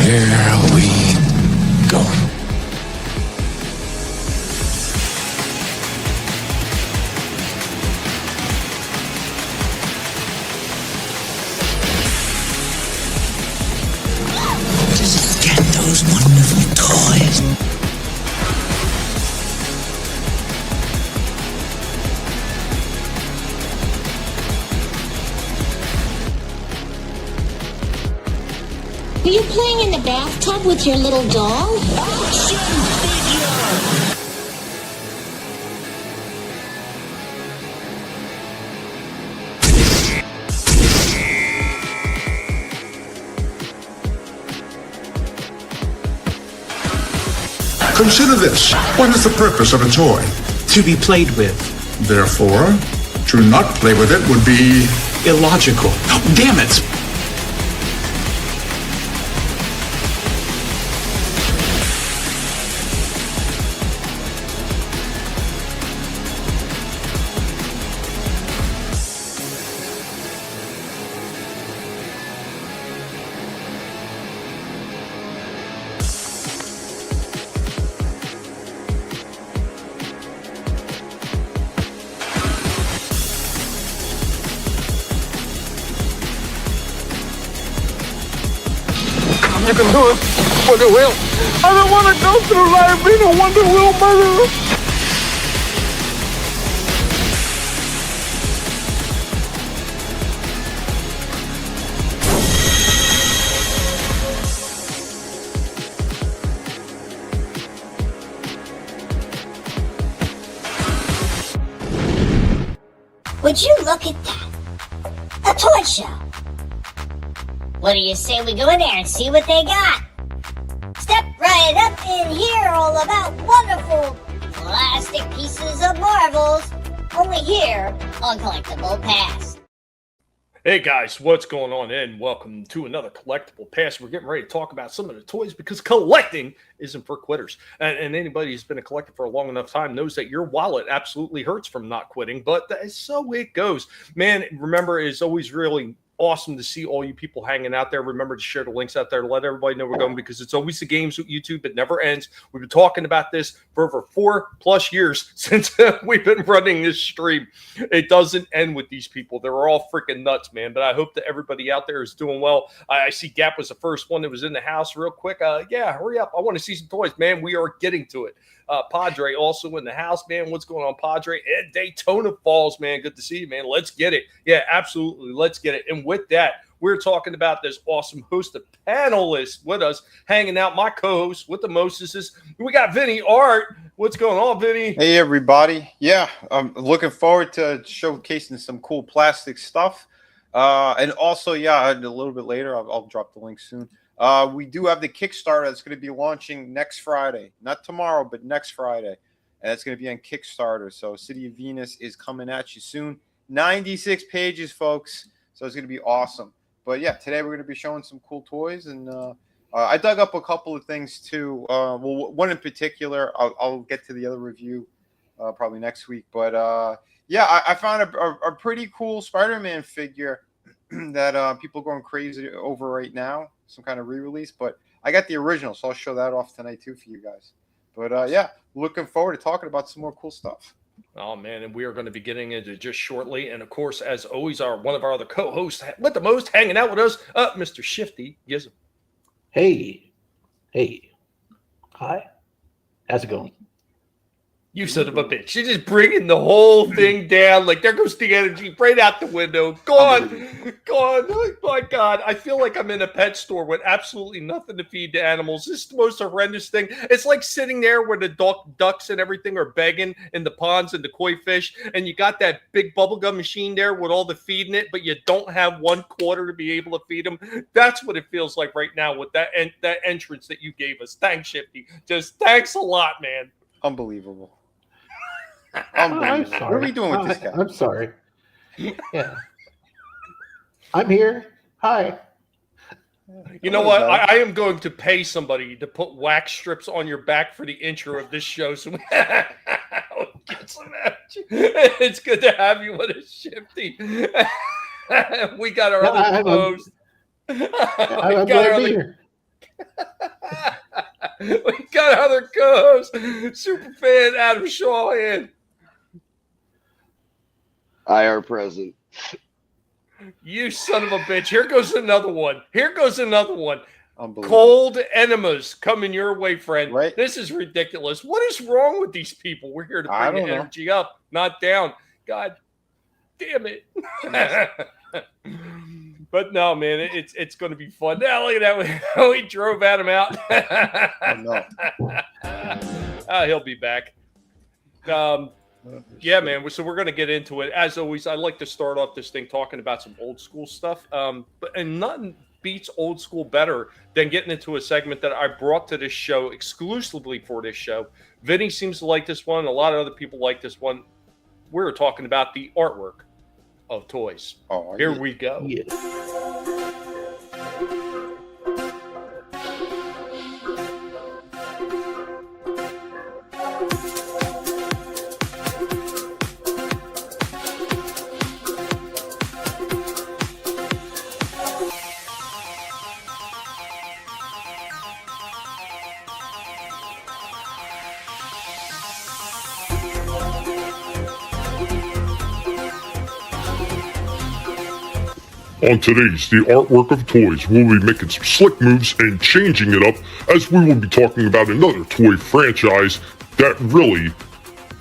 Here we go. Just get those wonderful toys. Are you playing in the bathtub with your little doll? Action figure! Consider this. What is the purpose of a toy? To be played with. Therefore, to not play with it would be Illogical. Damn it! You can do it for the will. I don't want to go through life being a Wonder Wheel murderer. Would you look at that? A toy show. What do you say we go in there and see what they got? Step right up in here, all about wonderful plastic pieces of marvels. Only here on Collectable Past. Hey guys, what's going on? And welcome to another Collectible Past. We're getting ready to talk about some of the toys because collecting isn't for quitters. And anybody who's been a collector for a long enough time knows that your wallet absolutely hurts from not quitting, but so it goes. Man, remember, it's always really awesome to see all you people hanging out there. Remember to share the links out there to let everybody know we're going, because it's always the games with YouTube. It never ends. We've been talking about this for over 4+ years since we've been running this stream. It doesn't end with these people. They're all freaking nuts, man. But I hope that everybody out there is doing well. I see Gap was the first one that was in the house real quick. Yeah, hurry up. I want to see some toys, man. We are getting to it. Padre also in the house, man. What's going on, Padre? And Daytona Falls, man. Good to see you, man. Let's get it. Yeah, absolutely. Let's get it. And with that, we're talking about this awesome host of panelists with us, hanging out. My co-host with the Moseses. We got Vinnie Art. What's going on, Vinnie? Hey, everybody. Yeah, I'm looking forward to showcasing some cool plastic stuff. And also, yeah, a little bit later, I'll drop the link soon. We do have the Kickstarter that's going to be launching next Friday. Not tomorrow, but next Friday. And it's going to be on Kickstarter. So City of Venus is coming at you soon. 96 pages, folks. So it's going to be awesome. But yeah, today we're going to be showing some cool toys. And I dug up a couple of things too. Well, one in particular, I'll get to the other review probably next week. But yeah, I found a pretty cool Spider-Man figure that people are going crazy over right now. Some kind of re-release, but I got the original, so I'll show that off tonight too for you guys. But yeah, looking forward to talking about some more cool stuff. Oh man, and we are going to be getting into just shortly. And of course, as always, one of our other co-hosts with the most hanging out with us, Mr. Shifty. Yes. Hey, hi, how's it going? You son of a bitch. You're just bringing the whole thing down. Like, there goes the energy right out the window. Gone. Oh, my God. I feel like I'm in a pet store with absolutely nothing to feed the animals. This is the most horrendous thing. It's like sitting there where the ducks and everything are begging in the ponds and the koi fish, and you got that big bubblegum machine there with all the feed in it, but you don't have 1/4 to be able to feed them. That's what it feels like right now with that entrance that you gave us. Thanks, Shifty. Just thanks a lot, man. Unbelievable. I'm sorry. What are we doing with this guy? I'm sorry. Yeah. I'm here. Hi. You know what? I am going to pay somebody to put wax strips on your back for the intro of this show. So get some action. It's good to have you with us, Shifty. We got our other host. I'm glad to be here. We got other co-host, Superfan Adam Shawhan. IR present. You son of a bitch. Here goes another one. Unbelievable. Cold enemas coming your way, friend. Right. This is ridiculous. What is wrong with these people? We're here to I bring the don't know. energy up, not down. God damn it. But no, man, it's going to be fun. Now look at that. We drove Adam out. No. He'll be back. Yeah, man. So we're going to get into it. As always, I like to start off this thing talking about some old school stuff. And nothing beats old school better than getting into a segment that I brought to this show exclusively for this show. Vinnie seems to like this one. A lot of other people like this one. We're talking about the artwork of toys. Oh, Here we go. Yeah. On today's The Artwork of Toys, we'll be making some slick moves and changing it up as we will be talking about another toy franchise that really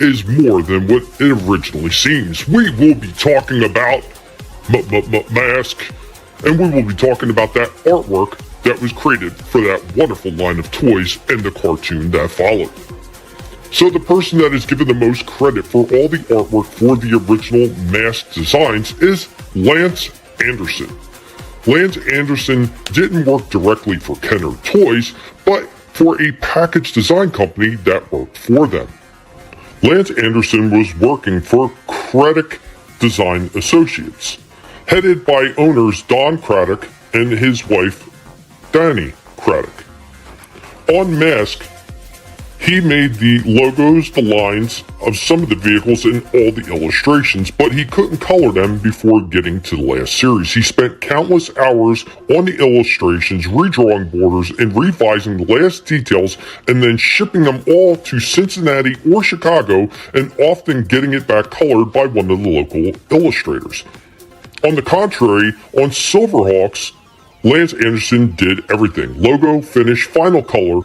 is more than what it originally seems. We will be talking about Mask, and we will be talking about that artwork that was created for that wonderful line of toys and the cartoon that followed. So the person that is given the most credit for all the artwork for the original Mask designs is Lance Anderson. Lance Anderson didn't work directly for Kenner Toys, but for a package design company that worked for them. Lance Anderson was working for Craddock Design Associates, headed by owners Don Craddock and his wife, Danny Craddock. On Mask, he made the logos, the lines of some of the vehicles, and all the illustrations, but he couldn't color them before getting to the last series. He spent countless hours on the illustrations, redrawing borders, and revising the last details, and then shipping them all to Cincinnati or Chicago, and often getting it back colored by one of the local illustrators. On the contrary, on Silverhawks, Lance Anderson did everything. Logo, finish, final color.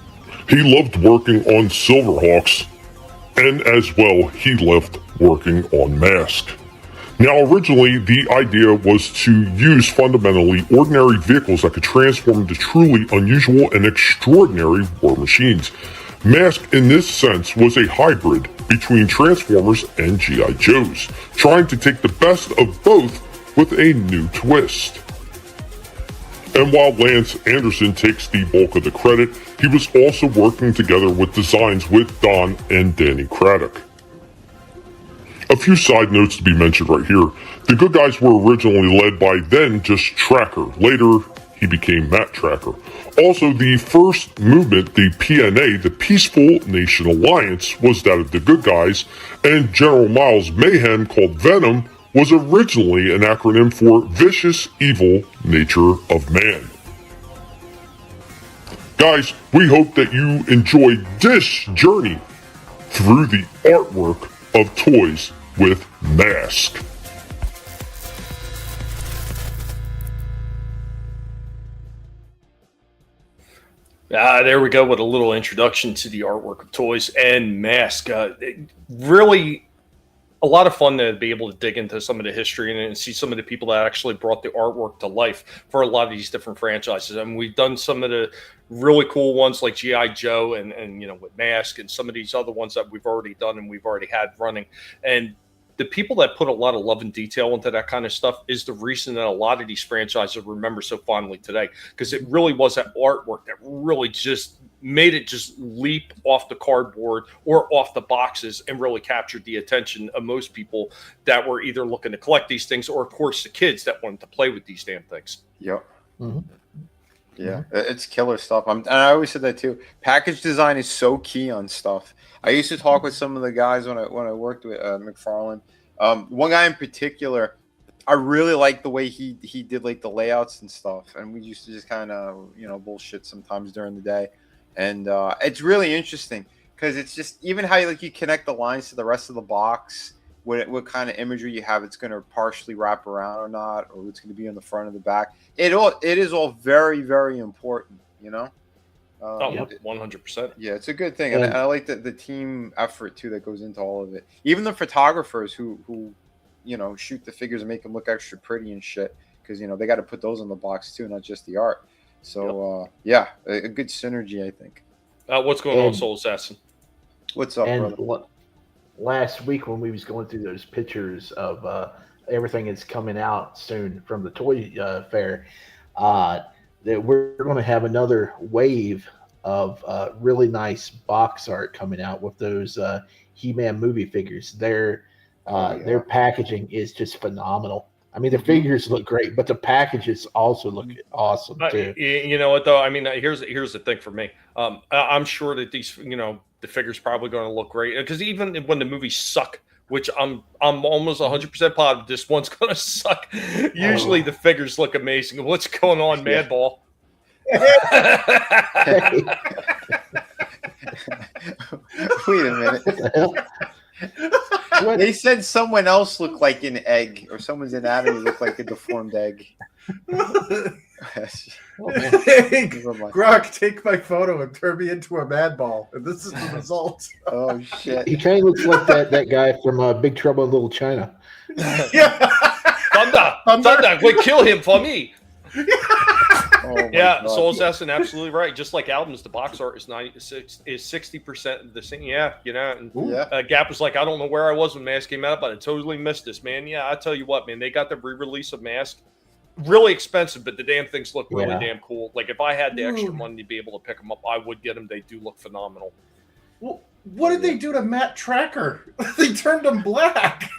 He loved working on Silverhawks, and as well, he loved working on Mask. Now, originally, the idea was to use fundamentally ordinary vehicles that could transform into truly unusual and extraordinary war machines. Mask, in this sense, was a hybrid between Transformers and G.I. Joes, trying to take the best of both with a new twist. And while Lance Anderson takes the bulk of the credit, he was also working together with designs with Don and Danny Craddock. A few side notes to be mentioned right here. The good guys were originally led by then just Tracker. Later, he became Matt Tracker. Also, the first movement, the PNA, the Peaceful Nation Alliance, was that of the good guys, and General Miles' mayhem called Venom was originally an acronym for Vicious Evil Nature of Man. Guys, we hope that you enjoyed this journey through the artwork of toys with Mask. There we go with a little introduction to the artwork of toys and Mask. Really a lot of fun to be able to dig into some of the history and see some of the people that actually brought the artwork to life for a lot of these different franchises. I mean, we've done some of the really cool ones like G.I. Joe and you know, with Mask and some of these other ones that we've already done and we've already had running. And the people that put a lot of love and detail into that kind of stuff is the reason that a lot of these franchises remember so fondly today, because it really was that artwork that really just made it just leap off the cardboard or off the boxes and really captured the attention of most people that were either looking to collect these things or, of course, the kids that wanted to play with these damn things. Yep. Mm-hmm. Yeah, it's killer stuff. And I always said that too. Package design is so key on stuff. I used to talk with some of the guys when I worked with McFarlane. One guy in particular, I really like the way he did like the layouts and stuff, and we used to just kind of bullshit sometimes during the day, and it's really interesting because it's just even how you connect the lines to the rest of the box, what kind of imagery you have, it's going to partially wrap around or not, or it's going to be on the front or the back. It is all very, very important, 100%. Yeah, it's a good thing, and I like the team effort too that goes into all of it. Even the photographers who shoot the figures and make them look extra pretty and shit, because they got to put those on the box too, not just the art. So a good synergy, I think. What's going on, Soul Assassin? What's up, brother? Last week when we was going through those pictures of everything that's coming out soon from the toy fair, that we're going to have another wave of really nice box art coming out with those He-Man movie figures. Their packaging is just phenomenal. I mean, the figures look great, but the packages also look awesome too. You know what though? I mean, here's the thing for me. I'm sure that these, the figures probably going to look great, because even when the movies suck, which I'm almost 100% positive this one's going to suck. Usually the figures look amazing. What's going on, Madball? Wait a minute. What the hell? They said someone else looked like an egg, or someone's anatomy looked like a deformed egg. Hey, Grok, take my photo and turn me into a madball. And this is the result. Oh, shit. He kind of looks like that guy from Big Trouble in Little China. Yeah. Thunder, wait, kill him for me. Oh yeah, Soul Assassin, absolutely right. Just like albums, the box art is 60% the same. Yeah, and Gap was like, I don't know where I was when Mask came out, but I totally missed this, man. Yeah, I tell you what, man, they got the re-release of Mask. Really expensive, but the damn things look really damn cool. Like, if I had the extra money to be able to pick them up, I would get them. They do look phenomenal. Well, what did they do to Matt Tracker? They turned him black.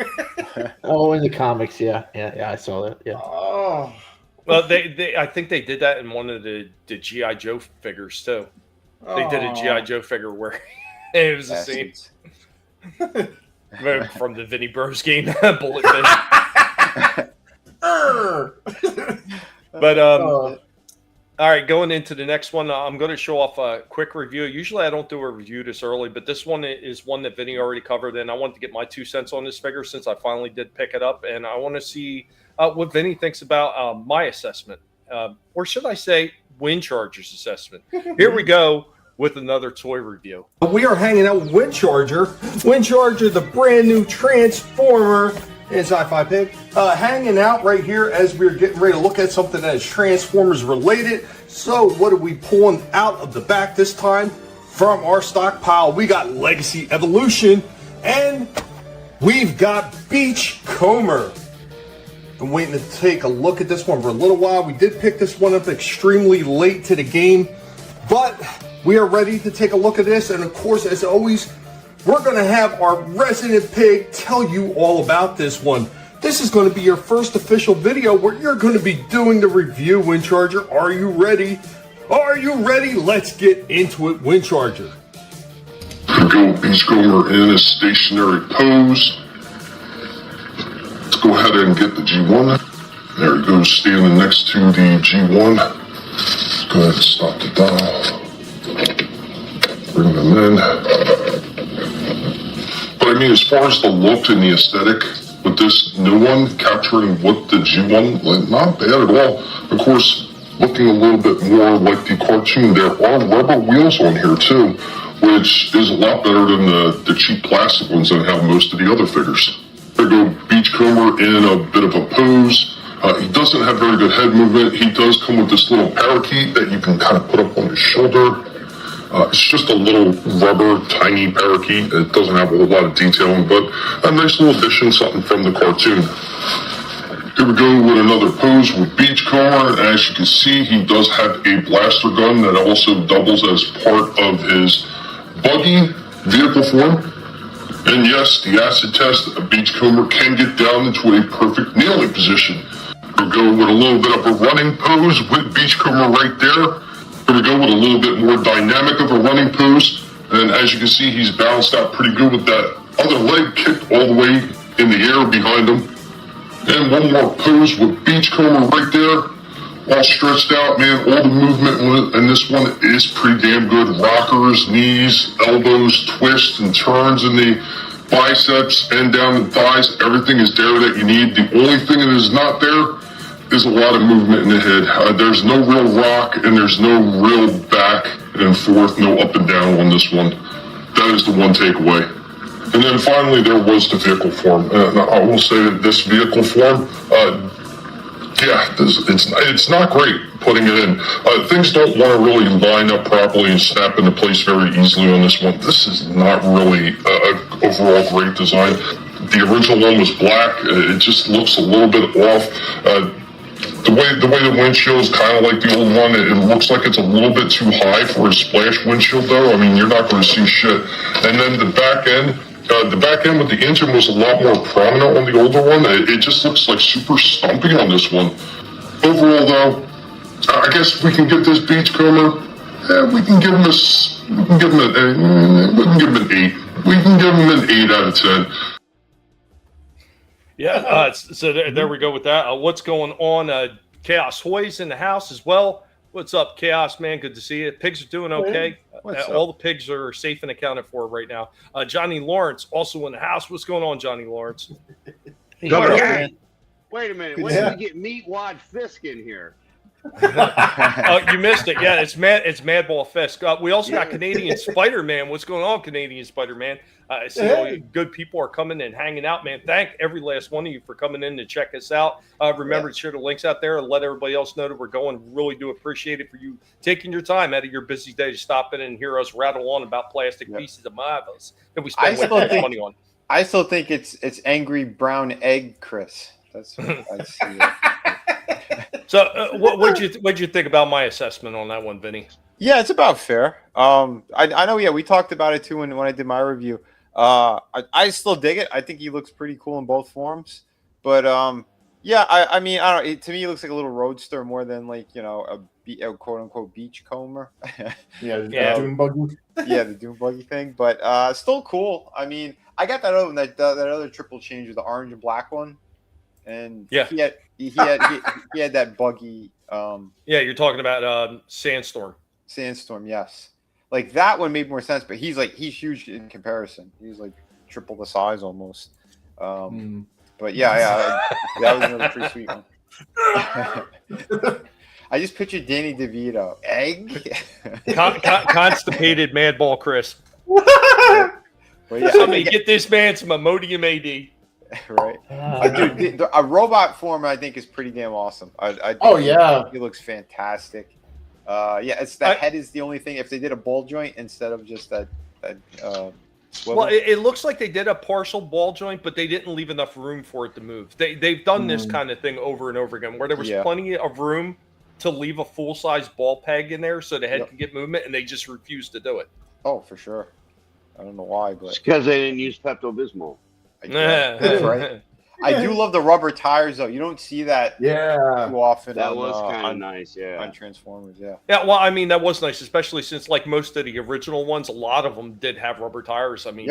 Oh, in the comics, yeah, I saw that. Yeah. Oh. Well, I think they did that in one of the G.I. Joe figures too. They did a G.I. Joe figure where it was the same from the Vinnie Bros game, Bullet Fish. But all right, going into the next one, I'm going to show off a quick review. Usually I don't do a review this early, but this one is one that Vinnie already covered, and I wanted to get my 2 cents on this figure since I finally did pick it up, and I want to see what Vinnie thinks about my assessment, or should I say Windcharger's assessment. Here we go with another toy review. We are hanging out with Windcharger. Windcharger, the brand new Transformer. It's Sci-Fi Pig. Hanging out right here as we're getting ready to look at something that is Transformers related. So what are we pulling out of the back this time? From our stockpile, we got Legacy Evolution, and we've got Beachcomber. I'm waiting to take a look at this one for a little while. We did pick this one up extremely late to the game, but we are ready to take a look at this. And of course, as always, we're going to have our resident pig tell you all about this one. This is going to be your first official video where you're going to be doing the review, Windcharger. Are you ready? Are you ready? Let's get into it, Windcharger. Go Beachcomber in a stationary pose. Let's go ahead and get the G1. There he goes, standing next to the G1. Let's go ahead and stop the dial. Bring them in. But I mean, as far as the look and the aesthetic, with this new one capturing what the G1, like, not bad at all. Of course, looking a little bit more like the cartoon, there are rubber wheels on here too, which is a lot better than the cheap plastic ones that have most of the other figures. There go Beachcomber in a bit of a pose. He doesn't have very good head movement. He does come with this little parakeet that you can kind of put up on his shoulder. It's just a little rubber, tiny parakeet. It doesn't have a whole lot of detailing, but a nice little addition, something from the cartoon. Here we go with another pose with Beachcomber. As you can see, he does have a blaster gun that also doubles as part of his buggy vehicle form. And yes, the acid test, a Beachcomber can get down into a perfect kneeling position. We'll go with a little bit of a running pose with Beachcomber right there. Here we go with a little bit more dynamic of a running pose. And as you can see, he's balanced out pretty good with that other leg kicked all the way in the air behind him. And one more pose with Beachcomber right there, all stretched out, man. All the movement in this one is pretty damn good. Rockers, knees, elbows, twists and turns in the biceps and down the thighs. Everything is there that you need. The only thing that is not there is a lot of movement in the head. There's no real rock and there's no real back and forth, no up and down on this one. That is the one takeaway. And then finally, there was the vehicle form. I will say that this vehicle form, it's not great putting it in. Things don't want to really line up properly and snap into place very easily on this one. This is not really an overall great design. The original one was black. It just looks a little bit off. The way the windshield is kind of like the old one. It looks like it's a little bit too high for a splash windshield, though. I mean, you're not going to see shit. And then the back end with the engine was a lot more prominent on the older one. It just looks like super stumpy on this one. Overall, though, I guess we can get this Beachcomber. We can give him an 8. We can give him an 8 out of 10. Yeah, so there we go with that. What's going on? Chaos Hoy's in the house as well. What's up, Chaos, man? Good to see you. Pigs are doing okay. All the pigs are safe and accounted for right now. Johnny Lawrence also in the house. What's going on, Johnny Lawrence? Wait a minute. When did we get Meatwad Fisk in here? Oh, you missed it. Yeah, it's Madball Fisk. We also got Canadian Spider-Man. What's going on, Canadian Spider-Man? I see all you good people are coming and hanging out, man. Thank every last one of you for coming in to check us out. Remember to share the links out there and let everybody else know that we're going. Really do appreciate it for you taking your time out of your busy day to stop in and hear us rattle on about plastic pieces of marbles that we spend money on. I still think it's angry brown egg, Chris. That's what I see. So, what'd you think about my assessment on that one, Vinny? Yeah, it's about fair. I know. Yeah, we talked about it too when I did my review. I still dig it. I think he looks pretty cool in both forms. But yeah, I mean, I don't. To me, he looks like a little roadster more than like a quote unquote beachcomber. Yeah, dune buggy. Yeah, the dune buggy thing. But still cool. I mean, I got that other one, that other triple change with the orange and black one. And yeah, he had that buggy. Yeah, you're talking about Sandstorm. Sandstorm, yes. Like that one made more sense, but he's huge in comparison. He's like triple the size almost. But yeah, that was another pretty sweet one. I just pictured Danny DeVito. Egg? Constipated Madball Chris. Yeah, somebody get this man some Imodium AD. Right. Dude, a robot form I think is pretty damn awesome. I think he looks fantastic. Yeah, it's the head is the only thing. If they did a ball joint instead of just that swivel. Well, it looks like they did a partial ball joint, but they didn't leave enough room for it to move. They've done this kind of thing over and over again, where there was plenty of room to leave a full size ball peg in there so the head could get movement, and they just refused to do it. Oh, for sure. I don't know why, but it's because they didn't use Pepto-Bismol. That's right. I do love the rubber tires, though. You don't see that too often. That was kind of nice, on Transformers, yeah. Yeah, well, I mean, that was nice, especially since, like most of the original ones, a lot of them did have rubber tires. I mean,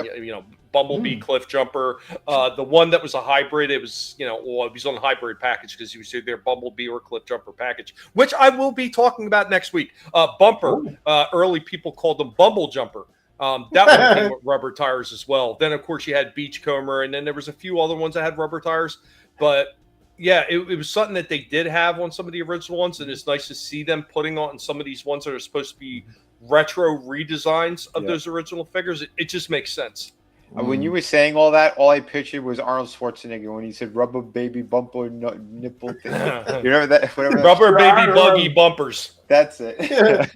Bumblebee, Cliff Jumper, the one that was a hybrid, it was, it was on a hybrid package because he was either Bumblebee or Cliff Jumper package, which I will be talking about next week. Bumper, early people called them Bumble Jumper. That one came with rubber tires as well. Then, of course, you had Beachcomber, and then there was a few other ones that had rubber tires. But, yeah, it was something that they did have on some of the original ones, and it's nice to see them putting on some of these ones that are supposed to be retro redesigns of those original figures. It just makes sense. When you were saying all that, all I pictured was Arnold Schwarzenegger when he said "rubber baby bumper nipple." Thing. You remember that? Whatever. Rubber baby buggy bumpers. That's it.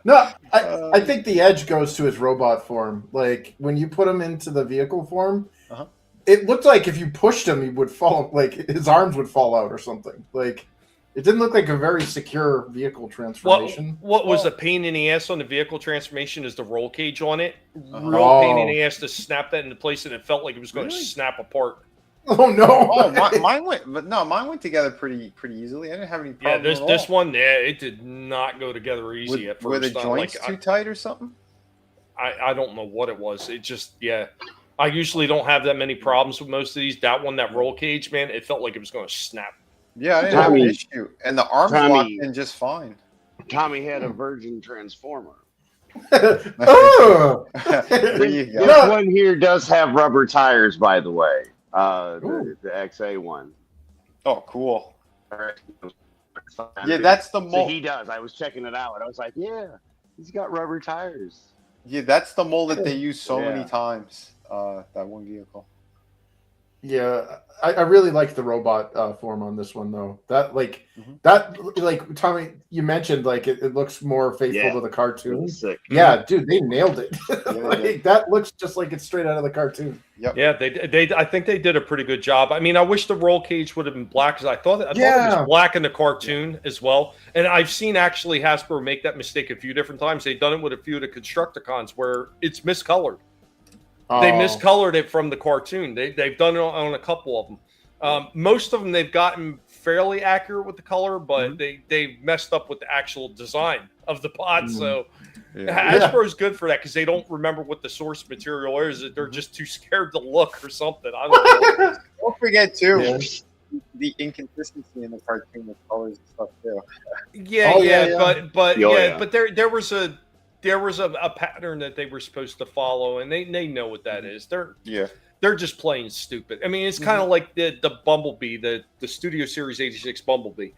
No, I think the edge goes to his robot form. Like when you put him into the vehicle form, it looked like if you pushed him, he would fall. Like his arms would fall out or something. Like it didn't look like a very secure vehicle transformation. What was a pain in the ass on the vehicle transformation is the roll cage on it. Real pain in the ass to snap that into place, and it felt like it was going to snap apart. Oh no! Mine went together pretty easily. I didn't have any problems. Yeah, this one, it did not go together easy at first. Were the joints too tight or something? I don't know what it was. It just I usually don't have that many problems with most of these. That one, that roll cage, man, it felt like it was going to snap. Yeah, I didn't have an issue. And the arms locked in just fine. Tommy had a virgin transformer. Oh! There you go. This one here does have rubber tires, by the way. The XA one. Oh, cool. Yeah, that's the So mold. he does. I was checking it out, and I was like, yeah, he's got rubber tires. Yeah, that's the mold that they use so Yeah. many times. That one vehicle. Yeah, I really like the robot form on this one though. That like Tommy, you mentioned like it looks more faithful to the cartoon. Sick. Yeah, dude, they nailed it. Like, that looks just like it's straight out of the cartoon. Yep. Yeah, they I think they did a pretty good job. I mean, I wish the roll cage would have been black because I thought it was black in the cartoon as well. And I've seen actually Hasbro make that mistake a few different times. They've done it with a few of the Constructicons where it's miscolored. They miscolored it from the cartoon. They've done it on a couple of them. Most of them they've gotten fairly accurate with the color, but they messed up with the actual design of the pod. So Hasbro's good for that because they don't remember what the source material is. They're just too scared to look or something. I don't know. Don't forget too the inconsistency in the cartoon with colors and stuff too. But there was a pattern that they were supposed to follow, and they know what that is. They're just plain stupid. I mean, it's kind of like the Bumblebee, the Studio Series 86 Bumblebee.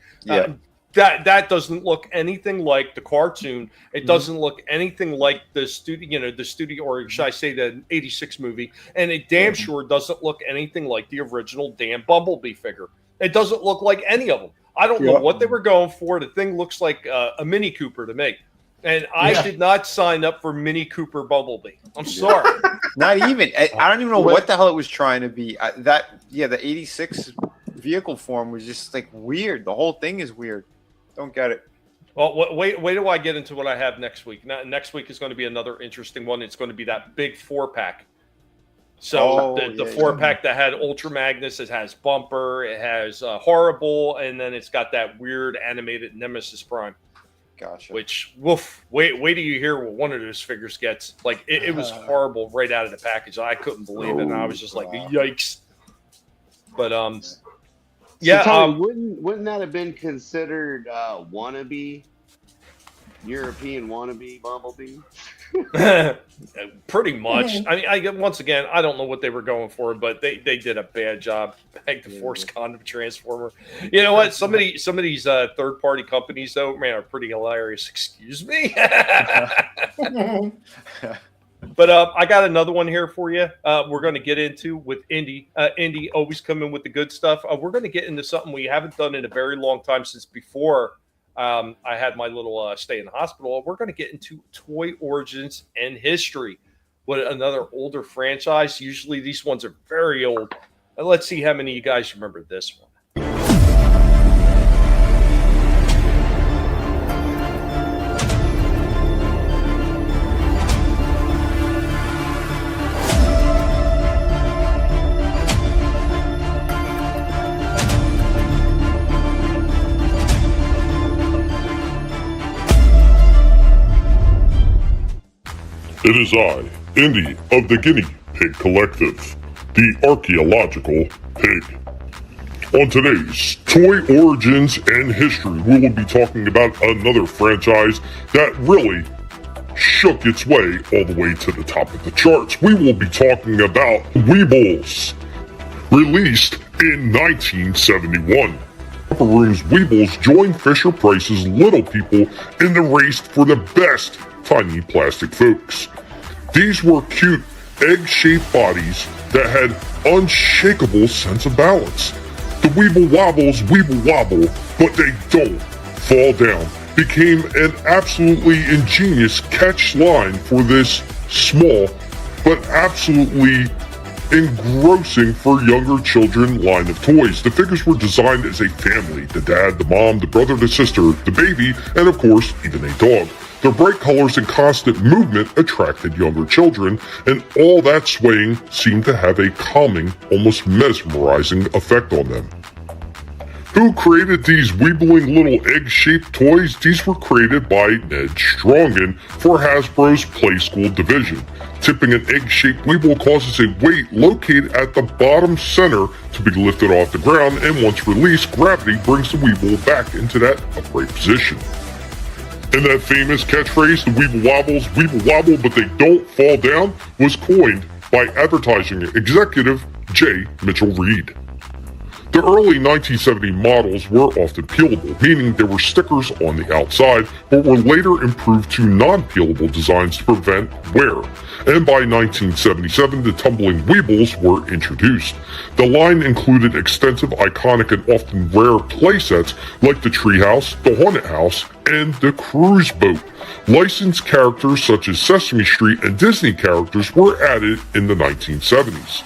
That doesn't look anything like the cartoon. It doesn't look anything like the studio, or should I say the 86 movie, and it damn sure doesn't look anything like the original damn Bumblebee figure. It doesn't look like any of them. I don't know what they were going for. The thing looks like a Mini Cooper to me. And I did not sign up for Mini Cooper Bumblebee. I'm sorry. Not even. I don't even know what the hell it was trying to be. The 86 vehicle form was just like weird. The whole thing is weird. Don't get it. Well, wait till I get into what I have next week. Next week is going to be another interesting one. It's going to be that big 4-pack. So the 4-pack that had Ultra Magnus, it has Bumper, it has Horrible, and then it's got that weird animated Nemesis Prime. Gotcha. Which, woof, wait till you hear what one of those figures gets. Like, it was horrible right out of the package. I couldn't believe it, and I was just like, yikes. But, So Tommy, wouldn't that have been considered wannabe, European wannabe Bumblebee? Pretty much. I mean, once again, I don't know what they were going for, but they did a bad job. Back the Force Condom Transformer. You know what? Some of these third party companies though, man, are pretty hilarious. Excuse me. But I got another one here for you. We're going to get into with Indy. Indy always come in with the good stuff. We're going to get into something we haven't done in a very long time since before I had my little stay in the hospital. We're going to get into toy origins and history with another older franchise. Usually these ones are very old. Let's see how many of you guys remember this one. It is I, Indy of the Guinea Pig Collective, the archaeological pig. On today's Toy Origins and History, we will be talking about another franchise that really shook its way all the way to the top of the charts. We will be talking about Weebles, released in 1971. Upper Room's Weebles joined Fisher-Price's Little People in the race for the best tiny plastic folks. These were cute, egg-shaped bodies that had unshakable sense of balance. The Weeble Wobbles Weeble Wobble, but they don't fall down, became an absolutely ingenious catch line for this small, but absolutely engrossing for younger children line of toys. The figures were designed as a family: the dad, the mom, the brother, the sister, the baby, and of course, even a dog. Their bright colors and constant movement attracted younger children, and all that swaying seemed to have a calming, almost mesmerizing effect on them. Who created these weebling little egg-shaped toys? These were created by Ned Strongen for Hasbro's Play School division. Tipping an egg-shaped weeble causes a weight located at the bottom center to be lifted off the ground, and once released, gravity brings the weeble back into that upright position. And that famous catchphrase, the weeble wobble, but they don't fall down, was coined by advertising executive J. Mitchell Reed. The early 1970 models were often peelable, meaning there were stickers on the outside, but were later improved to non-peelable designs to prevent wear. And by 1977, the tumbling Weebles were introduced. The line included extensive, iconic, and often rare playsets like the Treehouse, the Haunted House, and the Cruise Boat. Licensed characters such as Sesame Street and Disney characters were added in the 1970s.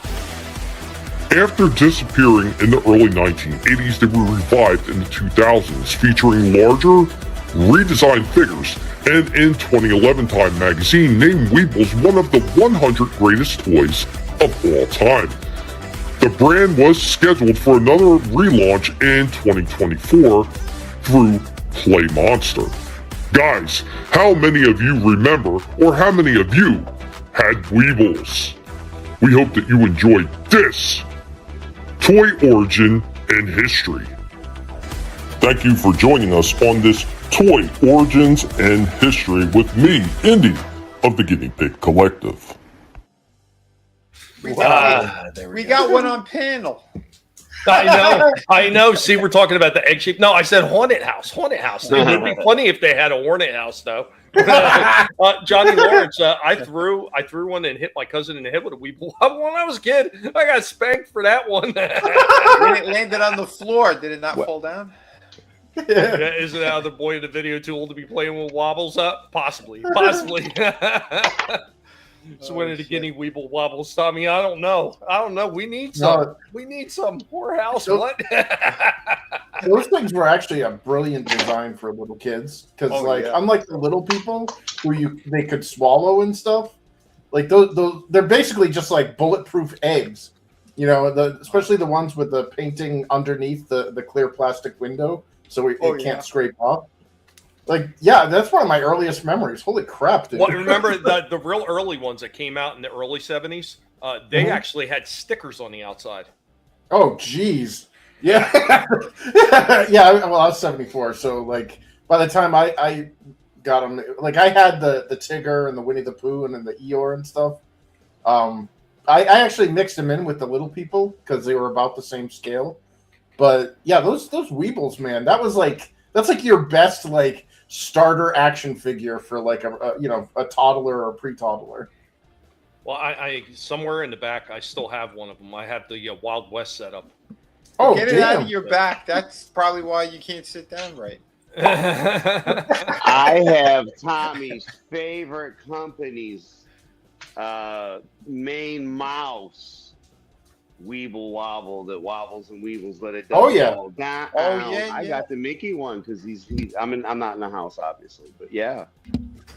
After disappearing in the early 1980s, they were revived in the 2000s, featuring larger, redesigned figures, and in 2011 Time magazine named Weebles one of the 100 greatest toys of all time. The brand was scheduled for another relaunch in 2024 through Play Monster. Guys, how many of you remember, or how many of you had Weebles? We hope that you enjoyed this toy origin and history. Thank you for joining us on this Toy Origins and History with me, Indy, of the Guinea Pig Collective. We got one on panel. I know. See, we're talking about the egg shape. No, I said haunted house. It would be funny if they had a hornet house, though. Johnny Lawrence, I threw one and hit my cousin in the head with a weeble when I was a kid. I got spanked for that one. When it landed on the floor, did it not fall down? Yeah, isn't that other boy in the video too old to be playing with wobbles up? Possibly. So when did the Guinea Weeble wobbles, Tommy? I don't know. We need some. No. We need some. Whorehouse. What? Those things were actually a brilliant design for little kids because, unlike the little people who they could swallow and stuff, like those they're basically just like bulletproof eggs. You know, especially the ones with the painting underneath the clear plastic window, so it can't scrape off. Like, yeah, that's one of my earliest memories. Holy crap, dude. Well, remember the real early ones that came out in the early 70s? They actually had stickers on the outside. Oh, geez. Yeah. Yeah, well, I was 74, so, like, by the time I got them, like, I had the Tigger and the Winnie the Pooh and then the Eeyore and stuff. I actually mixed them in with the little people because they were about the same scale. But, yeah, those Weebles, man, that's like your best, like, starter action figure for like a toddler or pre-toddler. Well, I somewhere in the back I still have one of them. I have the Wild West setup. Oh, get it out of your back. That's probably why you can't sit down right. I have Tommy's favorite company's main mouse Weeble wobble that wobbles and weebles, but it doesn't fall down. I got the Mickey one because I'm not in the house, obviously, but yeah,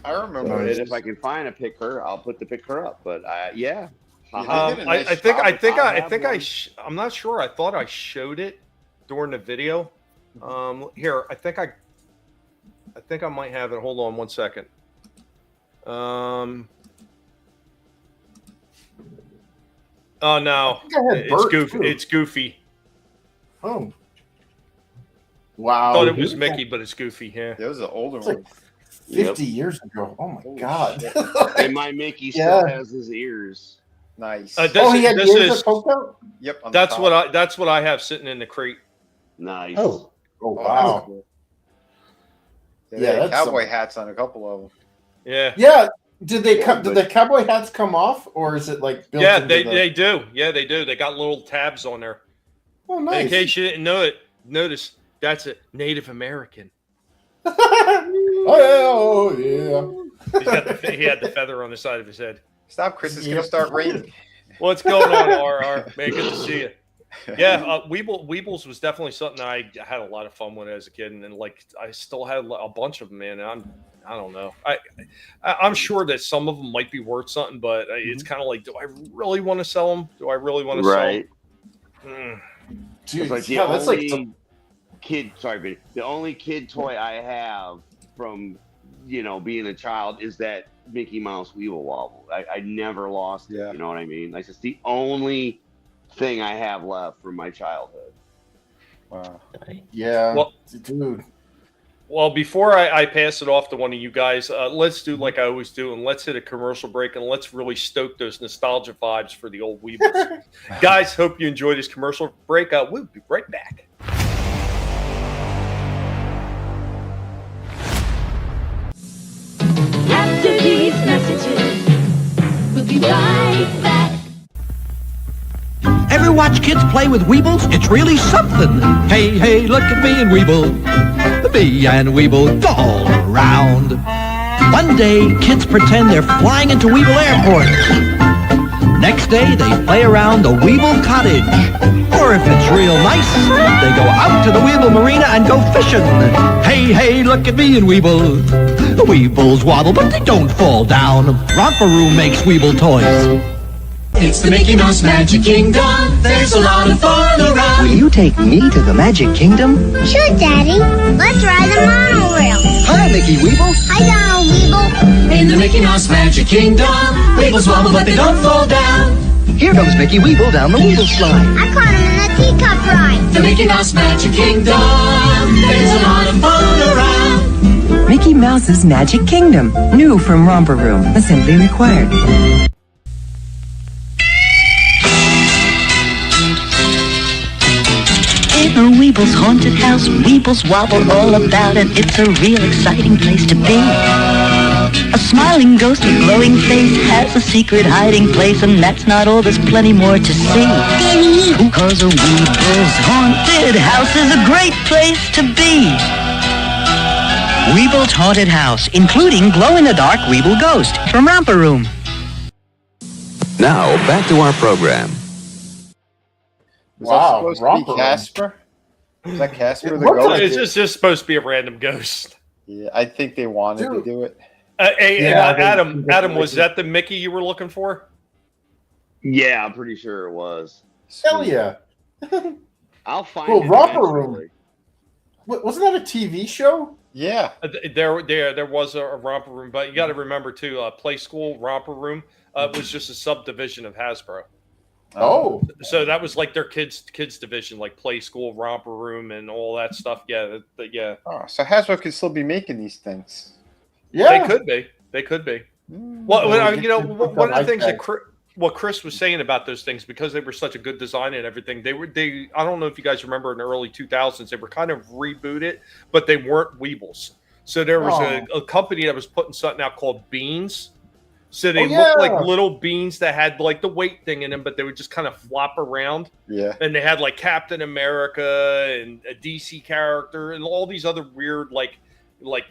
I remember. And if I can find a picker, I'll put the picker up. But I'm not sure. I thought I showed it during the video. Here, I think I might have it. Hold on one second. Oh no, it's Goofy. Oh, wow! I thought it was Mickey, but it's Goofy. Yeah, it was an older one. Like 50 years ago. Oh my god! And my Mickey still has his ears. Nice. He had ears that poked out? Yep. That's what I have sitting in the crate. Nice. Oh wow! Cool. Yeah, cowboy hats on a couple of them. Yeah. Yeah. Did the cowboy hats come off, or is it like built? Yeah, they do. Yeah, they do. They got little tabs on there. Oh, nice. In case you didn't know it, notice that's a Native American. Oh yeah. He had the feather on the side of his head. Stop, Chris! It's gonna start raining. What's going on, RR? Man, good to see you. Yeah, Weebles was definitely something I had a lot of fun with as a kid, and then I still had a bunch of them, man. I don't know. I'm sure that some of them might be worth something, but it's kind of like, do I really want to sell them? Do I really want to sell them? Dude, that's like kid. Sorry, Vinnie. The only kid toy I have from being a child is that Mickey Mouse Weeble Wobble. I never lost it. You know what I mean? Like, it's the only thing I have left from my childhood. Wow. Yeah. Well, dude. Well, before I pass it off to one of you guys, let's do like I always do, and let's hit a commercial break, and let's really stoke those nostalgia vibes for the old Weebles. Guys, hope you enjoyed this commercial break. We'll be right back. After these messages, we'll be right back. Ever watch kids play with Weebles? It's really something. Hey, hey, look at me and Weeble. Me and Weeble all around. One day, kids pretend they're flying into Weeble Airport. Next day, they play around the Weeble Cottage. Or if it's real nice, they go out to the Weeble Marina and go fishing. Hey, hey, look at me and Weeble. The Weebles wobble, but they don't fall down. Romper Room makes Weeble toys. It's the Mickey Mouse Magic Kingdom. There's a lot of fun around. Will you take me to the Magic Kingdom? Sure, Daddy. Let's ride the monorail. Hi, Mickey Weeble. Hi, Donald Weeble. In the Mickey Mouse Magic Kingdom, Weebles wobble, but they don't fall down. Here comes Mickey Weeble down the Weeble slide. I caught him in the teacup ride. The Mickey Mouse Magic Kingdom. There's a lot of fun around. Mickey Mouse's Magic Kingdom. New from Romper Room. Assembly required. In a Weeble's haunted house, Weebles wobble all about it. It's a real exciting place to be. A smiling ghost with glowing face has a secret hiding place, and that's not all, there's plenty more to see. Cause a Weeble's haunted house is a great place to be. Weeble's haunted house, including glow-in-the-dark Weeble ghost from Romper Room. Now, back to our program. Was that supposed to be Casper? Was that Casper the ghost? It's just supposed to be a random ghost. Yeah, I think they wanted to do it. Adam, was that the Mickey you were looking for? Yeah, I'm pretty sure it was. Hell yeah. I'll find well, it. Romper Room. Wasn't that a TV show? Yeah. There was a Romper Room, but you got to remember too, Play School Romper Room was just a subdivision of Hasbro. Oh. So that was like their kids division, like Play School, Romper Room, and all that stuff. Yeah, yeah. Oh, so Hasbro could still be making these things. Yeah, they could be. Well, one of the things that what Chris was saying about those things, because they were such a good design and everything, they I don't know if you guys remember in the early 2000s, they were kind of rebooted, but they weren't Weebles. So there was a company that was putting something out called Beans. So they looked like little beans that had like the weight thing in them, but they would just kind of flop around. Yeah. And they had like Captain America and a DC character and all these other weird like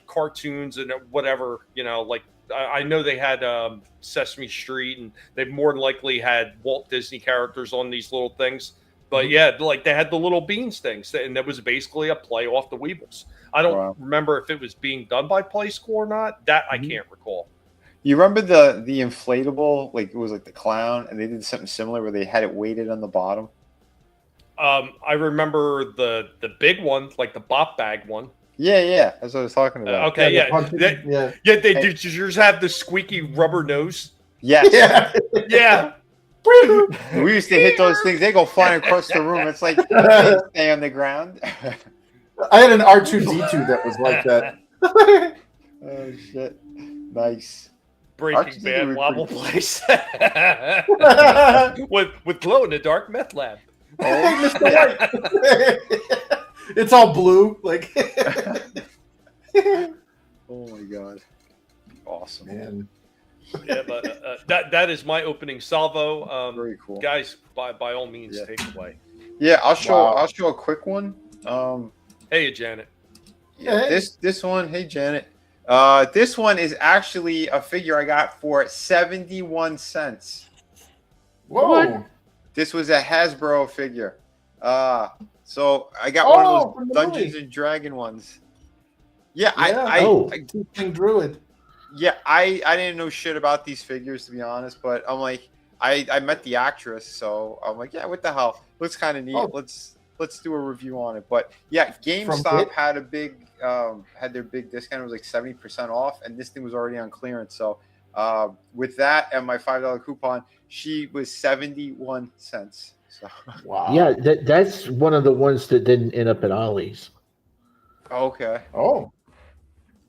cartoons and whatever, like I know they had Sesame Street, and they more than likely had Walt Disney characters on these little things. But yeah, like they had the little beans things, and that was basically a play off the Weebles. I don't remember if it was being done by Play School or not. That I can't recall. You remember the inflatable, like it was like the clown, and they did something similar where they had it weighted on the bottom? I remember the big one, like the bop bag one. Yeah, that's what I was talking about. Okay, Did you just have the squeaky rubber nose? Yes. Yeah. We used to hit those things. They go flying across the room. It's like they stay on the ground. I had an R2-D2 that was like that. Oh shit! Nice. Breaking Bad wobble place with glow in the dark meth lab. Oh, Mr. White. It's all blue, like. Oh my god! Awesome, man. Yeah, but that is my opening salvo. Very cool, guys. By all means, take it away. Yeah, I'll show a quick one. Hey, Janet. Yeah, this one. Hey, Janet. This one is actually a figure I got for 71 cents. Whoa! What? This was a Hasbro figure. So I got one of those Dungeons and Dragon ones. Yeah, I Druid. Yeah, I didn't know shit about these figures, to be honest, but I'm like, I met the actress, so I'm like, yeah, what the hell? Looks kind of neat. let's do a review on it. But yeah, GameStop had a big had their big discount. It was like 70% off, and this thing was already on clearance. So with that and my $5 coupon, she was 71 cents. So wow. Yeah, that's one of the ones that didn't end up at Ollie's. Okay. Oh.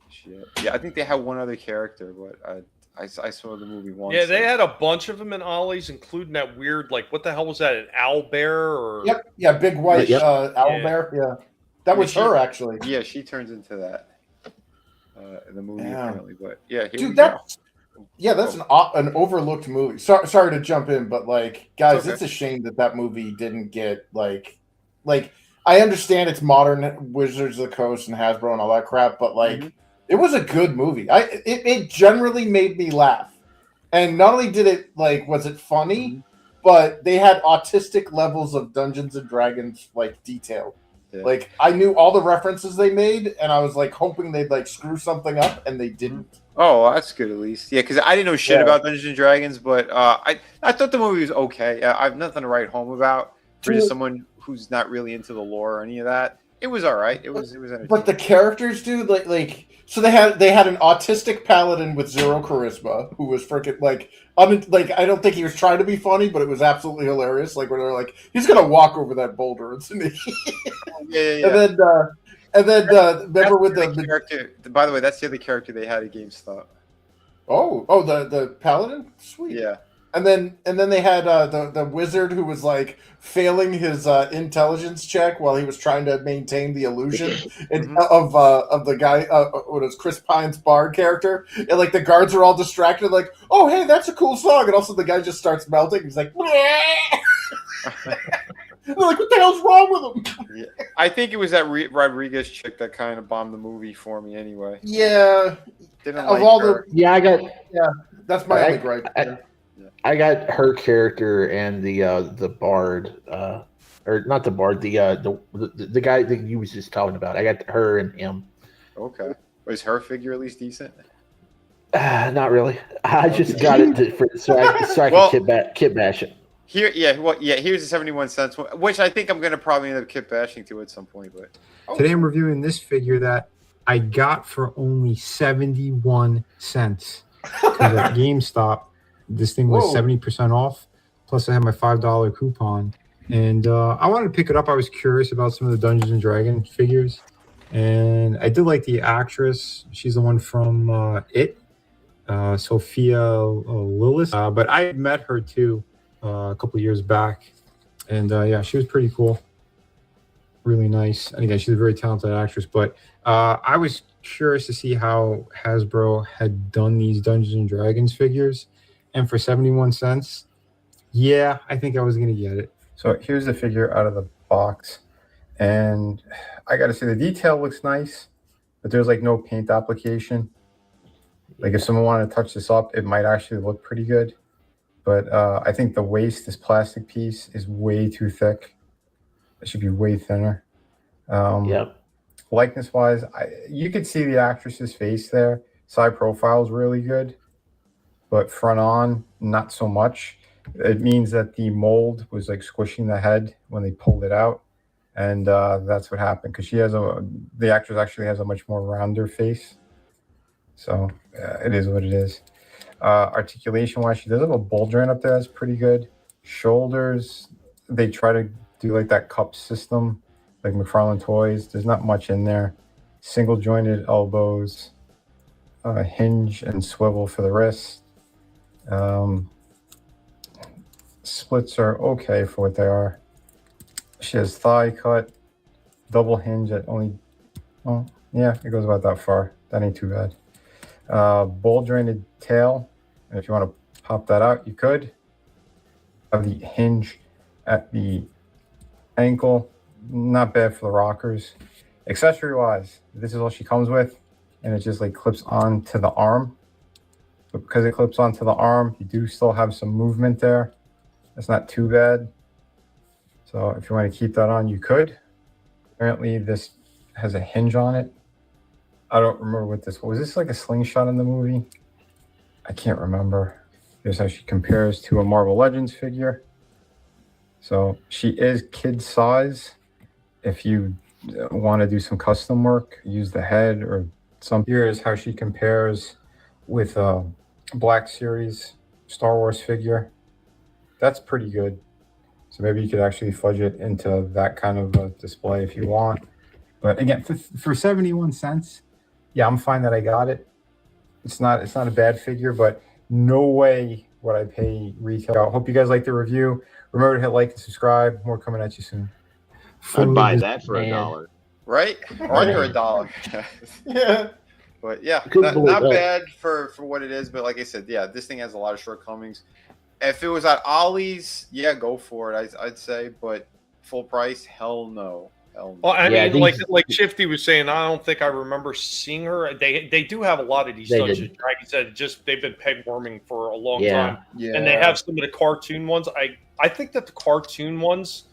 Shit. Yeah, I think they had one other character, but I saw the movie once. Yeah, they had a bunch of them in Ollie's, including that weird, like, what the hell was that, an owl bear? Or Yep, yeah, big white owl bear. Yeah, that was her actually. Yeah, she turns into that in the movie apparently. But yeah, dude, that's an overlooked movie. Sorry to jump in, but like, guys, it's a shame that movie didn't get like. I understand it's modern Wizards of the Coast and Hasbro and all that crap, but like. It was a good movie. It generally made me laugh. And not only did it, like, was it funny, but they had autistic levels of Dungeons and Dragons, like, detail. Yeah. Like, I knew all the references they made, and I was, like, hoping they'd, like, screw something up, and they didn't. Oh, that's good at least. Yeah, because I didn't know shit about Dungeons and Dragons, but I thought the movie was okay. I have nothing to write home about for just someone who's not really into the lore or any of that. It was all right. It was entertaining. But the characters, dude, like so they had an autistic paladin with 0 charisma who was freaking like I don't think he was trying to be funny, but it was absolutely hilarious. Like when they're like, he's gonna walk over that boulder, isn't he? Yeah. And then remember with the character. By the way, that's the other character they had at GameStop. Oh, the paladin, sweet. Yeah. And then they had the wizard who was like failing his intelligence check while he was trying to maintain the illusion of the guy what was Chris Pine's bard character, and like the guards are all distracted, like, oh hey, that's a cool song, and also the guy just starts melting. He's like, they're like, what the hell's wrong with him? Yeah. I think it was that Rodriguez chick that kind of bombed the movie for me anyway. Yeah. Didn't of like all her. That's my only gripe. I got her character and the bard, or not the bard, the guy that you was just talking about. I got her and him. Okay, was her figure at least decent? Not really. I just got it so I can kit bash it. Here, here's the 71 cents, which I think I'm gonna probably end up kit bashing to at some point. But today I'm reviewing this figure that I got for only 71 cents at GameStop. This thing was 70% off. Plus, I had my $5 coupon, and I wanted to pick it up. I was curious about some of the Dungeons and Dragons figures, and I did like the actress. She's the one from It, Sophia Lillis. But I met her too a couple of years back, and she was pretty cool, really nice. And again, she's a very talented actress. But I was curious to see how Hasbro had done these Dungeons and Dragons figures. And for 71 cents, I think I was going to get it. So here's the figure out of the box. And I got to say, the detail looks nice, but there's like no paint application. Like if someone wanted to touch this up, it might actually look pretty good. But I think the waist, this plastic piece, is way too thick. It should be way thinner. Likeness-wise, you could see the actress's face there. Side profile is really good. But front on, not so much. It means that the mold was like squishing the head when they pulled it out, and that's what happened. Because the actress actually has a much more rounder face, so it is what it is. Articulation-wise, she does have a bulge joint up there. That's pretty good. Shoulders, they try to do like that cup system, like McFarlane toys. There's not much in there. Single jointed elbows, hinge and swivel for the wrist. Splits are okay for what they are. She has thigh cut, double hinge at only, it goes about that far. That ain't too bad. Bowl jointed tail, and if you want to pop that out, you could. Have the hinge at the ankle, not bad for the rockers. Accessory wise, this is all she comes with, and it just like clips onto the arm. But because it clips onto the arm, you do still have some movement there. That's not too bad. So if you want to keep that on, you could. Apparently this has a hinge on it. I don't remember what this was. This like a slingshot in the movie? I can't remember. Here's how she compares to a Marvel Legends figure. So she is kid size. if you want to do some custom work, use the head or something. Here is how she compares with a Black Series Star Wars figure. That's pretty good. So maybe you could actually fudge it into that kind of a display if you want. But again, for 71 cents, yeah, I'm fine that I got it. It's not a bad figure, but no way would I pay retail. I hope you guys like the review. Remember to hit like and subscribe. More coming at you soon. I'd buy that for $1. Right? Under $1. Yeah. But yeah, not bad for what it is. But like I said, yeah, this thing has a lot of shortcomings. If it was at Ollie's, yeah, go for it. I'd say, but full price, hell no. Well, I mean, like Shifty was saying, I don't think I remember seeing her. They do have a lot of these Dungeons and Dragons that just they've been pegworming for a long time, and they have some of the cartoon ones. I think that the cartoon ones,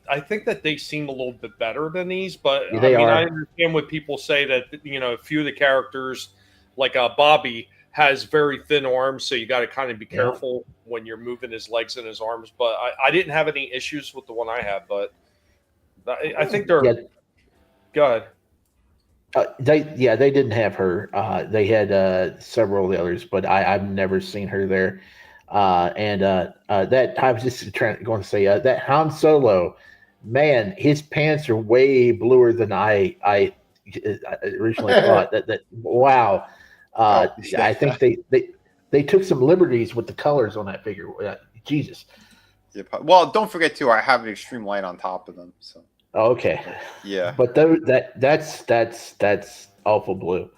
I think that they seem a little bit better than these. But I understand what people say that a few of the characters, like Bobby, has very thin arms, so you got to kind of be careful when you're moving his legs and his arms. But I didn't have any issues with the one I have, but. I think they're good. They didn't have her. They had several of the others, but I've never seen her there. That I was just going to say that Han Solo, man, his pants are way bluer than I originally thought. That wow. I think they took some liberties with the colors on that figure. Jesus. Yeah, well, don't forget too. I have an extreme light on top of them. So okay, yeah, but that's awful blue.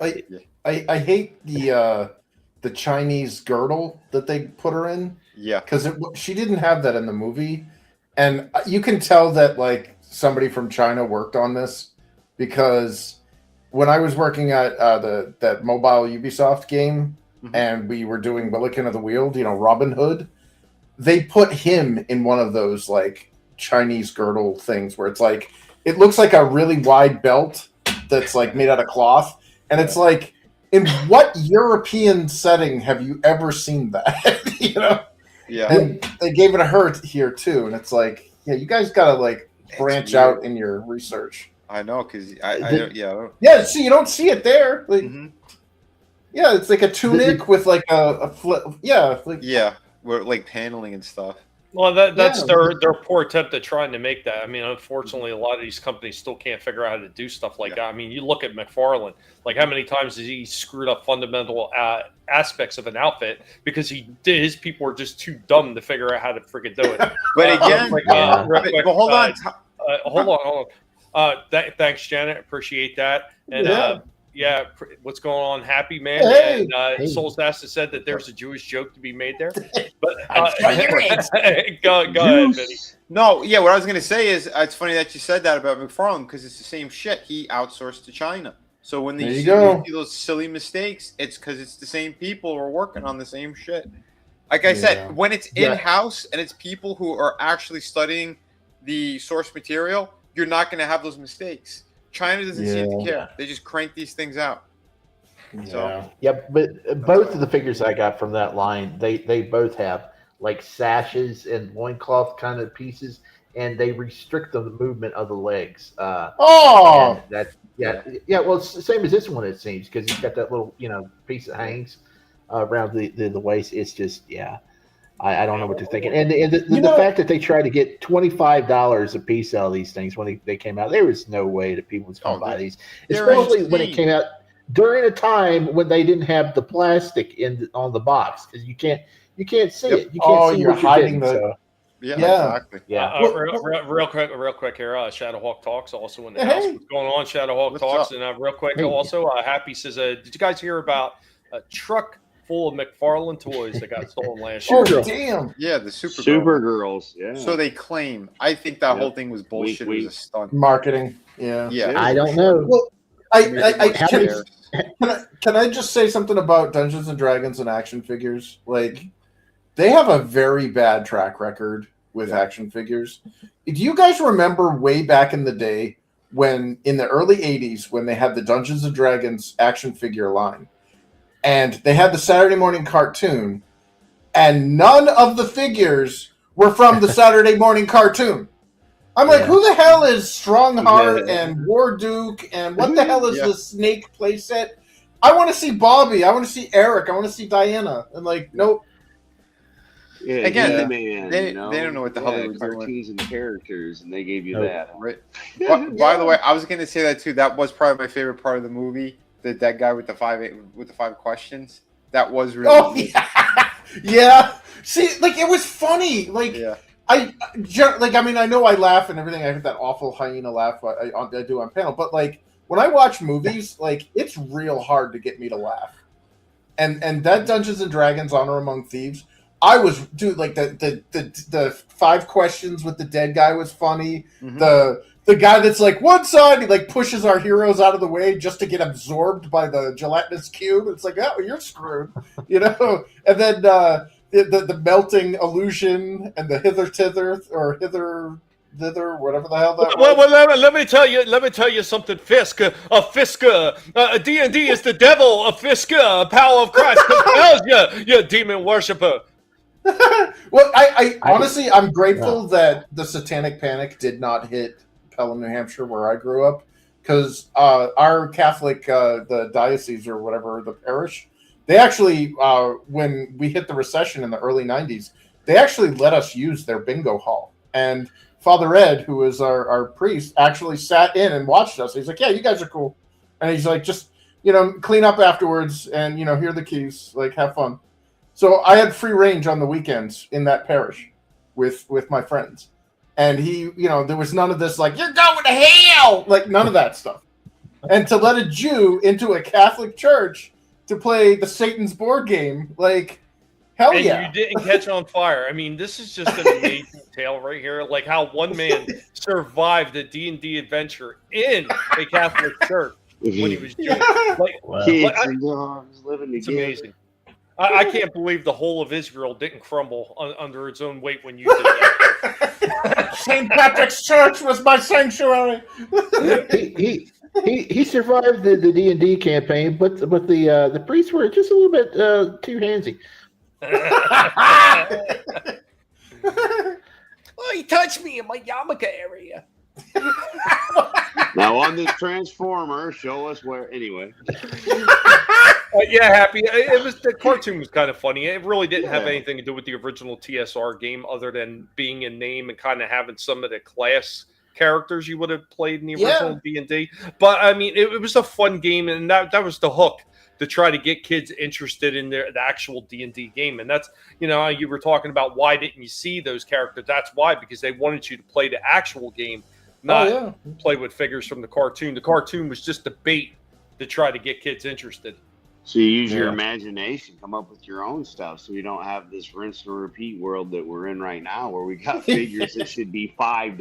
I hate the Chinese girdle that they put her in. Yeah, because she didn't have that in the movie, and you can tell that like somebody from China worked on this because when I was working at that mobile Ubisoft game and we were doing Milliken of the Weald, Robin Hood. They put him in one of those like Chinese girdle things where it's like it looks like a really wide belt that's like made out of cloth, and it's like, in what European setting have you ever seen that? Yeah. And they gave it a her here too, and it's like, yeah, you guys gotta like branch out in your research. I know, because I don't. Yeah, see, you don't see it there. Like, yeah, it's like a tunic with like a flip. Yeah, like paneling and stuff. Well, that's their poor attempt at trying to make that. I mean, unfortunately, a lot of these companies still can't figure out how to do stuff like that. I mean, you look at McFarlane. Like, how many times has he screwed up fundamental aspects of an outfit because his people were just too dumb to figure out how to freaking do it. But again, hold on. Hold on. Thanks, Janet. Appreciate that. And what's going on? Happy man. Hey. And Soul Assassin said that there's a Jewish joke to be made there. But go ahead, Vinnie. No, yeah, what I was going to say is it's funny that you said that about McFarlane because it's the same shit. He outsourced to China. So when you see those silly mistakes, it's because it's the same people who are working on the same shit. Like I said, when it's in-house and it's people who are actually studying the source material, you're not going to have those mistakes. China doesn't seem to care. They just crank these things out. But both of the figures I got from that line, they both have like sashes and loincloth kind of pieces, and they restrict the movement of the legs. Well, it's the same as this one, it seems, because he's got that little piece that hangs around the waist. It's just I don't know what they're thinking. And the fact that they tried to get $25 a piece out of these things when they came out, there was no way that people was going to buy these, especially when it came out during a time when they didn't have the plastic on the box, because you can't see it. You can't see you're what hiding getting, the. Exactly. Real quick here. Shadowhawk Talks also in the house. What's going on, Shadowhawk Talks? Up? And real quick, also, Happy says, did you guys hear about a truck full of McFarlane toys that got stolen last year? Oh, damn. Yeah, the Supergirls. Yeah. So they claim. I think that whole thing was bullshit. It was a stunt. Marketing. Yeah. I don't know. Well, can I just say something about Dungeons and Dragons and action figures? Like, they have a very bad track record with action figures. Do you guys remember way back in the day when, in the early 80s, when they had the Dungeons and Dragons action figure line, and they had the Saturday morning cartoon, and none of the figures were from the Saturday morning cartoon? I'm like, who the hell is Strongheart and War Duke and what the hell is the Snake playset? I want to see Bobby. I want to see Eric. I want to see Diana. And like, nope. Yeah, Again, they don't know what the hell they were cartoons doing. and characters, and they gave you that. Right. By the way, I was going to say that too. That was probably my favorite part of the movie. That guy with the five questions. That was really. Yeah. See, like it was funny. Like I mean, I know I laugh and everything. I have that awful hyena laugh I do on panel, but like when I watch movies, like it's real hard to get me to laugh. And that Dungeons and Dragons: Honor Among Thieves. I was like the 5 questions with the dead guy was funny. Mm-hmm. The guy that's like one side, he like pushes our heroes out of the way just to get absorbed by the gelatinous cube. It's like, oh, you're screwed, you know. And then the melting illusion and the hither thither, whatever the hell that was. Well, let me tell you something, Fisk. D&D is the devil. Fisk, power of Christ compels you demon worshiper. Well, I honestly, I'm grateful that the Satanic Panic did not hit Pelham, New Hampshire, where I grew up, because our Catholic, the diocese or whatever, the parish, they actually, when we hit the recession in the early 90s, they actually let us use their bingo hall. And Father Ed, who is our priest, actually sat in and watched us. He's like, yeah, you guys are cool. And he's like, just, clean up afterwards and, here are the keys, like, have fun. So I had free range on the weekends in that parish with my friends. And he, there was none of this, like, you're going to hell! Like, none of that stuff. And to let a Jew into a Catholic church to play the Satan's board game, like, hell and yeah. you didn't catch on fire. I mean, this is just an amazing tale right here. Like how one man survived a D&D adventure in a Catholic church when he was Jewish. Kids and dogs living together. It's amazing. I can't believe the whole of Israel didn't crumble under its own weight when you did that. St. Patrick's Church was my sanctuary. He survived the D&D campaign, but the priests were just a little bit too handsy. Oh, he touched me in my yarmulke area. Now on this Transformer, show us where. Anyway, yeah, Happy. The cartoon was kind of funny. It really didn't have anything to do with the original TSR game, other than being in name and kind of having some of the class characters you would have played in the original D&D. But I mean, it was a fun game, and that was the hook, to try to get kids interested in the actual D&D game. And that's, you were talking about why didn't you see those characters? That's why, because they wanted you to play the actual game, not play with figures from the cartoon. The cartoon was just a bait to try to get kids interested. So you use your imagination, come up with your own stuff, so we don't have this rinse and repeat world that we're in right now, where we got figures that should be $5,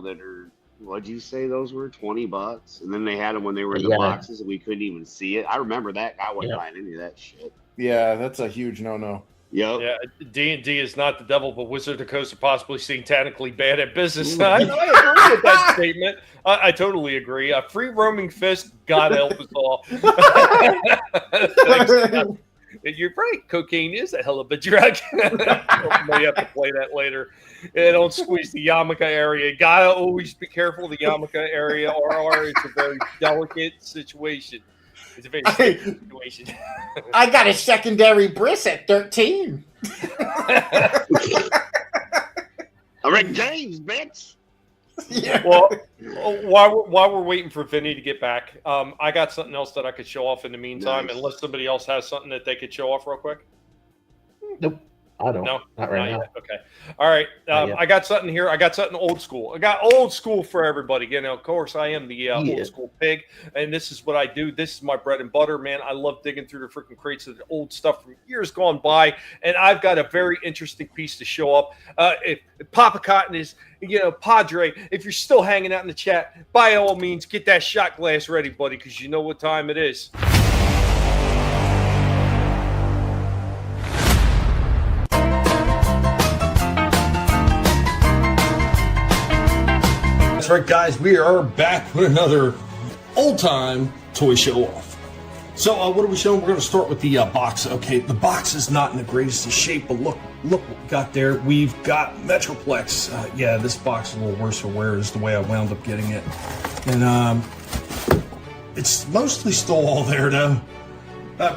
that are, what'd you say those were, $20? And then they had them when they were in the boxes and we couldn't even see it. I remember that. I wasn't buying any of that shit. Yeah, that's a huge no-no. Yep. Yeah, D&D is not the devil, but Wizard of the Coast are possibly satanically bad at business. I agree with that statement. I totally agree. A free roaming fist, God help us all. You're right. Cocaine is a hell of a drug. You have to play that later. Yeah, don't squeeze the yarmulke area. You gotta always be careful of the yarmulke area, or it's a very delicate situation. It's a very delicate situation. I got a secondary bris at 13. Rick James, bitch. Yeah. Well, while we're waiting for Vinnie to get back, I got something else that I could show off in the meantime, unless somebody else has something that they could show off real quick. Nope. I don't. No, not right now. Yet. Okay. All right. I got something here. I got something old school. I got old school for everybody. Of course, I am the old school pig, and this is what I do. This is my bread and butter, man. I love digging through the freaking crates of the old stuff from years gone by, and I've got a very interesting piece to show up. If Papa Cotton is, Padre, if you're still hanging out in the chat, by all means, get that shot glass ready, buddy, because you know what time it is. That's right, guys. We are back with another old-time toy show-off. So what are we showing? We're going to start with the box. Okay, the box is not in the greatest of shape, but look what we got there. We've got Metroplex. Yeah, this box is a little worse for wear is the way I wound up getting it. And it's mostly still all there, though.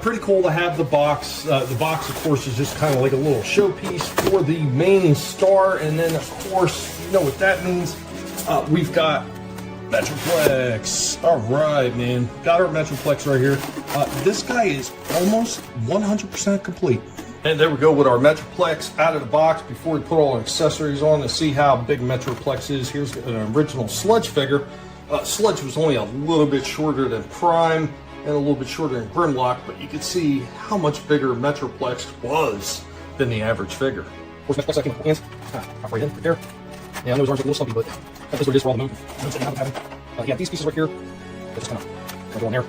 Pretty cool to have the box. The box, of course, is just kind of like a little showpiece for the main star. And then, of course, you know what that means. We've got Metroplex. All right, man. Got our Metroplex right here. This guy is almost 100% complete. And there we go with our Metroplex out of the box. Before we put all our accessories on to see how big Metroplex is, here's an original Sludge figure. Sludge was only a little bit shorter than Prime and a little bit shorter than Grimlock, but you can see how much bigger Metroplex was than the average figure. Of course, Metroplex came with hands. Pop right in, right there. Yeah, I know his arms are a little stumpy, but that's what it is for all the movement. Yeah, these pieces right here, they just kind of go in there.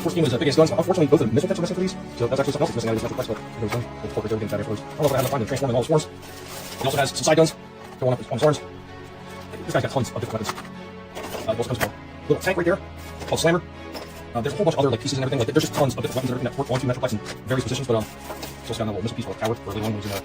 First game was the biggest guns. Unfortunately, both of the missile pits are missing for these, so that's actually something else that's missing out of this Metroplex, but those guns will fork right there, getting that afterwards. I don't know if I have enough time to transform in all his forms. He also has some side guns going up on his arms. This guy's got tons of different weapons. He also comes with a little tank right there called Slammer. There's a whole bunch of other like pieces and everything. Like there's just tons of different weapons that work on two Metroplex in various positions, but it's also got a little missile piece called Tower, where the one was in a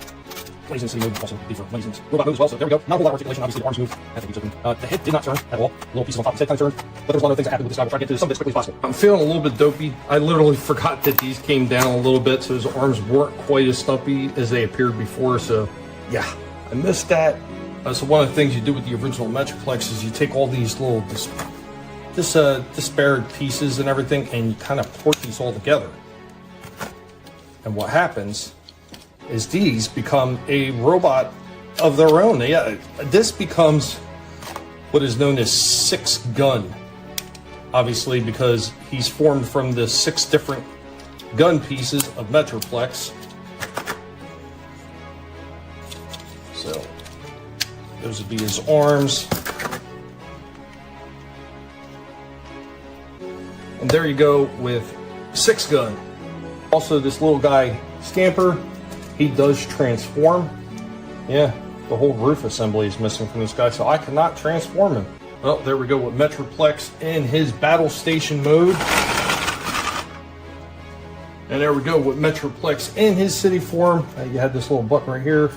Blazing City mode, also be for Blazing Robot mode as well, so there we go. Not a whole lot of articulation, obviously the arms move as they keep open. The head did not turn at all. Little pieces on top of his head kind of turned, but there's a lot of things that happened with this guy. We'll try to get to some of it as quickly as possible. I'm feeling a little bit dopey. I literally forgot that these came down a little bit, so his arms weren't quite as stumpy as they appeared before, so yeah, I missed that. So one of the things you do with the original Metroplex is you take all these little disparate pieces and everything, and you kind of port these all together. And what happens is these become a robot of their own. Yeah, this becomes what is known as 6-gun, obviously, because he's formed from the 6 different gun pieces of Metroplex. So those would be his arms. And there you go with 6-gun. Also, this little guy, Scamper, he does transform. Yeah, the whole roof assembly is missing from this guy, so I cannot transform him. Well, there we go with Metroplex in his battle station mode. And there we go with Metroplex in his city form. You had this little button right here.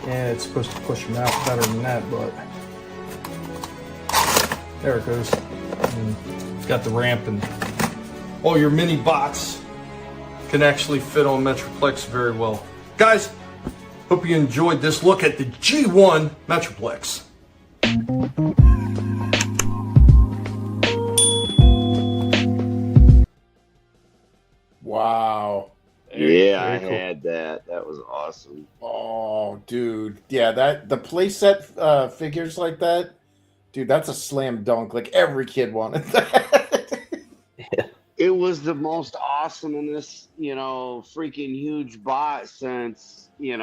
Yeah, it's supposed to push him out better than that, but there it goes. And it's got the ramp, and all your mini bots can actually fit on Metroplex very well. Guys, hope you enjoyed this look at the G1 Metroplex. Wow. Yeah, I had that. That was awesome. Oh, dude. Yeah, the playset figures like that, dude, that's a slam dunk. Like every kid wanted that. It was the most awesome in this, freaking huge bot since, the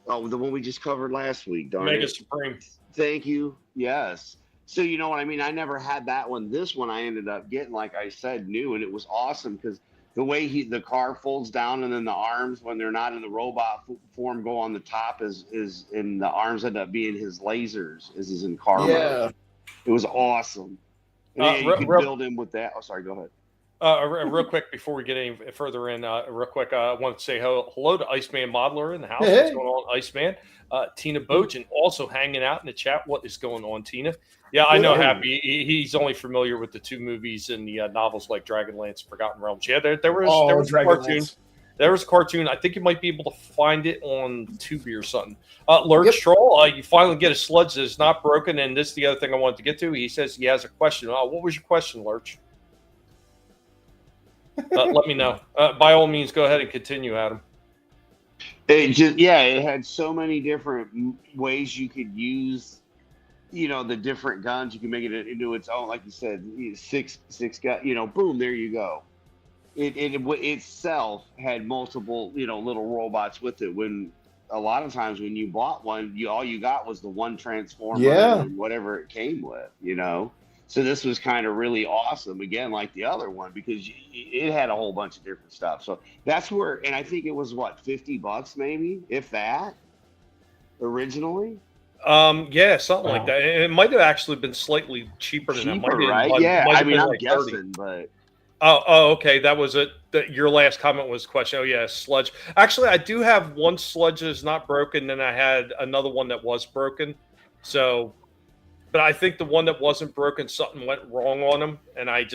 one we just covered last week, darn Mega it. Supreme. Thank you. Yes. So you know what I mean? I never had that one. This one I ended up getting, like I said, new, and it was awesome because the way the car folds down and then the arms, when they're not in the robot form, go on the top and the arms end up being his lasers, as is in car mode. It was awesome. And you could build him with that. Oh, sorry, go ahead. Real quick before we get any further in, real quick, I want to say hello to Iceman Modeler in the house. Hey. What's going on, Iceman? Tina Bojan also hanging out in the chat. What is going on, Tina? Yeah, I know, Happy. He's only familiar with the 2 movies and the novels like Dragonlance and Forgotten Realms. Yeah, there was a cartoon. There was a cartoon. I think you might be able to find it on Tubi or something. Lurch Troll, you finally get a sludge that is not broken. And this is the other thing I wanted to get to. He says he has a question. What was your question, Lurch? Let me know. By all means, go ahead and continue, Adam. It had so many different ways you could use, the different guns. You can make it into its own, like you said, 6 gun. Boom, there you go. It itself had multiple, little robots with it. When a lot of times when you bought one, all you got was the one transformer and whatever it came with, So this was kind of really awesome, again, like the other one, because it had a whole bunch of different stuff. So that's where, and I think it was what, $50 maybe, if that, originally. Yeah, something like that. And it might have actually been slightly cheaper than that. Might have been, right? might Yeah, have I mean, been I'm like 30. guessing, but Oh, okay. That was it. Your last comment was a question. Oh, yeah, sludge. Actually, I do have one sludge that's not broken, and I had another one that was broken. So, but I think the one that wasn't broken, something went wrong on them, and I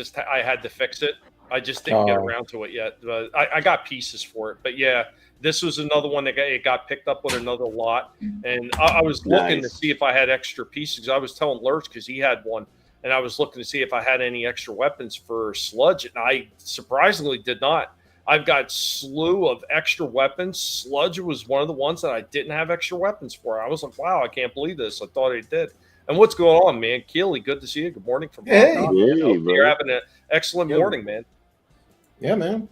had to fix it. I just didn't get around to it yet. But I got pieces for it. But yeah, this was another one that got picked up with another lot, and I was looking to see if I had extra pieces. I was telling Lurch because he had one. And I was looking to see if I had any extra weapons for sludge, and I surprisingly did not. I've got slew of extra weapons. Sludge was one of the ones that I didn't have extra weapons for. I was like, wow, I can't believe this. I thought I did. And what's going on, man? Keely, good to see you. Good morning from Bangkok. You're having an excellent morning, man. Yeah, man.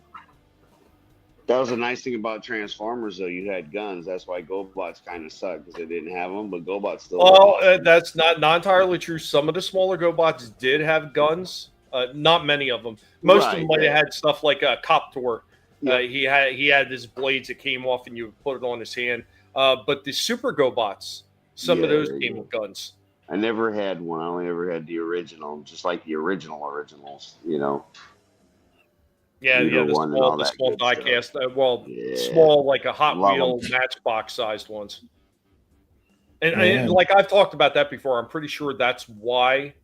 that was a nice thing about Transformers, though. You had guns. That's why GoBots kind of suck because they didn't have them, but GoBots still. Well, that's not entirely true. Some of the smaller GoBots did have guns. Not many of them. Most of them might have had stuff like a Coptor. He had his blades that came off, and you put it on his hand. But the Super GoBots, some of those came with guns. I never had one. I only ever had the original, just like the originals. You know. Yeah, the small diecast. Small like a Hot Wheel Matchbox sized ones. And like I've talked about that before. I'm pretty sure that's why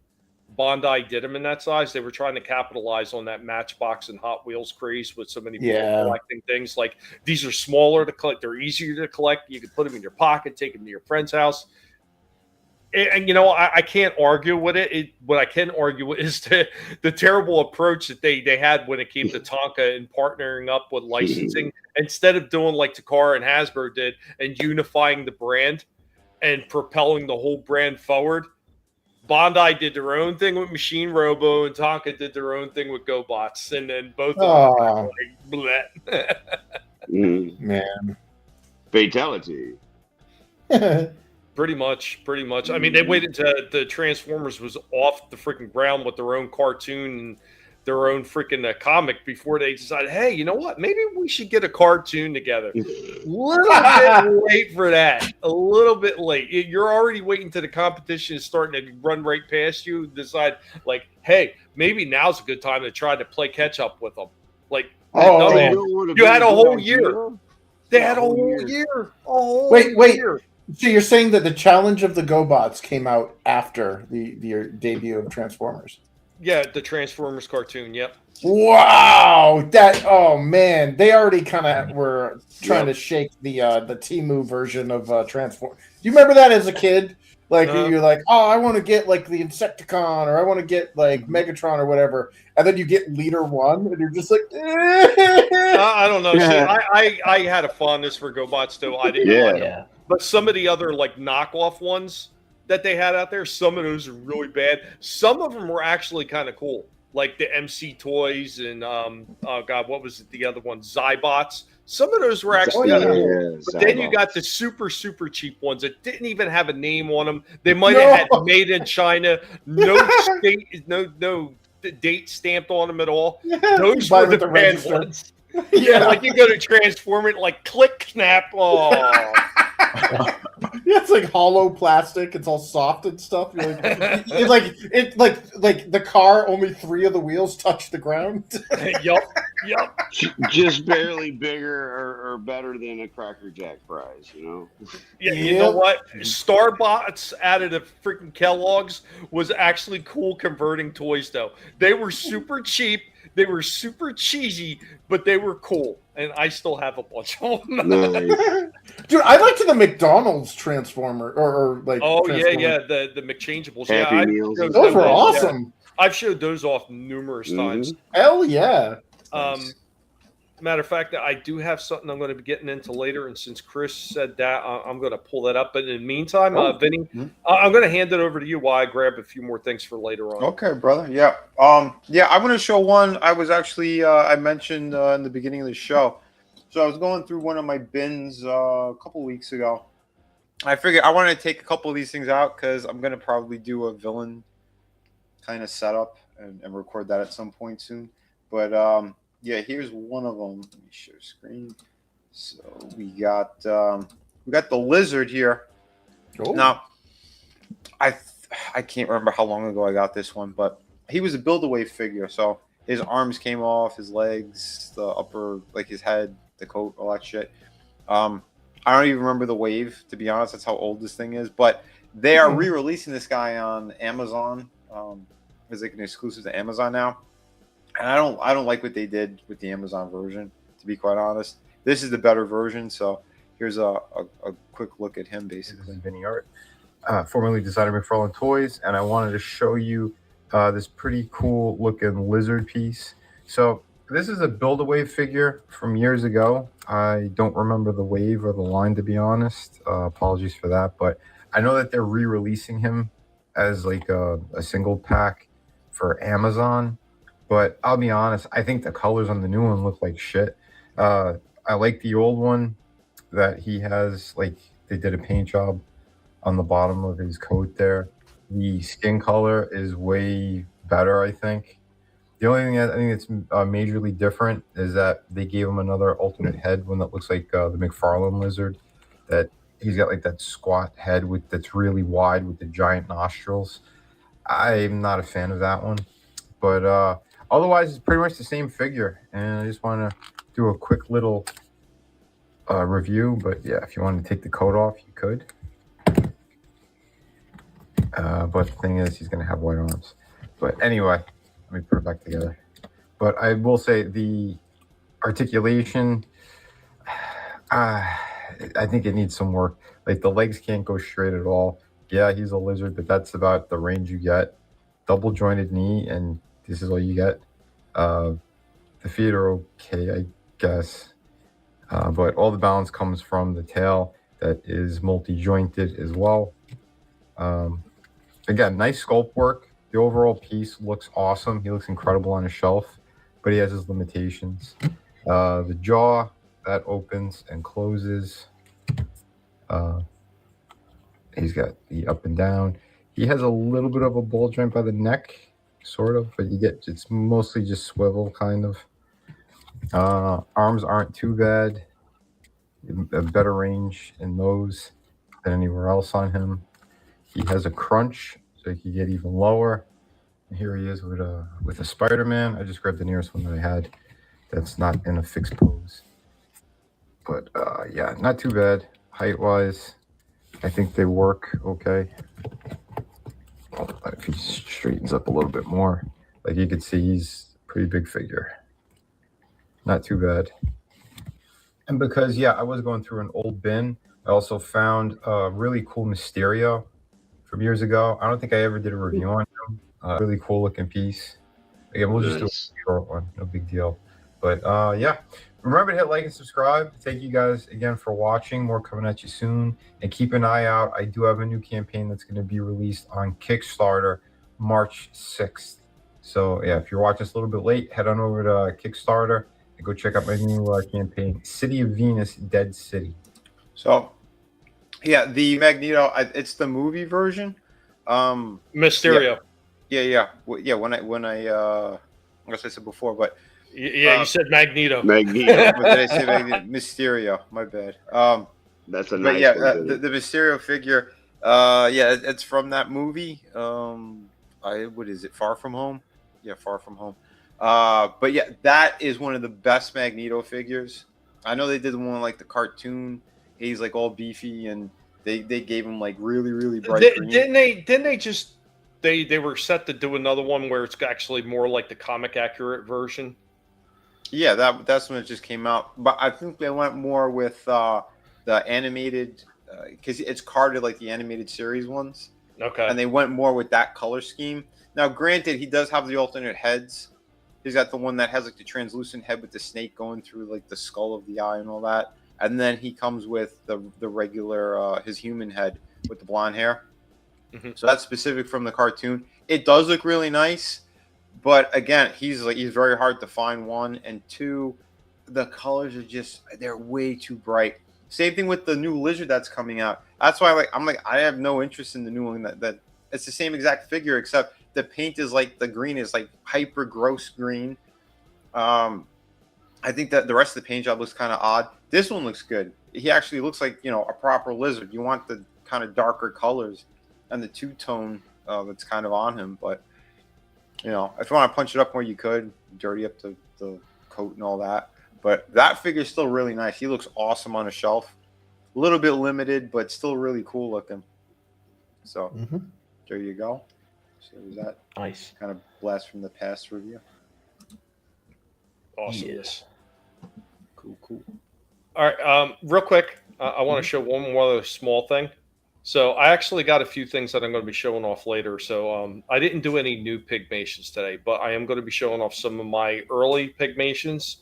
Bandai did them in that size. They were trying to capitalize on that Matchbox and Hot Wheels craze with so many people collecting things. Like these are smaller to collect. They're easier to collect. You can put them in your pocket, take them to your friend's house. And you know, I can't argue with it. What I can argue with is the terrible approach that they had when it came to Tonka and partnering up with licensing. Instead of doing like Takara and Hasbro did and unifying the brand and propelling the whole brand forward, Bandai did their own thing with Machine Robo and Tonka did their own thing with GoBots. And then both of them man. Fatality. Pretty much. I mean, they waited until the Transformers was off the freaking ground with their own cartoon and their own freaking comic before they decided, hey, you know what? Maybe we should get a cartoon together. A little bit late for that. A little bit late. You're already waiting till the competition is starting to run right past you. Decide, like, hey, maybe now's a good time to try to play catch up with them. Like, you had a whole year. They had a whole year. Wait. So you're saying that the challenge of the GoBots came out after the debut of Transformers? Yeah, the Transformers cartoon. Yep. Wow, man, they already kind of were trying to shake the Temu version of Transformers. Do you remember that as a kid? Like you're like, oh, I want to get like the Insecticon, or I want to get like Megatron or whatever, and then you get Leader 1, and you're just like, I don't know. See, I had a fondness for GoBots too. I didn't like them. But some of the other like knockoff ones that they had out there, some of those are really bad. Some of them were actually kind of cool, like the MC Toys and what was it? The other one, Zybots. Some of those were actually kind of cool. But then you got the super cheap ones that didn't even have a name on them. They might have had made in China, no date stamped on them at all. Those were the bad ones. Like you go to transform it, like click snap. Oh. It's like hollow plastic. It's all soft and stuff. You're like, it's like the car. Only 3 of the wheels touch the ground. Yup. Just barely bigger or better than a Cracker Jack prize, you know. Yeah, you know what? Starbots out of the freaking Kellogg's was actually cool converting toys, though. They were super cheap. They were super cheesy, but they were cool. And I still have a bunch of them. Nice. Dude, I liked the McDonald's Transformer or like. Oh yeah, the McChangeables. Happy Meals. Those were awesome. I've showed those off numerous times. Hell yeah. Matter of fact, I do have something I'm going to be getting into later, and since Chris said that, I'm going to pull that up. But in the meantime, Vinny, I'm going to hand it over to you while I grab a few more things for later on. Okay, brother. Yeah. I'm going to show one. I was actually I mentioned in the beginning of the show. So I was going through one of my bins a couple weeks ago. I figured I wanted to take a couple of these things out because I'm going to probably do a villain kind of setup and record that at some point soon. But yeah, here's one of them. Let me share screen. So we got the lizard here. Cool. Now, I can't remember how long ago I got this one, but he was a build-away figure. So his arms came off, his legs, the upper, like his head, the coat, all that shit. I don't even remember the wave, to be honest. That's how old this thing is. But they are re-releasing this guy on Amazon. Is like an exclusive to Amazon now. And I don't like what they did with the Amazon version, to be quite honest. This is the better version. So here's a quick look at him, basically. Vinnie art, formerly designer McFarlane Toys, and I wanted to show you this pretty cool looking lizard piece. So this is a build-a-wave figure from years ago. I don't remember the wave or the line, to be honest. Apologies for that, but I know that they're re-releasing him as like a single pack for Amazon. But I'll be honest, I think the colors on the new one look like shit. I like the old one that he has, like they did a paint job on the bottom of his coat there. The skin color is way better, I think. The only thing I think that's majorly different is that they gave him another alternate head, one that looks like the McFarlane lizard. That he's got like that squat head that's really wide with the giant nostrils. I'm not a fan of that one, but otherwise it's pretty much the same figure. And I just want to do a quick little review. But yeah, if you want to take the coat off, you could. But the thing is, he's going to have white arms. But anyway, let me put it back together. But I will say the articulation, I think it needs some work. Like the legs can't go straight at all. Yeah, he's a lizard, but that's about the range you get. Double jointed knee, and this is all you get. The feet are okay, I guess. But all the balance comes from the tail that is multi-jointed as well. Again, nice sculpt work. The overall piece looks awesome. He looks incredible on a shelf, but he has his limitations. The jaw, that opens and closes. He's got the up and down. He has a little bit of a ball joint by the neck, sort of, but it's mostly just swivel, kind of. Arms aren't too bad. A better range in those than anywhere else on him. He has a crunch, so he can get even lower. And here he is with a Spider-Man. I just grabbed the nearest one that I had that's not in a fixed pose. But yeah, not too bad. Height-wise, I think they work okay. If he straightens up a little bit more, like you can see, he's a pretty big figure. Not too bad. And because, yeah, I was going through an old bin, I also found a really cool Mysterio from years ago. I don't think I ever did a review on him. Really cool looking piece. Again, we'll just do a short one. No big deal. But yeah, remember to hit like and subscribe. Thank you guys again for watching. More coming at you soon. And keep an eye out. I do have a new campaign that's going to be released on Kickstarter March 6th. So yeah, if you're watching this a little bit late, head on over to Kickstarter and go check out my new campaign, City of Venus, Dead City. So yeah, the Magneto, it's the movie version. Mysterio. Yeah. When I guess I said before, but yeah, you said Magneto. Magneto. What did I say? Magneto? Mysterio. My bad. That's a but nice yeah, one, the Mysterio figure. Yeah, it's from that movie. What is it? Far From Home. Yeah, Far From Home. But yeah, that is one of the best Magneto figures. I know they did one like the cartoon. He's like all beefy, and they gave him like really bright green. Didn't they just they were set to do another one where it's actually more like the comic accurate version? Yeah, that's when it just came out. But I think they went more with the animated, because it's carded like the animated series ones. Okay. And they went more with that color scheme. Now, granted, he does have the alternate heads. He's got the one that has like the translucent head with the snake going through like the skull of the eye and all that. And then he comes with the regular his human head with the blonde hair. Mm-hmm. So that's specific from the cartoon. It does look really nice, but again, he's very hard to find. One and two, the colors are they're way too bright. Same thing with the new lizard that's coming out. That's why I have no interest in the new one. That it's the same exact figure, except the paint is like the green is like hyper gross green. I think that the rest of the paint job looks kind of odd. This one looks good. He actually looks like, a proper lizard. You want the kind of darker colors. and the two-tone that's kind of on him. But you know, if you want to punch it up more, you could dirty up the coat and all that. But that figure's still really nice. He looks awesome on a shelf. A little bit limited, but still really cool looking. So there you go. So was that nice? Kind of blast from the past review. Awesome. Yes. Cool. All right. Real quick, I want to show one more other small thing. So I actually got a few things that I'm going to be showing off later. So I didn't do any new pigmations today, but I am going to be showing off some of my early pigmations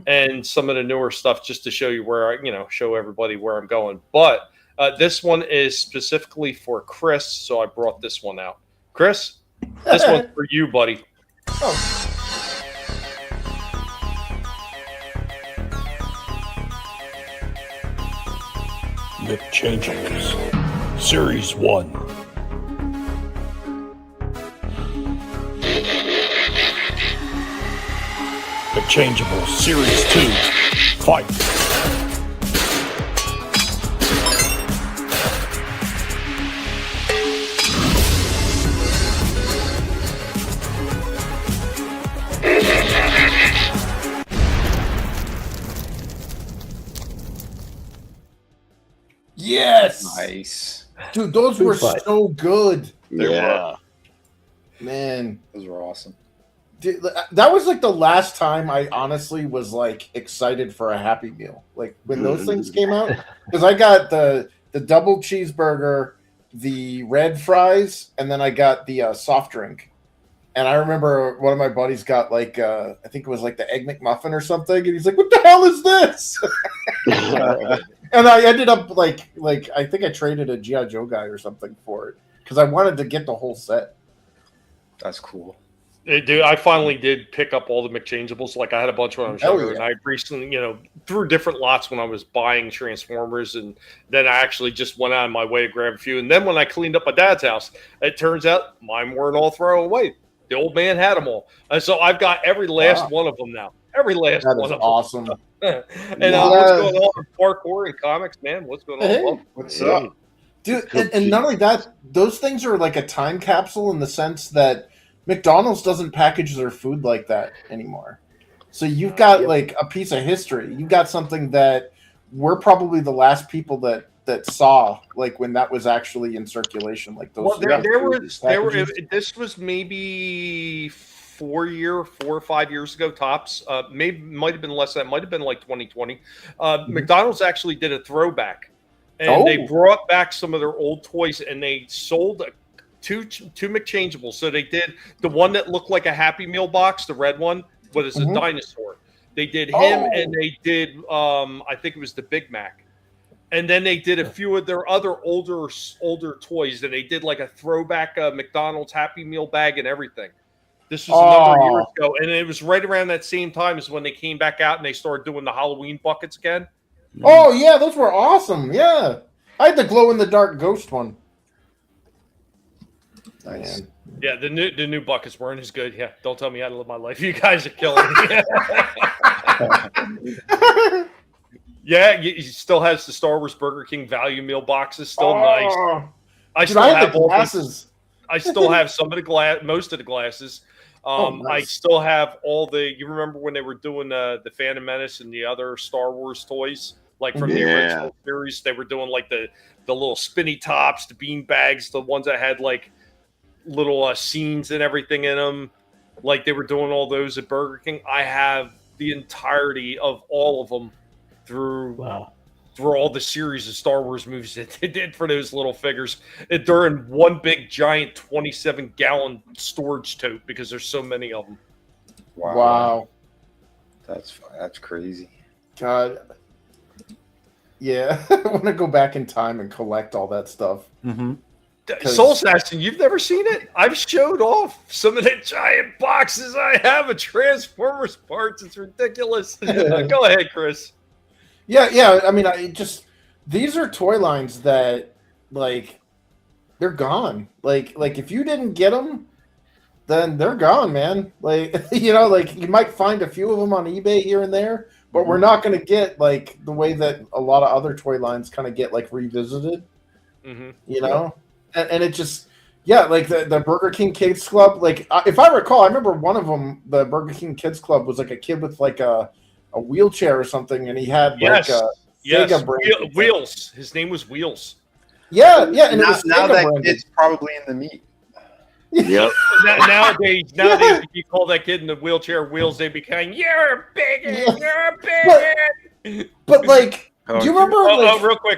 and some of the newer stuff just to show you where I, show everybody where I'm going. But this one is specifically for Chris, so I brought this one out. Chris, this one's for you, buddy. Oh. McChangeables, Series 1. McChangeables, Series 2. Fight! Yes. Nice. Dude, those were so good. They were. Man. Those were awesome. Dude, that was like the last time I honestly was like excited for a Happy Meal. Like when those things came out. Because I got the double cheeseburger, the red fries, and then I got the soft drink. And I remember one of my buddies got like I think it was like the Egg McMuffin or something, and he's like, "What the hell is this?" And I ended up like I think I traded a G.I. Joe guy or something for it because I wanted to get the whole set. That's cool. Dude, I finally did pick up all the McChangeables. Like I had a bunch when I was younger, and I recently, through different lots when I was buying Transformers, and then I actually just went out of my way to grab a few. And then when I cleaned up my dad's house, it turns out mine weren't all thrown away. The old man had them all, and so I've got every last one of them now. Every last That one is of awesome. them. And what's going on with parkour and comics, man? What's going on? Hey. What's up? Dude, and not only that, those things are like a time capsule in the sense that McDonald's doesn't package their food like that anymore. So you've got like a piece of history. You've got something that we're probably the last people that saw like when that was actually in circulation. Like those. Well, there were. This was maybe 4 or 5 years ago tops. Might have been less than that. Might have been like 2020. McDonald's actually did a throwback, and they brought back some of their old toys, and they sold two McChangeables. So they did the one that looked like a Happy Meal box, the red one, but it's a dinosaur. They did him, and they did I think it was the Big Mac. And then they did a few of their other older toys, and they did like a throwback McDonald's Happy Meal bag and everything. This was a number of years ago, and it was right around that same time as when they came back out and they started doing the Halloween buckets again. Oh yeah, those were awesome. Yeah, I had the glow in the dark ghost one. Nice. Man. Yeah, the new buckets weren't as good. Yeah, don't tell me how to live my life. You guys are killing me. Yeah, he still has the Star Wars Burger King value meal boxes. Still nice. I still have the glasses. I still have some of the most of the glasses. Nice. I still have all the. You remember when they were doing the Phantom Menace and the other Star Wars toys, like from the original series? They were doing like the little spinny tops, the bean bags, the ones that had like little scenes and everything in them. Like they were doing all those at Burger King. I have the entirety of all of them through all the series of Star Wars movies that they did for those little figures. They're in one big giant 27-gallon storage tote because there's so many of them. Wow. That's crazy. God. Yeah, I want to go back in time and collect all that stuff. Soul Assassin, you've never seen it? I've showed off some of the giant boxes I have of Transformers parts. It's ridiculous. Go ahead, Chris. Yeah. I mean, these are toy lines that like they're gone. Like if you didn't get them, then they're gone, man. Like like you might find a few of them on eBay here and there, but we're not going to get like the way that a lot of other toy lines kind of get like revisited. You know, and it just like the Burger King Kids Club. Like if I recall, I remember one of them. The Burger King Kids Club was like a kid with like a wheelchair or something, and he had like a Sega brand Wheels. His name was Wheels. Yeah, and it was now Sega that branded. kid's probably in the meat. Yep. Nowadays, if you call that kid in the wheelchair Wheels, they become you're a bigot, you're a bigot. But like, do you remember?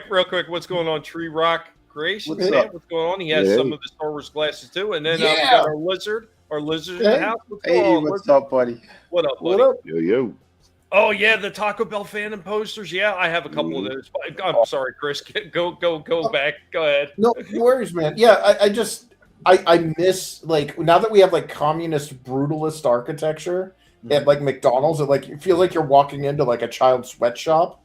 Real quick, what's going on? Tree Rock Creations, What's man. up? What's going on? He has some of the Star Wars glasses too, and then we got our lizard in the house. What's going on, what's up, buddy? What up, buddy? Yo. Oh yeah, the Taco Bell Phantom posters. Yeah, I have a couple of those. I'm sorry, Chris. Go back. Go ahead. No worries, man. Yeah, I miss like now that we have like communist brutalist architecture at like McDonald's. It like you feel like you're walking into like a child sweatshop,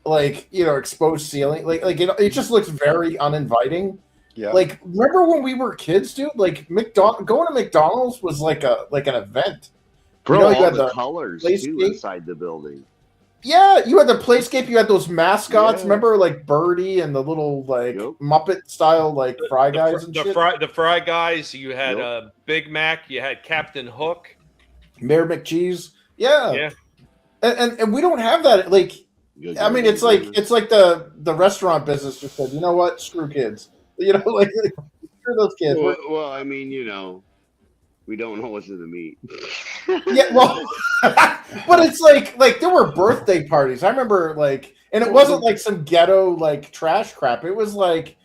like exposed ceiling, like it just looks very uninviting. Yeah. Like remember when we were kids, dude? Like going to McDonald's was like an event. Bro, you all had the colors too inside the building. Yeah, you had the playscape. You had those mascots. Remember, like Birdie and the little like Muppet style like Fry Guys and shit. The Fry Guys. You had Big Mac. You had Captain Hook. Mayor McCheese. Yeah. And we don't have that. Like, I mean, it's like the restaurant business just said, you know what, screw kids. Like screw those kids. Well, I mean, we don't know what's in the meat. Yeah, well, but it's like there were birthday parties. I remember and it wasn't like some ghetto like trash crap. It was like,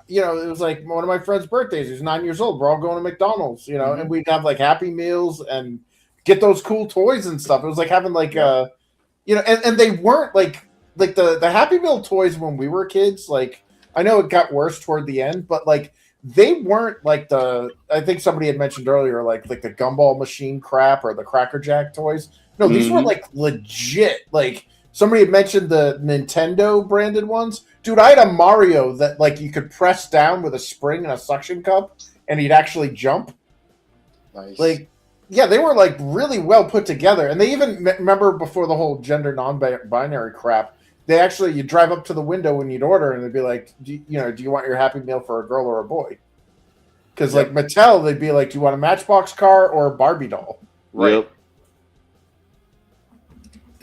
it was like one of my friend's birthdays. He's 9 years old. We're all going to McDonald's, and we'd have like Happy Meals and get those cool toys and stuff. It was like having like and they weren't like the Happy Meal toys when we were kids. Like I know it got worse toward the end, but like. They weren't like I think somebody had mentioned earlier, like the Gumball Machine crap or the Cracker Jack toys. No, these were like legit. Like somebody had mentioned the Nintendo branded ones. Dude, I had a Mario that like you could press down with a spring and a suction cup and he'd actually jump. Nice. Like, yeah, they were like really well put together. And they even remember before the whole gender non-binary crap. They actually, you drive up to the window when you'd order, and they'd be like, do you want your Happy Meal for a girl or a boy? Because like Mattel, they'd be like, do you want a Matchbox car or a Barbie doll? Right. Yep.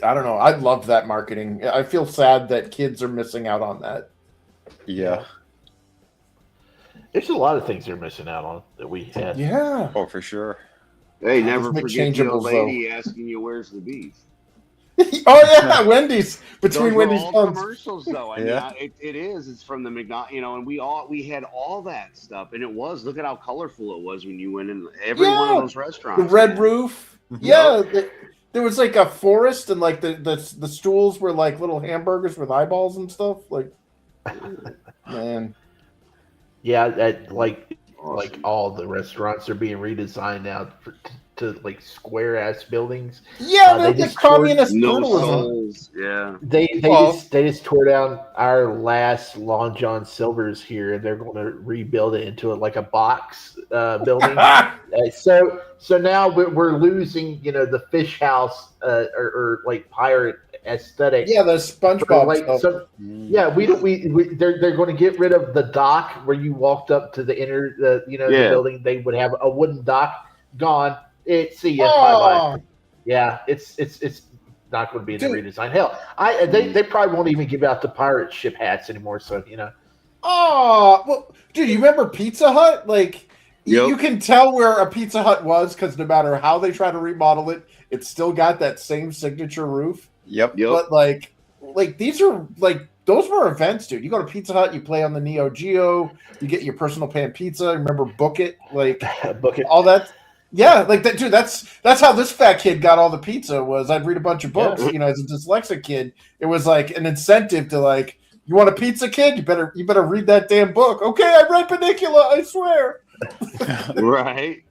I don't know. I love that marketing. I feel sad that kids are missing out on that. Yeah. There's a lot of things they're missing out on that we had. Yeah. Oh, for sure. Hey, never forget the old lady asking you, where's the beef? Oh yeah, Wendy's between Those Wendy's all puns. commercials though. I mean, it is. It's from the McDonald's, and we had all that stuff, and it was. Look at how colorful it was when you went in every one of those restaurants. The red roof. Yeah, there was like a forest, and like the stools were like little hamburgers with eyeballs and stuff. Like, man. Yeah, like all the restaurants are being redesigned now to like square ass buildings. Yeah, they're the communist brutalism. Yeah, they just tore down our last Long John Silver's here, and they're going to rebuild it into like a box building. So now we're losing, the fish house or like pirate aesthetic. Yeah, the SpongeBob stuff. So, yeah, they're going to get rid of the dock where you walked up to the building. They would have a wooden dock. Gone. See ya. Bye bye. Yeah, it's not going to be in the redesign. Hell, they probably won't even give out the pirate ship hats anymore. So Oh well, dude, you remember Pizza Hut? Like you can tell where a Pizza Hut was because no matter how they try to remodel it, it's still got that same signature roof. Yep. But like these are like those were events, dude. You go to Pizza Hut, you play on the Neo Geo, you get your personal pan pizza. Remember Book It? Like Book It. All that. Yeah, like that, dude. That's how this fat kid got all the pizza. Was I'd read a bunch of books. As a dyslexic kid, it was like an incentive to like, you want a pizza, kid? You better read that damn book. Okay, I read Panicula. I swear. Right.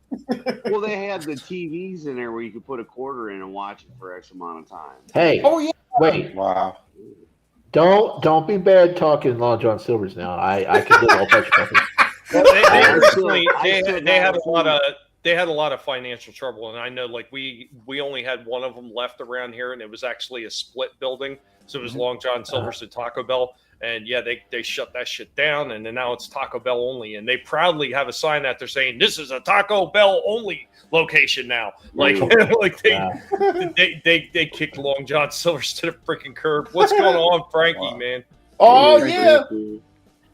Well, they had the TVs in there where you could put a quarter in and watch it for X amount of time. Hey. Oh yeah. Wait. Wow. Don't be bad talking Long John Silver's now. I can get all touch puppy. They had a lot of financial trouble, and I know like we only had one of them left around here, and it was actually a split building, so it was Long John Silver's and Taco Bell, And yeah, they shut that shit down, and then now it's Taco Bell only. And they proudly have a sign out there saying this is a Taco Bell only location now. Like, like they kicked Long John Silver's to the freaking curb. What's going on, Frankie, man? Oh yeah,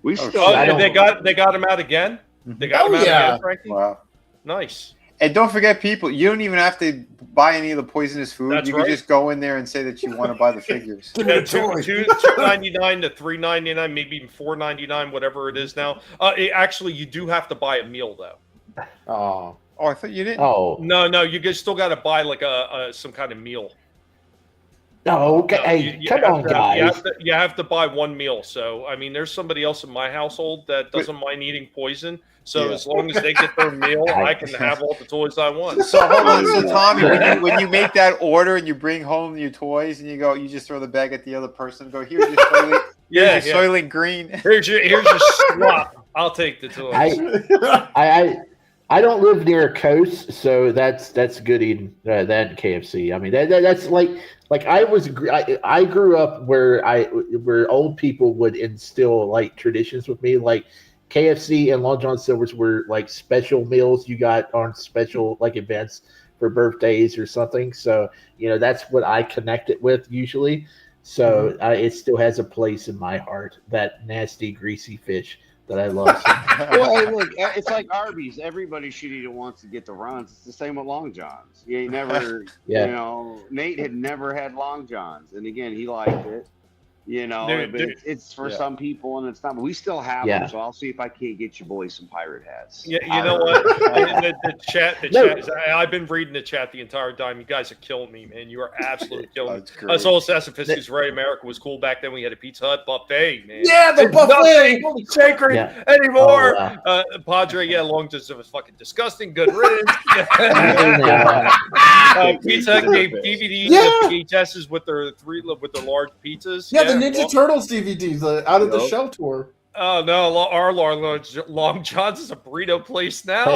we still. They got him out again. They got him out again, Frankie. Wow, nice. And don't forget, people, you don't even have to buy any of the poisonous food. That's you right. can just go in there and say that you want to buy the figures. Yeah, $2.99 to $3.99, maybe even $4.99, whatever it is now. Actually, you do have to buy a meal though. Oh, I thought you didn't. Oh no, you guys still got to buy like some kind of meal. No, okay. You Come have on, to- guys. You have to buy one meal. So I mean, there's somebody else in my household that doesn't mind eating poison. So Yeah. as long as they get their meal, I can have all the toys I want. So hold on, so Tommy, when you make that order and you bring home your toys and you go, you just throw the bag at the other person and go, here's your Soylent, here's your Soylent Green. Here's your slop. I'll take the toys. I don't live near a coast, so that's good eating that and KFC. I mean that's like I grew up where old people would instill like traditions with me, like KFC and Long John Silver's were like special meals you got on special like events for birthdays or something. So that's what I connect it with usually. So it still has a place in my heart. That nasty greasy fish that I love so much. Well, hey, look, it's like Arby's. Everybody Shitty wants to get the runs. It's the same with Long Johns. You ain't never, Nate had never had Long Johns, and again, he liked it. But it's for some people, and it's not. But we still have them, so I'll see if I can't get you boys some pirate hats. Yeah, you know what? The chat is, I've been reading the chat the entire time. You guys are killing me, man. You are absolutely killing me. Us all Sassafiscus Right America was cool back then. We had a Pizza Hut buffet, man. Yeah, the It's buffet! not sacred anymore. Oh, wow. Padre, Long John was fucking disgusting. Good riddance. Pizza Hut gave DVDs and VHSs with their large pizzas. Yeah, the Ninja Turtles DVDs, out of the show tour. Oh no, our Long John's is a burrito place now.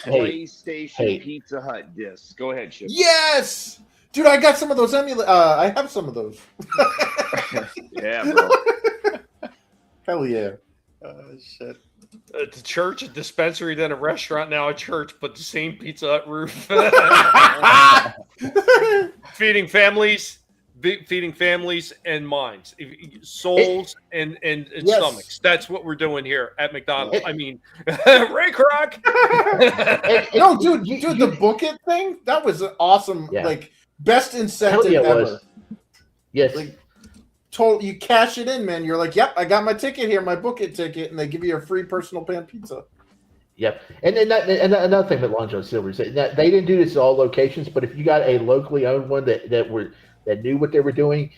PlayStation Pizza Hut discs. Go ahead, Shifty. Yes, dude, I got some of those. I have some of those. Yeah, bro. Hell yeah. Shit. It's a church, a dispensary, then a restaurant, now a church, but the same Pizza Hut roof. Feeding families and minds, souls and stomachs. That's what we're doing here at McDonald's. I mean, Ray Kroc. No, dude, the book it thing, that was an awesome, like best incentive ever. Yes. Like, you cash it in, man. You're like, yep, I got my ticket here, my book it ticket, and they give you a free personal pan pizza. Yep. And another thing with Long John Silver's, they didn't do this at all locations, but if you got a locally owned one that knew what they were doing,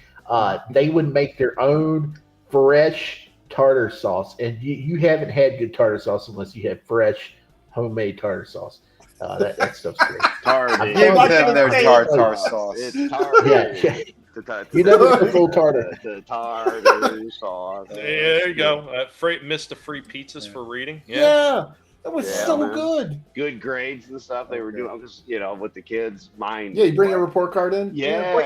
they would make their own fresh tartar sauce. And you haven't had good tartar sauce unless you have fresh homemade tartar sauce. That stuff's great. Give them their tartar sauce. It's tartar. Yeah. You know the full tartar. The tartar sauce. Yeah, there you go. Mr. Free pizzas for reading. Yeah. That was so good. Good grades and stuff they were doing because with the kids' mind. Yeah, you bring a report card in. Yeah.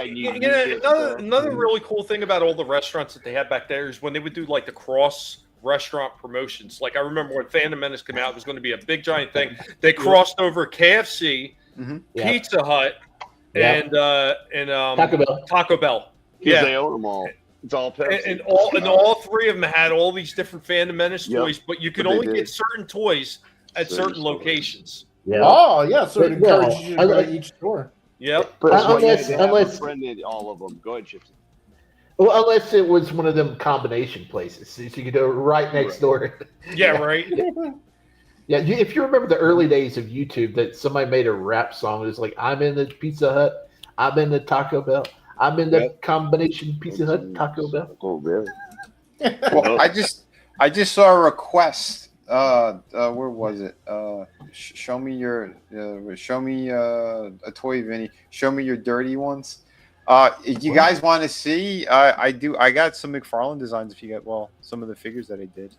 Another really cool thing about all the restaurants that they had back there is when they would do like the cross restaurant promotions. Like I remember when Phantom Menace came out, it was going to be a big giant thing. They crossed over KFC, Pizza Hut, and Taco Bell. Yeah, they own them all. It's all Pepsi. And all three of them had all these different Phantom Menace toys, but you could only get certain toys at certain locations. Yeah. Oh, yeah. So it encourages you to go to each store. Yep. Unless all of them. Go ahead, Shifty. Well, unless it was one of them combination places, so you could go right next door. Yeah, right. Yeah, if you remember the early days of YouTube, that somebody made a rap song. It was like, "I'm in the Pizza Hut, I'm in the Taco Bell, I'm in the combination Pizza Hut Taco Bell." Oh, really? Well, I just saw a request. Where was it? Show me a toy, Vinny. Show me your dirty ones. If you guys want to see, I got some McFarlane designs. If you get some of the figures that I did.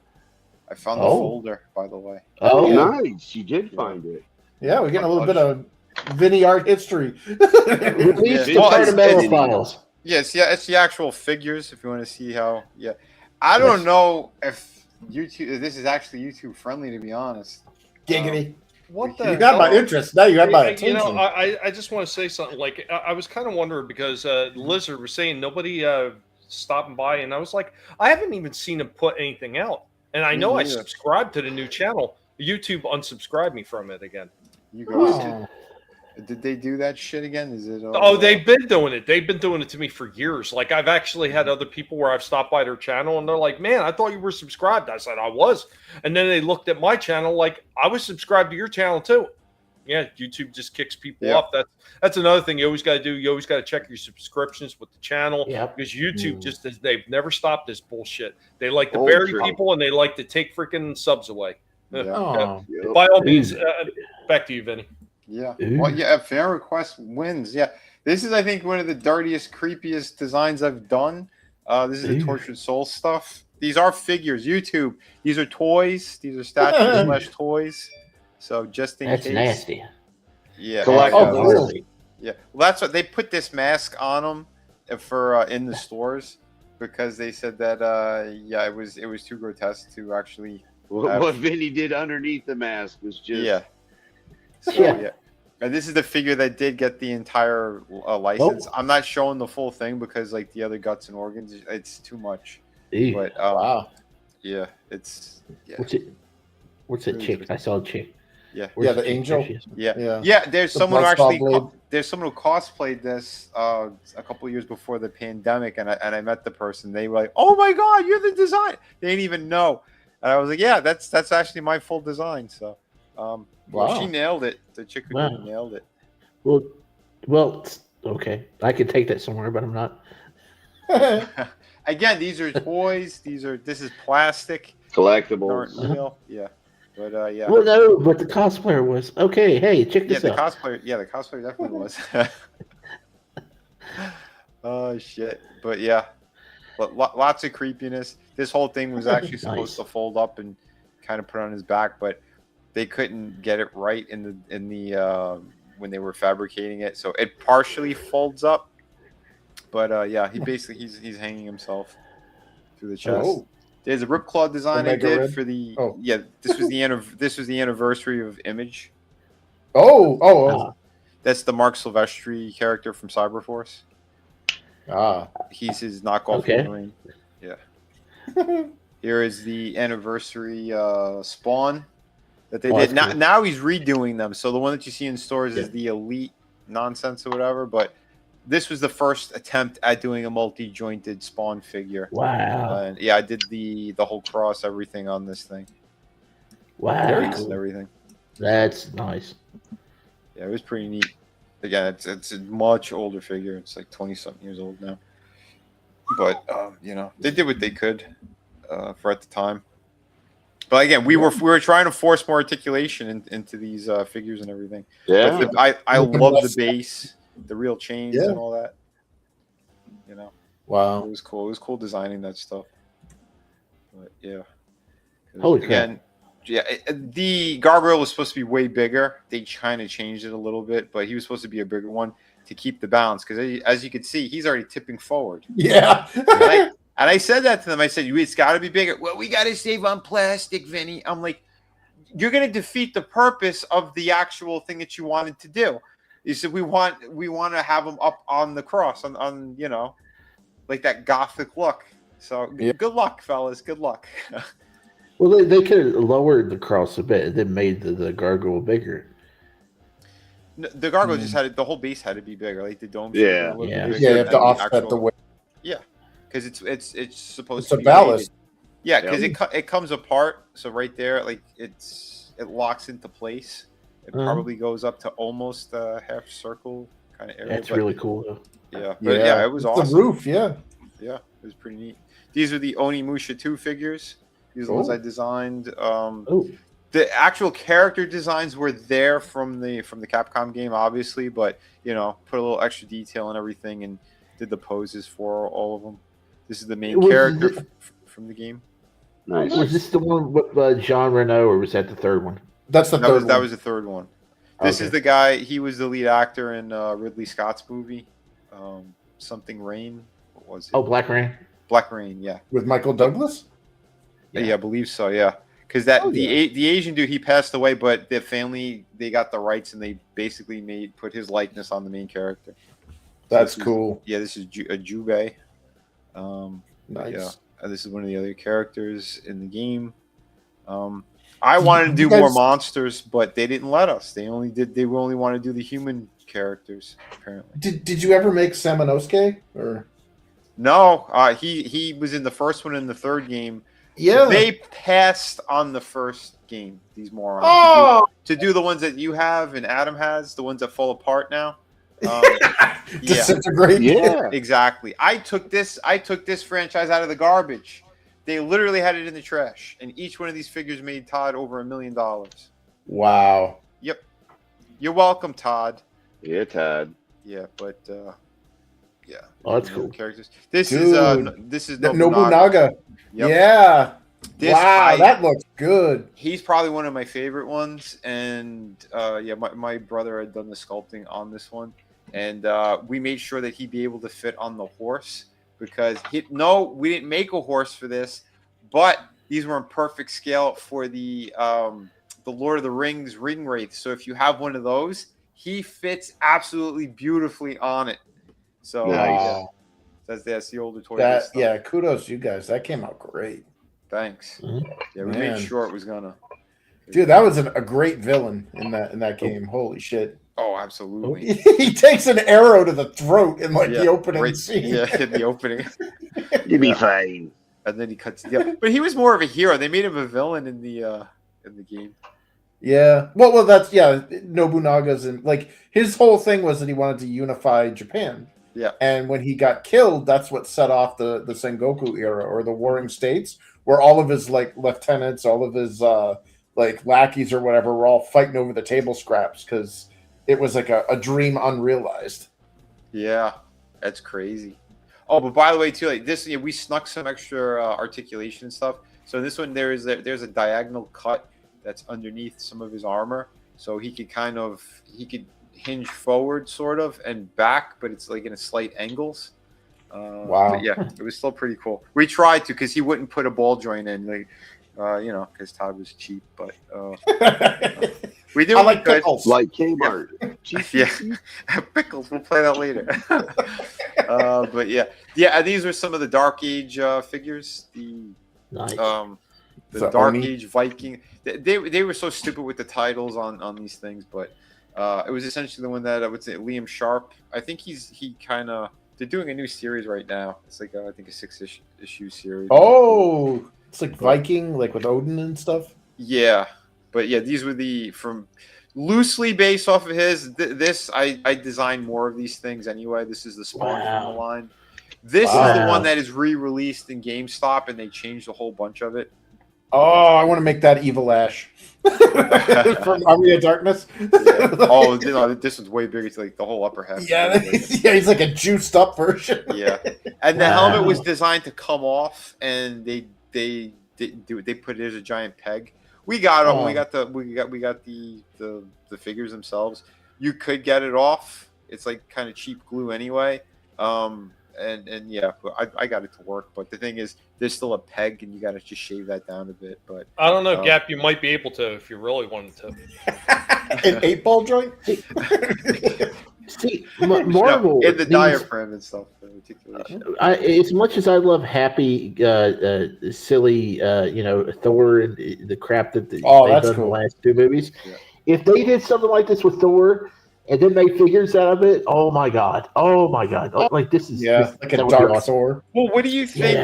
I found the folder, by the way. Oh, nice! You did find it. Yeah, we're getting a little bit of Vinnie art history. Release the fundamental files. Yeah, it's the actual figures. If you want to see how, I don't know if YouTube. This is actually YouTube friendly, to be honest. Giggity. What the? You got my interest. Now you have my attention. You know, I just want to say something. Like I was kind of wondering because Lizard was saying nobody stopping by, and I was like, I haven't even seen him put anything out, and I know I subscribed to the new channel. YouTube unsubscribed me from it again. You guys did they do that shit again? Is it? They've been doing it. They've been doing it to me for years. Like I've actually had other people where I've stopped by their channel and they're like, "Man, I thought you were subscribed." I said I was, and then they looked at my channel like I was subscribed to your channel too. Yeah, YouTube just kicks people off. That's another thing you always got to do. You always got to check your subscriptions with the channel because YouTube they've never stopped this bullshit. They like to bury people and they like to take freaking subs away. By all means, back to you, Vinny. Yeah. Well, yeah, fan request wins. Yeah. This is, I think, one of the dirtiest, creepiest designs I've done. This is the Tortured Soul stuff. These are figures. YouTube. These are toys. These are statues / toys. So just in case. That's nasty. Yeah. Oh, really? Yeah. Well, that's what they put this mask on them for in the stores because they said that it was too grotesque to actually. What Vinny did underneath the mask was just So, and this is the figure that did get the entire license. I'm not showing the full thing because like the other guts and organs, it's too much. But wow. Yeah, it's What's that chick? I saw a chick. Yeah. Yeah, the angel. Yeah. There's someone who actually there's someone who cosplayed this a couple of years before the pandemic, and I met the person. They were like, "Oh my god, you're the design." They didn't even know, and I was like, "Yeah, that's actually my full design." So, she nailed it. The chick who did it nailed it. Well, okay. I could take that somewhere, but I'm not. Again, these are toys. This is plastic. Collectibles. Real. Yeah. But yeah. Well, no, but the cosplayer was okay. Hey, check this out. The cosplayer definitely was. Oh shit! But yeah, lots of creepiness. This whole thing was actually supposed to fold up and kind of put on his back, but they couldn't get it right in the when they were fabricating it, so it partially folds up. But yeah, he's hanging himself through the chest. Oh. There's a Ripclaw design I did Red? for the this was the anniversary of Image. That's the Mark Silvestri character from Cyberforce. He's his knockoff Wolverine. Yeah. Here is the anniversary Spawn that they did. Now he's redoing them. So the one that you see in stores is the Elite nonsense or whatever, but this was the first attempt at doing a multi-jointed Spawn figure. Wow. And yeah, I did the whole cross, everything on this thing. Wow. Very cool. Everything. That's nice. Yeah, it was pretty neat. Again, it's a much older figure. It's like 20-something years old now. But, they did what they could for at the time. But again, we were trying to force more articulation into these figures and everything. Yeah. But I love the base. The real chains and all that, Wow, it was cool. It was cool designing that stuff. But yeah, holy crap! The gargoyle was supposed to be way bigger. They kind of changed it a little bit, but he was supposed to be a bigger one to keep the balance. Because as you can see, he's already tipping forward. Yeah. And I said that to them. I said, "It's got to be bigger." Well, we got to save on plastic, Vinny. I'm like, you're going to defeat the purpose of the actual thing that you wanted to do. You said we want to have them up on the cross on like that gothic look. So good luck, fellas. Good luck. Well, they could have lowered the cross a bit and then made the gargoyle bigger. No, the gargoyle just the whole base had to be bigger, like the dome. You have to offset the weight. Yeah, because it's supposed to be a ballast. Yeah, because it comes apart. So right there, like it locks into place. It probably goes up to almost a half circle kind of area. That's really cool, though. Yeah, but yeah, it was awesome. The roof, yeah, it was pretty neat. These are the Onimusha 2 figures. These are the ones I designed. The actual character designs were there from the Capcom game, obviously, but put a little extra detail and everything, and did the poses for all of them. This is the main character from the game. Nice. Was this the one with Jean Reno, or was that the third one? That's that was the third one. This is the guy. He was the lead actor in Ridley Scott's movie. something Rain. What was it? Oh, Black Rain. Black Rain, yeah. With Michael Douglas? Yeah, I believe so, yeah. Because the Asian dude, he passed away, but the family, they got the rights and they basically put his likeness on the main character. That's cool. This is a Jubei. Nice. Yeah, this is one of the other characters in the game. I wanted to do more monsters, but they didn't let us. They only want to do the human characters, apparently. Did you ever make Samanosuke? Or no? He was in the first one and the third game. Yeah, they passed on the first game. These morons. Oh! To do the ones that you have and Adam has, the ones that fall apart now. Disintegrate. Yeah, exactly. I took this franchise out of the garbage. They literally had it in the trash, and each one of these figures made Todd over $1 million. Wow. Yep. You're welcome, Todd. Yeah, Todd. Yeah, but yeah. Oh, that's cool. Characters. This Dude, is Nobunaga. Yep. Yeah. Wow, that looks good. He's probably one of my favorite ones, and my brother had done the sculpting on this one, and we made sure that he'd be able to fit on the horse because we didn't make a horse for this, but these were in perfect scale for the Lord of the Rings ring wraith. So if you have one of those, he fits absolutely beautifully on it. So Nice. That's the older toy. Yeah, kudos to you guys. That came out great. Thanks. Yeah, we Man. made sure it was gonna. Dude, that was a great villain in that game. Holy shit. Oh, absolutely. He takes an arrow to the throat in the opening scene. Yeah, in the opening. You'd be fine. And then he cuts. Yeah, but he was more of a hero. They made him a villain in the game. Yeah. Well, that's Nobunaga's and like his whole thing was that he wanted to unify Japan. Yeah. And when he got killed, that's what set off the Sengoku era or the Warring States, where all of his like lieutenants, all of his like lackeys or whatever were all fighting over the table scraps because it was like a dream unrealized. Yeah, that's crazy. Oh, but by the way, too, like this, we snuck some extra articulation and stuff. So this one, there's a diagonal cut that's underneath some of his armor, so he could hinge forward sort of and back, but it's like in a slight angles. Wow. But yeah, it was still pretty cool. We tried to because he wouldn't put a ball joint in, like because Todd was cheap, but we did. I like pickles, like Kmart. Yeah, pickles. We'll play that later. But yeah. These are some of the Dark Age figures. Nice. The Dark Age Viking. They were so stupid with the titles on these things, but it was essentially the one that I would say Liam Sharp. I think they're doing a new series right now. It's like I think a 6-issue series. Oh, it's like Viking, like with Odin and stuff. Yeah, but yeah, these were from loosely based off of his. This I designed more of these things anyway. This is the spawn from the line. This is the one that is re-released in GameStop, and they changed a whole bunch of it. Oh, I want to make that Evil Ash from Army of Darkness. Yeah. Oh, this one's way bigger. It's like the whole upper half. Yeah, he's like a juiced up version. Yeah, and the helmet was designed to come off, and they didn't do it. They put it as a giant peg. We got them. We got the figures themselves. You could get it off. It's like kind of cheap glue anyway. And yeah, I got it to work. But the thing is, there's still a peg, and you got to just shave that down a bit. But I don't know, Gap. You might be able to if you really wanted to. An 8-ball joint. See, Marvel in the diaphragm and stuff. As much as I love happy, silly, Thor and the crap that they've done in the last two movies, if they did something like this with Thor and then made figures out of it, oh my god, like this is like a dark Thor. Well, what do you think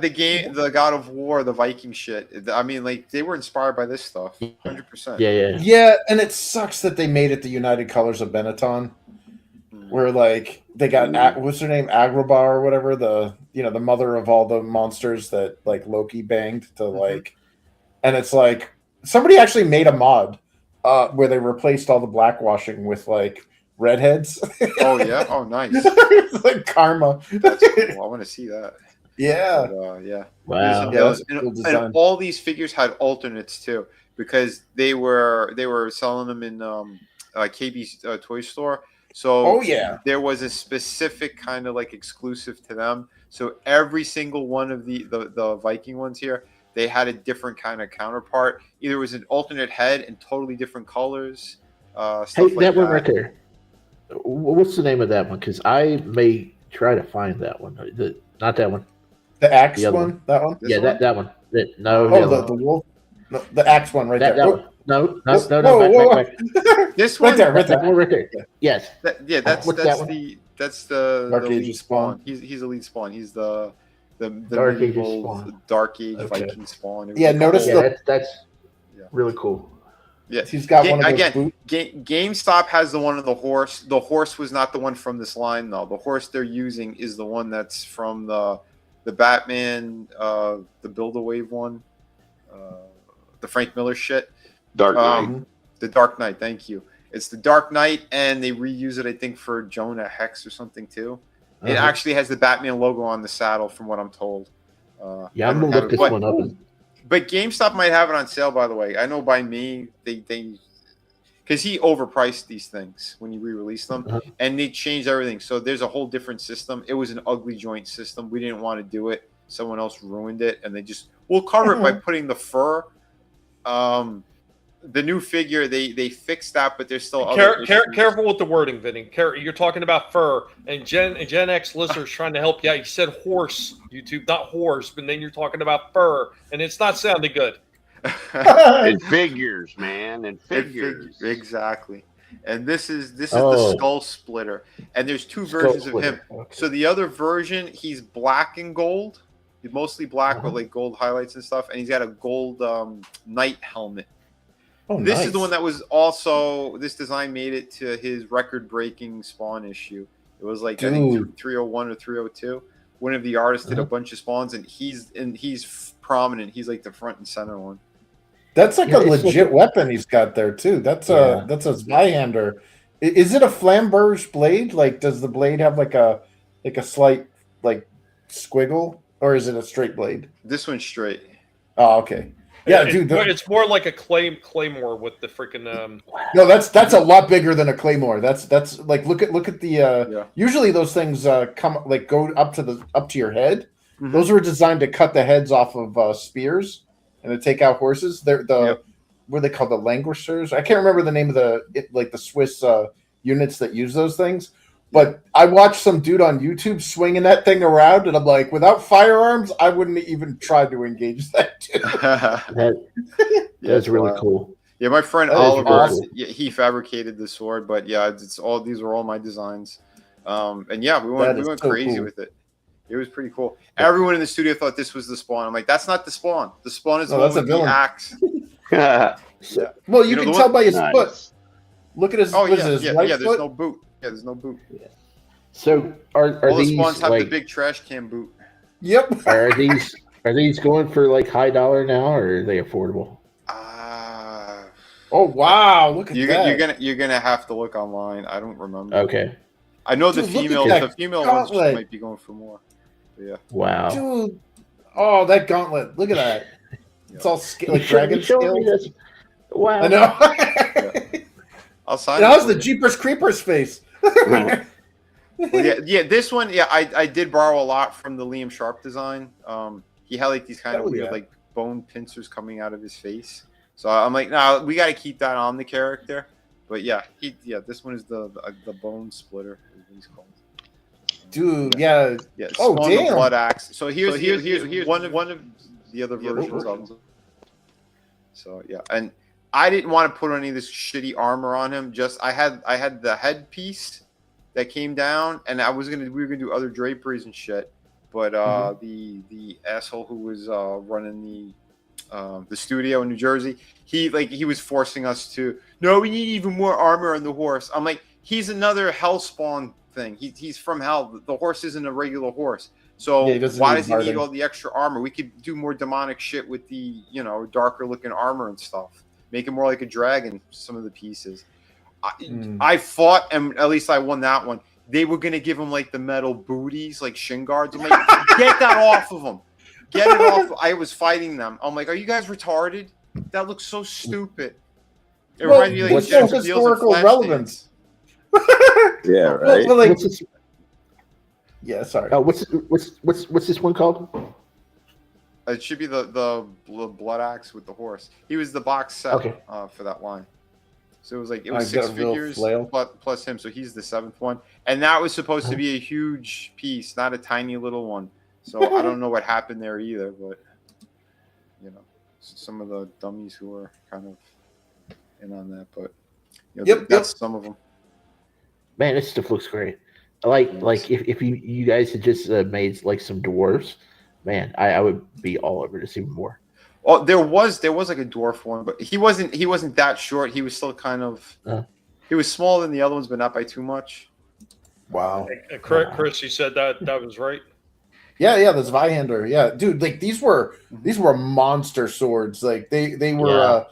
the God of War, the Viking shit? I mean, like they were inspired by this stuff, 100%. Yeah, and it sucks that they made it the United Colors of Benetton. Where like they got what's her name, Agrabah or whatever, the mother of all the monsters that like Loki banged to like, and it's like somebody actually made a mod where they replaced all the blackwashing with like redheads. Oh yeah, oh nice. It's like karma. That's cool. I want to see that. Yeah. But, yeah. Wow. And all these figures had alternates too because they were selling them in KB's toy store. So there was a specific kind of like exclusive to them. So every single one of the Viking ones here, they had a different kind of counterpart. Either it was an alternate head and totally different colors. Stuff Hey, like that one right there. What's the name of that one? Because I may try to find that one. Not that one. The axe The other one? That one? Yeah, that one. No. Oh, the wolf. No, the axe one right there. That one. No. Back. This one, right That one right there. Yes. that's the lead spawn. He's a lead spawn. He's the Dark Age medieval spawn. Dark Age Viking spawn. Yeah, notice that's really cool. Yeah, he's got one of those again. GameStop has the one of the horse. The horse was not the one from this line, though. The horse they're using is the one that's from the Batman, the Build-A-Wave one, the Frank Miller shit. Dark Knight. The Dark Knight. Thank you. It's the Dark Knight, and they reuse it, I think, for Jonah Hex or something too. It actually has the Batman logo on the saddle, from what I'm told. I'm gonna look this one up. But GameStop might have it on sale, by the way. I know by me, they because he overpriced these things when he re-released them, and they changed everything. So there's a whole different system. It was an ugly joint system. We didn't want to do it. Someone else ruined it, and we'll cover it by putting the fur. The new figure, they fixed that, but there's still other careful with the wording, Vinny. You're talking about fur, and Gen X listeners trying to help you out. You said horse, YouTube, not horse, but then you're talking about fur, and it's not sounding good. And figures, man, and figures. Exactly. And this is the skull splitter, and there's two versions of him. Okay. So the other version, he's black and gold. He's mostly black with like gold highlights and stuff, and he's got a gold knight helmet. Oh, this is the one that was also, this design made it to his record-breaking Spawn issue. It was like I think 301 or 302. One of the artists did a bunch of Spawns, and he's prominent. He's like the front and center one. That's like a legit weapon he's got there too. That's a Zweihander. Is it a flamberge blade? Like, does the blade have like a slight like squiggle, or is it a straight blade? This one's straight. Oh, okay. Yeah, dude. It's more like a claymore with the freaking. No, that's a lot bigger than a claymore. That's like look at the. Usually those things come like go up to your head. Mm-hmm. Those were designed to cut the heads off of spears and to take out horses. They're what are they called, the languishers? I can't remember the name of the Swiss units that use those things. But I watched some dude on YouTube swinging that thing around, and I'm like, without firearms, I wouldn't even try to engage that dude. That's really cool. Yeah, my friend Oliver, he fabricated the sword, but yeah, these are all my designs. And yeah, we went crazy with it. It was pretty cool. Everyone in the studio thought this was the Spawn. I'm like, that's not the Spawn. The Spawn is the one with the axe. Well, you can tell by his foot. Look at his. There's no boot. Yeah, there's no boot. Yeah. So are all these the Spawns have like, the big trash can boot? Yep. Are these going for like high dollar now, or are they affordable? Oh wow! Look at that. You're gonna have to look online. I don't remember. Okay. I know the female ones might be going for more. Yeah. Wow. Dude. Oh, that gauntlet! Look at that. It's all like dragon scales. Wow. I know. I'll sign. How's the Jeepers Creepers face? Well, this one, I did borrow a lot from the Liam Sharp design. He had like these kind of weird like bone pincers coming out of his face. So I'm like, no, we got to keep that on the character. But this one is the bone splitter, is what he's called. Dude, yeah. Oh, damn. The blood axe. So here's one of the other versions of them. So yeah, and I didn't want to put any of this shitty armor on him. Just I had the headpiece that came down, and we were gonna do other draperies and shit. But the asshole who was running the studio in New Jersey, he was forcing us to. No, we need even more armor on the horse. I'm like, he's another Hellspawn thing. He's from hell. The horse isn't a regular horse. So why does he need all the extra armor? We could do more demonic shit with the darker looking armor and stuff. Make it more like a dragon, some of the pieces. I fought, and at least I won that one. They were going to give him, like, the metal booties, like shin guards. I'm like, get that off of them. Get it off. I was fighting them. I'm like, are you guys retarded? That looks so stupid. It reminded me like historical relevance. Yeah, right. Well, like, yeah, sorry. Oh, what's this one called? It should be the blood axe with the horse. He was the box set for that line. So it was like it was got 6 a real figures flail. plus him. So he's the 7th one, and that was supposed to be a huge piece, not a tiny little one. So I don't know what happened there either, but you know, some of the dummies who are kind of in on that, but you know, that's some of them. Man, this stuff looks great. Like if you guys had just made like some dwarves, man, I would be all over this even more. Well, there was like a dwarf one, but he wasn't that short. He was still kind of he was smaller than the other ones, but not by too much. Wow. Chris, you said that was right. Yeah, the Zweihander. Yeah, dude, like these were monster swords. Like they were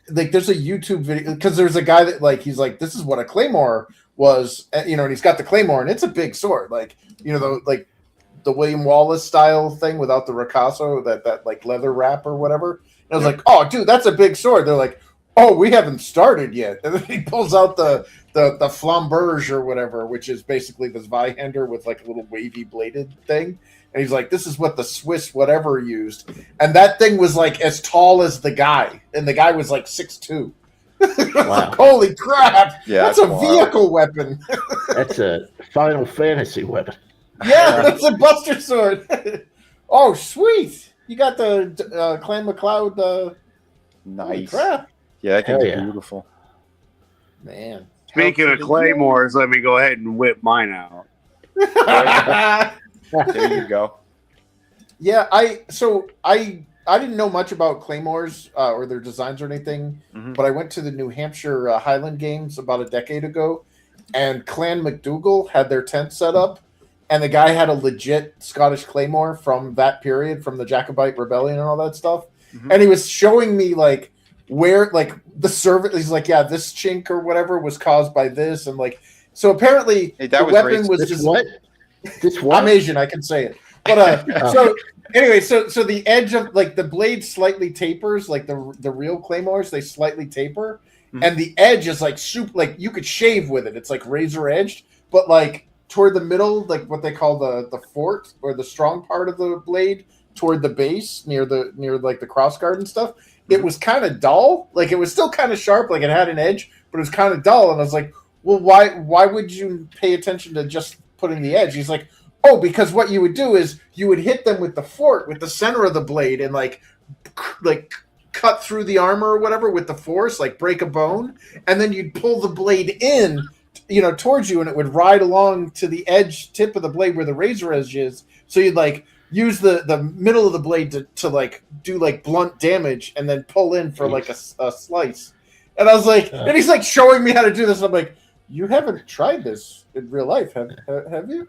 like there's a YouTube video because there's a guy that like he's like, this is what a claymore was, you know, and he's got the claymore and it's a big sword, like, you know, the William Wallace style thing without the ricasso, that like leather wrap or whatever. And I was like, oh dude, that's a big sword. They're like, oh, we haven't started yet. And then he pulls out the flamberge or whatever, which is basically the Zweihander with like a little wavy bladed thing. And he's like, this is what the Swiss whatever used. And that thing was like as tall as the guy. And the guy was like 6'2". Like, holy crap. Yeah, that's a vehicle weapon. That's a Final Fantasy weapon. Yeah, that's a Buster Sword. Oh, sweet. You got the Clan MacLeod. Nice. Crap. Yeah, that thing's beautiful. Man. Speaking of claymores, let me go ahead and whip mine out. There you go. Yeah, I didn't know much about claymores or their designs or anything, but I went to the New Hampshire Highland Games about a decade ago, and Clan MacDougall had their tent set up, and the guy had a legit Scottish claymore from that period, from the Jacobite Rebellion and all that stuff, and he was showing me like where like the service. He's like, yeah, this chink or whatever was caused by this, and like so apparently the weapon was just what? This what? I'm Asian, I can say it. But so anyway, so the edge of like the blade slightly tapers, like the real claymores, they slightly taper, and the edge is like super, like you could shave with it. It's like razor edged, but like toward the middle, like what they call the fort or the strong part of the blade, toward the base near like the cross guard and stuff, it was kind of dull. Like it was still kind of sharp, like it had an edge, but it was kind of dull. And I was like, well, why would you pay attention to just putting the edge? He's like, oh, because what you would do is you would hit them with the fort, with the center of the blade, and like cut through the armor or whatever with the force, like break a bone, and then you'd pull the blade in, you know, towards you, and it would ride along to the edge tip of the blade where the razor edge is. So you'd like use the middle of the blade to like do like blunt damage, and then pull in for like a slice. And I was like, and he's like showing me how to do this. I'm like, you haven't tried this in real life, have you?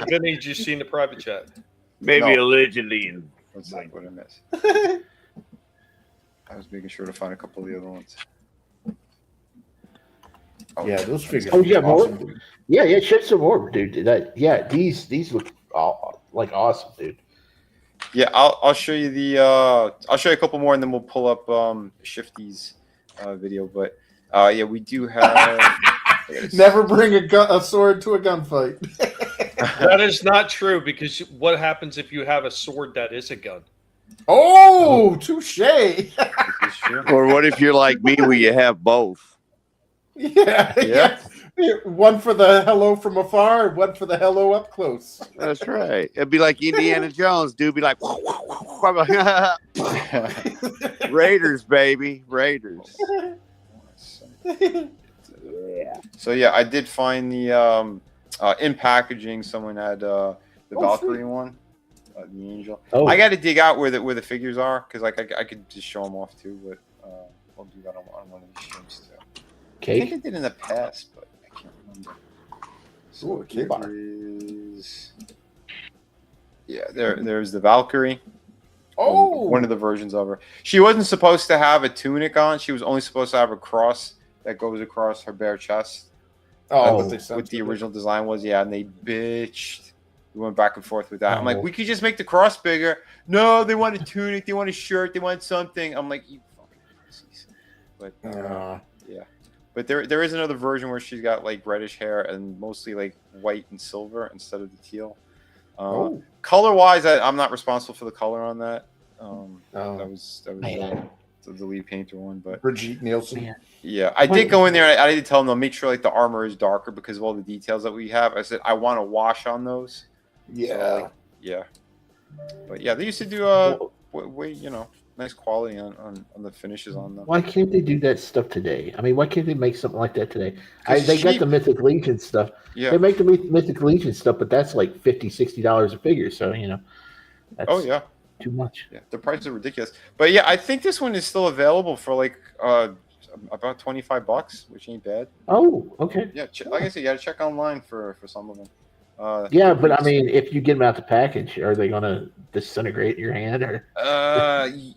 Vinnie, did you see the private chat? Maybe allegedly. What's that? What I missed? I was making sure to find a couple of the other ones. Oh, yeah, those figures. Oh, yeah, awesome, more. Yeah, ship some more, dude. These look like awesome, dude. Yeah, I'll show you I'll show you a couple more, and then we'll pull up Shifty's video. But yeah, we do have. Never bring a sword to a gunfight. That is not true, because what happens if you have a sword that is a gun? Oh, touche. Or what if you're like me, where you have both? Yeah. One for the hello from afar, and one for the hello up close. That's right. It'd be like Indiana Jones, dude. Be like, Raiders, baby, Raiders. So yeah, I did find the in packaging. Someone had the Valkyrie one, the Angel. Oh. I got to dig out where the figures are, because like I could just show them off too, but I'll do that on one of these streams too. Okay. I think I did in the past, but I can't remember. So there's the Valkyrie. Oh, one of the versions of her. She wasn't supposed to have a tunic on. She was only supposed to have a cross that goes across her bare chest. Oh, what the original design was, yeah, and they bitched. We went back and forth with that. I'm like, we could just make the cross bigger. No, they want a tunic, they want a shirt, they want something. I'm like, you fucking pussies. But yeah. But there is another version where she's got like reddish hair and mostly like white and silver instead of the teal. Color wise, I'm not responsible for the color on that. That was the lead painter one, but Brigitte Nielsen. Yeah, I did go in there. And I did tell them to make sure like the armor is darker because of all the details that we have. I said I want to wash on those. Yeah, so, yeah. But yeah, they used to do nice quality on the finishes on them. Why can't they do that stuff today? I mean, why can't they make something like that today? They got the Mythic Legion stuff. Yeah. They make the Mythic Legion stuff, but that's like $50-$60 a figure. So that's too much. Yeah, the prices are ridiculous. But yeah, I think this one is still available for like about $25, which ain't bad. Oh, okay. Yeah, like I said, you got to check online for some of them. Yeah, but I mean, if you get them out the package, are they going to disintegrate your hand? Or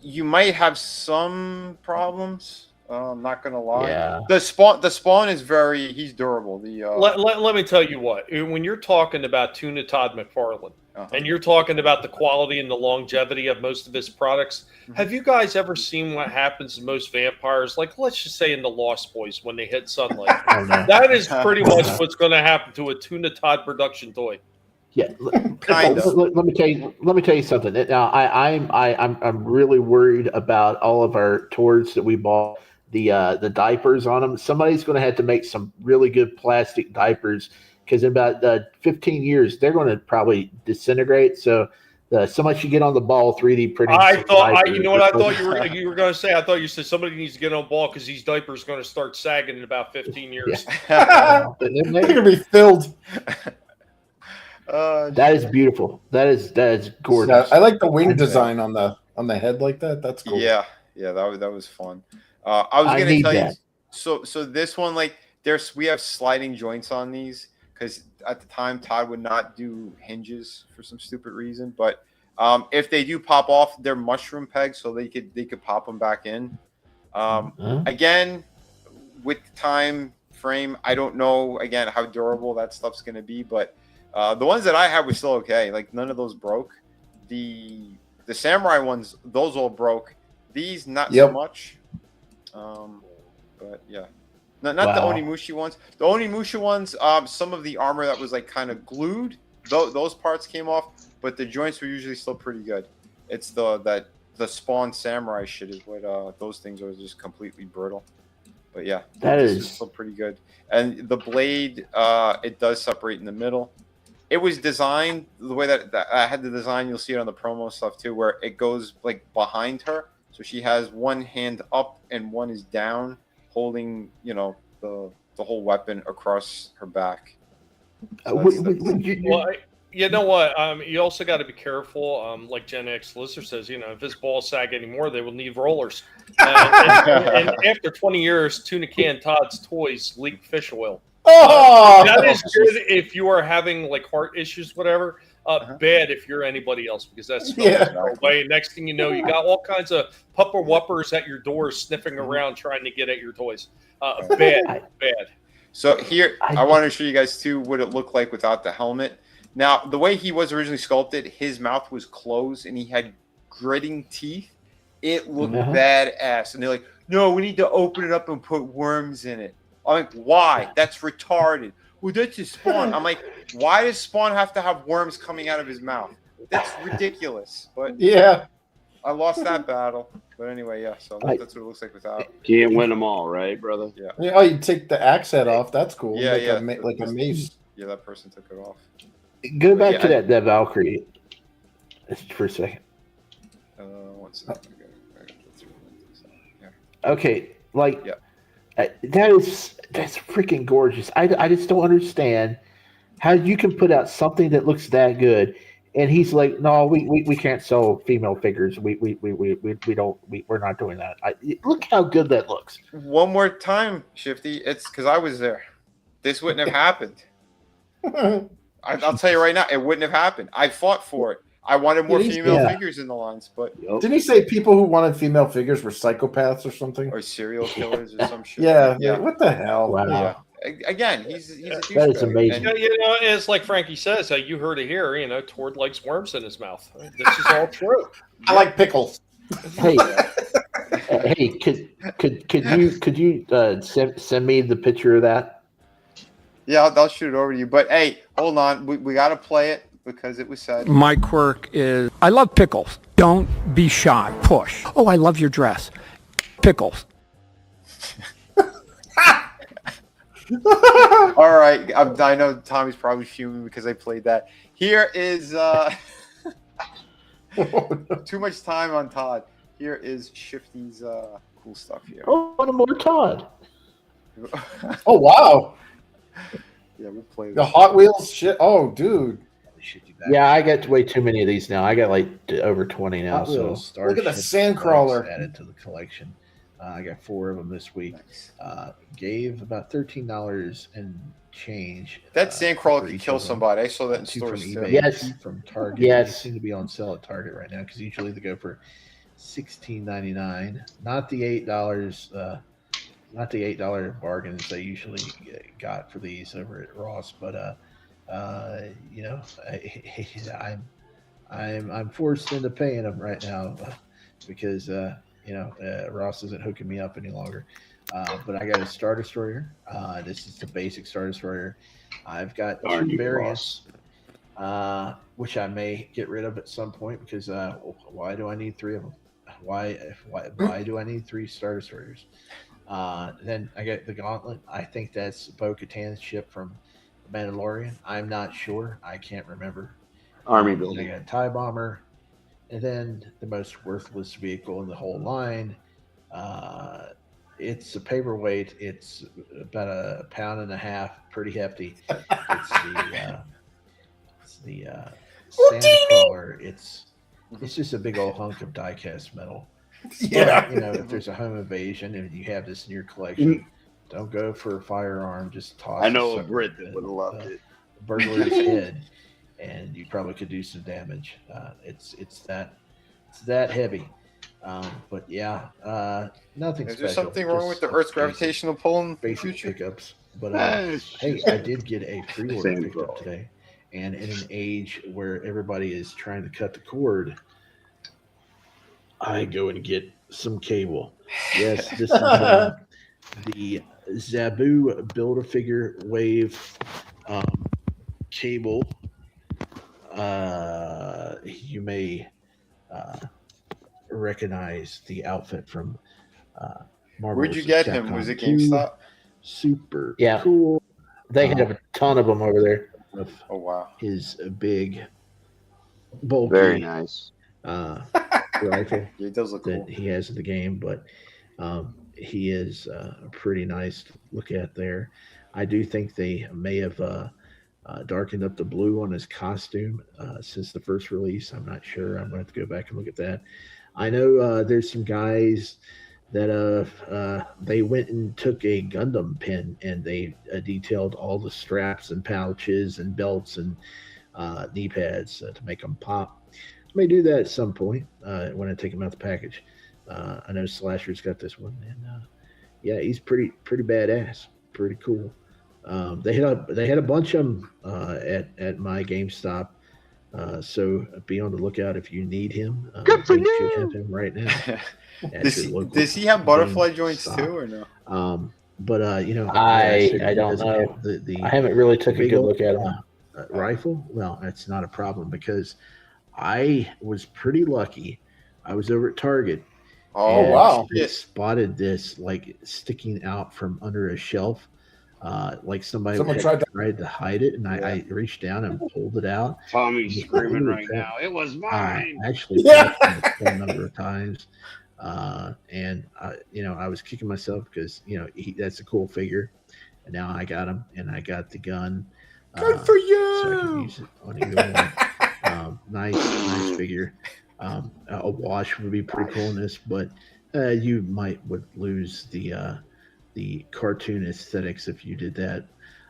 you might have some problems. I'm not gonna lie. Yeah. The spawn is he's durable. Let me tell you what. When you're talking about Tuna Todd McFarlane, and you're talking about the quality and the longevity of most of his products, have you guys ever seen what happens to most vampires? Like, let's just say in the Lost Boys when they hit sunlight. That is pretty much what's going to happen to a Tuna Todd production toy. Yeah, kind of. Let me tell you something. Now, I'm really worried about all of our toys that we bought. The diapers on them. Somebody's going to have to make some really good plastic diapers because in about 15 years they're going to probably disintegrate. So somebody should get on the ball 3D printing. You know what I thought you were going to say? I thought you said somebody needs to get on the ball because these diapers are going to start sagging in about 15 years. They're going to be filled. That is beautiful. That is gorgeous. I like the wing design on the head like that. That's cool. Yeah, that was fun. I was going to tell you. So this one, like, we have sliding joints on these because at the time Todd would not do hinges for some stupid reason. But if they do pop off, they're mushroom pegs, so they could pop them back in. Again, with the time frame, I don't know again how durable that stuff's going to be, but the ones that I had were still okay. Like none of those broke. The samurai ones, those all broke. These not so much. But yeah, not the Onimushi ones. The Onimushi ones, some of the armor that was like kind of glued, those parts came off, but the joints were usually still pretty good. It's the Spawn Samurai shit is what those things are just completely brittle. But yeah, this is still pretty good. And the blade, it does separate in the middle. It was designed the way that I had the design. You'll see it on the promo stuff too, where it goes like behind her. So she has one hand up and one is down, holding, the whole weapon across her back. So you know what? You also got to be careful. Like Gen X Lister says, if his balls sag anymore, they will need rollers. And after 20 years, Tuna Can Todd's toys leak fish oil. Oh, that is good if you are having like heart issues, whatever. Bad if you're anybody else because that's away. Next thing you know, you got all kinds of pupper whoppers at your door sniffing around trying to get at your toys. Bad. So here, I want to show you guys too what it looked like without the helmet. Now, the way he was originally sculpted, his mouth was closed and he had gritting teeth. It looked badass. And they're like, no, we need to open it up and put worms in it. I'm like, why? That's retarded. Well, that's his Spawn. I'm like, why does Spawn have to have worms coming out of his mouth? That's ridiculous. But yeah, I lost that battle. But anyway, yeah. So that's what it looks like without. Can't win them all, right, brother? Yeah. Oh, you take the axe head off. That's cool. Yeah, like a mace. Yeah, that person took it off. Go back to that Valkyrie for a second. One second. Okay, like that's freaking gorgeous. I just don't understand how you can put out something that looks that good, and he's like, no, we can't sell female figures. We're not doing that. Look how good that looks. One more time, Shifty. It's because I was there. This wouldn't have happened. I'll tell you right now, it wouldn't have happened. I fought for it. I wanted more female figures in the lines, but didn't he say people who wanted female figures were psychopaths or something, or serial killers or some shit? Yeah. What the hell? Wow. Yeah. Again, he's a douchebag. That is amazing. And, it's like Frankie says. You heard it here. Tord likes worms in his mouth. This is all true. I like pickles. Hey, Hey, could you send me the picture of that? Yeah, I'll shoot it over to you. But hey, hold on. We got to play it because it was said. My quirk is I love pickles. Don't be shy. Push. Oh, I love your dress. Pickles. All right. I know Tommy's probably fuming because I played that. Here is too much time on Todd. Here is Shifty's cool stuff here. Oh, one more Todd. Oh, wow. Yeah, we'll play the Hot Wheels shit. Oh, dude. Yeah, I got way too many of these now. I got like over 20 now. Hot So Wheels. Look at the Sandcrawler added to the collection. I got 4 of them this week. Gave about $13 and change. That Sandcrawler could kill somebody. I saw that in stores too. Yes, from Target. Yes. They seem to be on sale at Target right now because usually they go for $16.99. Not the $8. Not the $8 bargains they usually got for these over at Ross, but you know, I'm forced into paying them right now because you know, Ross isn't hooking me up any longer. But I got a Star Destroyer. This is the basic Star Destroyer. I've got 2 variants, which I may get rid of at some point because why do I need 3 of them? Why do I need 3 Star Destroyers? Then I got the Gauntlet. I think that's Bo-Katan's ship from Mandalorian. I'm not sure. I can't remember. Army I building. got TIE Bomber. And then the most worthless vehicle in the whole line. It's a paperweight. It's about 1.5 pounds, pretty hefty. It's the Sandcrawler. It's just a big old hunk of die-cast metal. Yeah. But, you know, if there's a home invasion and you have this in your collection, don't go for a firearm. Just toss. I know a Brit that would have loved it. Burglar's head, and you probably could do some damage. It's that heavy. But yeah, nothing Is special. there something wrong Just with the Earth's gravitational pull in the basic future? pickups. But hey, I did get a pre-order pickup today, and in an age where everybody is trying to cut the cord, I go and get some cable. Yes, this is the Zabu Build-A-Figure Wave cable. You may recognize the outfit from Marvel's Where'd you get him? Capcom Was it 2. GameStop? Super cool. They have a ton of them over there. Oh wow! His big, bulky, Very nice rifle. It does look cool. That he has in the game, but he is pretty nice to look at there. I do think they may have darkened up the blue on his costume since the first release. I'm not sure. I'm going to have to go back and look at that. I know there's some guys that they went and took a Gundam pin and they detailed all the straps and pouches and belts and knee pads to make them pop. I may do that at some point when I take them out the package. I know Slasher's got this one, and yeah, he's pretty badass, pretty cool. They had a bunch of them at my GameStop, so be on the lookout if you need him. Good for you! you. Should have him right now. Does he have butterfly joints too, or no? But you know, I he don't doesn't know. have the I haven't really took a big good old, look at him. Rifle? Well, that's not a problem because I was pretty lucky. I was over at Target. Oh and wow! I spotted this like sticking out from under a shelf. Like Someone tried to hide it, and I reached down and pulled it out. Tommy's screaming right now. It was I mine. actually called him a number of times, and you know, I was kicking myself because you know that's a cool figure, and now I got him, and I got the gun. Good for you! So I can use it on either one. Nice figure. A wash would be pretty cool in this, but you would lose the cartoon aesthetics if you did that.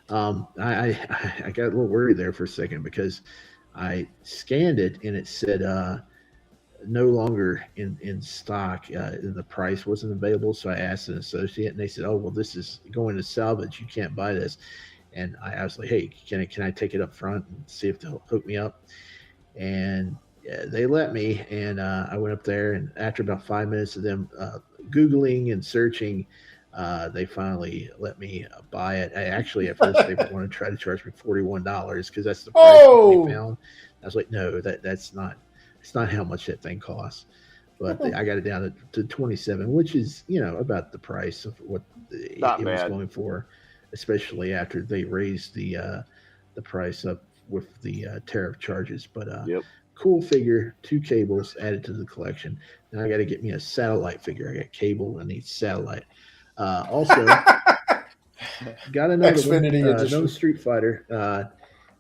I got a little worried there for a second because I scanned it and it said no longer in stock. The price wasn't available, so I asked an associate, and they said, "Oh, well, this is going to salvage. You can't buy this." And I was like, "Hey, can I take it up front and see if they'll hook me up?" And Yeah, they let me, and I went up there, and after about 5 minutes of them Googling and searching, they finally let me buy it. I actually, at first, they want to try to charge me $41 because that's the price that they found. I was like, no, it's not how much that thing costs. But I got it down to 27, which is, about the price of what it was going for, especially after they raised the price up with the tariff charges. But cool figure, 2 cables added to the collection. Now I got to get me a satellite figure. I got cable, I need satellite. Also, got another Xfinity one, edition. no Street Fighter.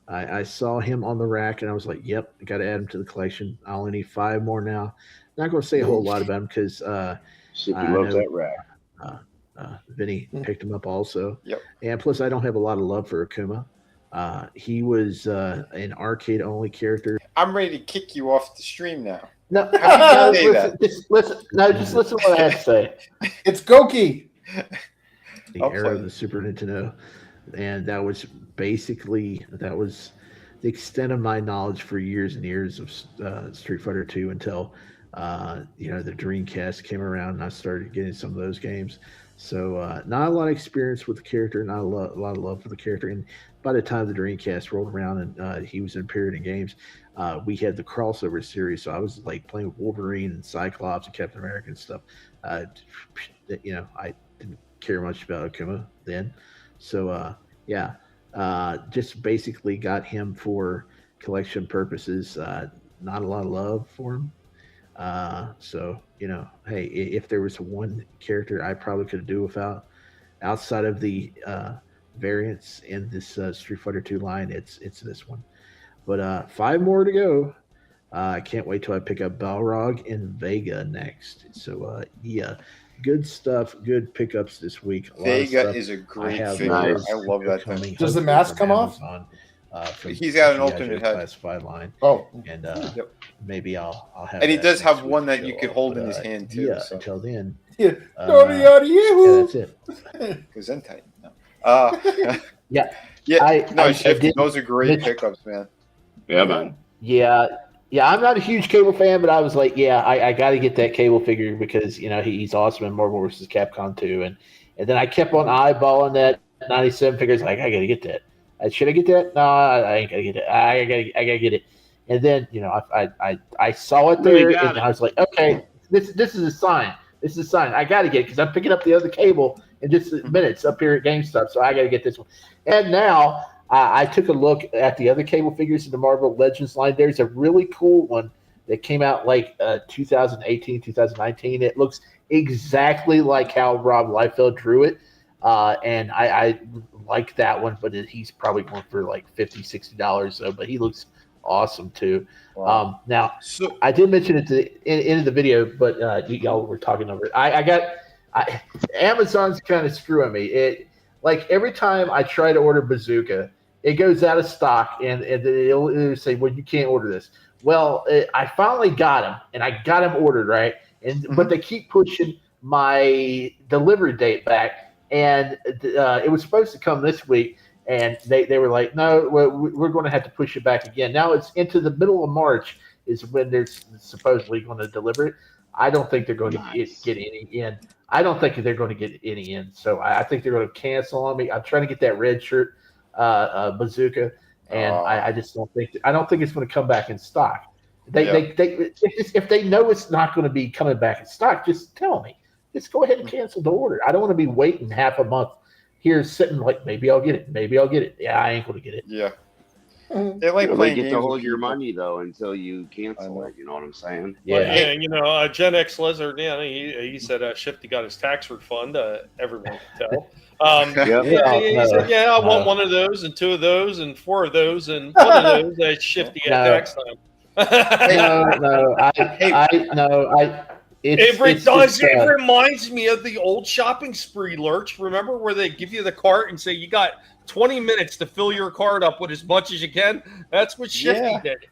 I saw him on the rack, and I was like, yep, I got to add him to the collection. I only need 5 more now. Not going to say a whole lot about him because Shifty loves that rack. Vinnie picked him up also. Yep. And plus, I don't have a lot of love for Akuma. He was an arcade-only character. I'm ready to kick you off the stream now. No, Just listen to what I have to say. It's Goki. The era of the Super Nintendo, and that was the extent of my knowledge for years and years of Street Fighter 2 until the Dreamcast came around and I started getting some of those games. So not a lot of experience with the character, not a lot of love for the character. And by the time the Dreamcast rolled around and he was in a period of games, we had the crossover series. So I was like playing with Wolverine and Cyclops and Captain America and stuff. I didn't care much about Akuma then. So just basically got him for collection purposes. Not a lot of love for him. Hey, if there was one character I probably could do without, outside of the variants in this Street Fighter 2 line, it's this one. But 5 more to go. I can't wait till I pick up Balrog and Vega next. So good stuff, good pickups this week. Vega is a great figure. I love that thing. Does the mask come off? He's got an alternate head. Classified line. Oh, and mayey I'll have. And he that does have next one week that you show could off, hold but, in his hand too. Yeah, so. until then. Yeah, that's it. Gesundheit. No. Shifty, those are great pickups, man. Yeah, man. Yeah, I'm not a huge Cable fan, but I was like, I got to get that Cable figure because he's awesome in Marvel vs. Capcom 2, and then I kept on eyeballing that 97 figures. Like, I got to get that. Should I get that? No, I ain't gonna get it. I gotta get it. And then I saw it there, and I was like, okay, this is a sign. This is a sign. I gotta get it because I'm picking up the other Cable in just minutes up here at GameStop, so I gotta get this one. And now I took a look at the other Cable figures in the Marvel Legends line. There's a really cool one that came out like 2018, 2019. It looks exactly like how Rob Liefeld drew it. And I like that one, but he's probably going for like $50, $60 but he looks awesome too. Wow. Now, I did mention it at the end of the video, but y'all were talking over it. Amazon's kind of screwing me. It like every time I try to order Bazooka, it goes out of stock, and it'll say, well, you can't order this. Well, I finally got him, and I got him ordered, right? But they keep pushing my delivery date back. And it was supposed to come this week, and they were like, no, we're going to have to push it back again. Now it's into the middle of March is when they're supposedly going to deliver it. I don't think they're going to get any in. I don't think they're going to get any in. So I think they're going to cancel on me. I'm trying to get that red shirt Bazooka, and I just don't think it's going to come back in stock. If they know it's not going to be coming back in stock, just tell me. Just go ahead and cancel the order. I don't want to be waiting half a month here sitting like, maybe I'll get it. Yeah, I ain't going to get it. Yeah. They like they playing get games to hold with your people. money though until you cancel it. You know what I'm saying? Yeah, Gen X Lizard. Yeah, he said Shifty got his tax refund. Everyone can tell. He said, I want one of those and 2 of those and 4 of those and 1 of those at Shifty at tax time. It reminds me of the old shopping spree, Lurch. Remember where they give you the cart and say you got 20 minutes to fill your cart up with as much as you can? That's what Shifty did.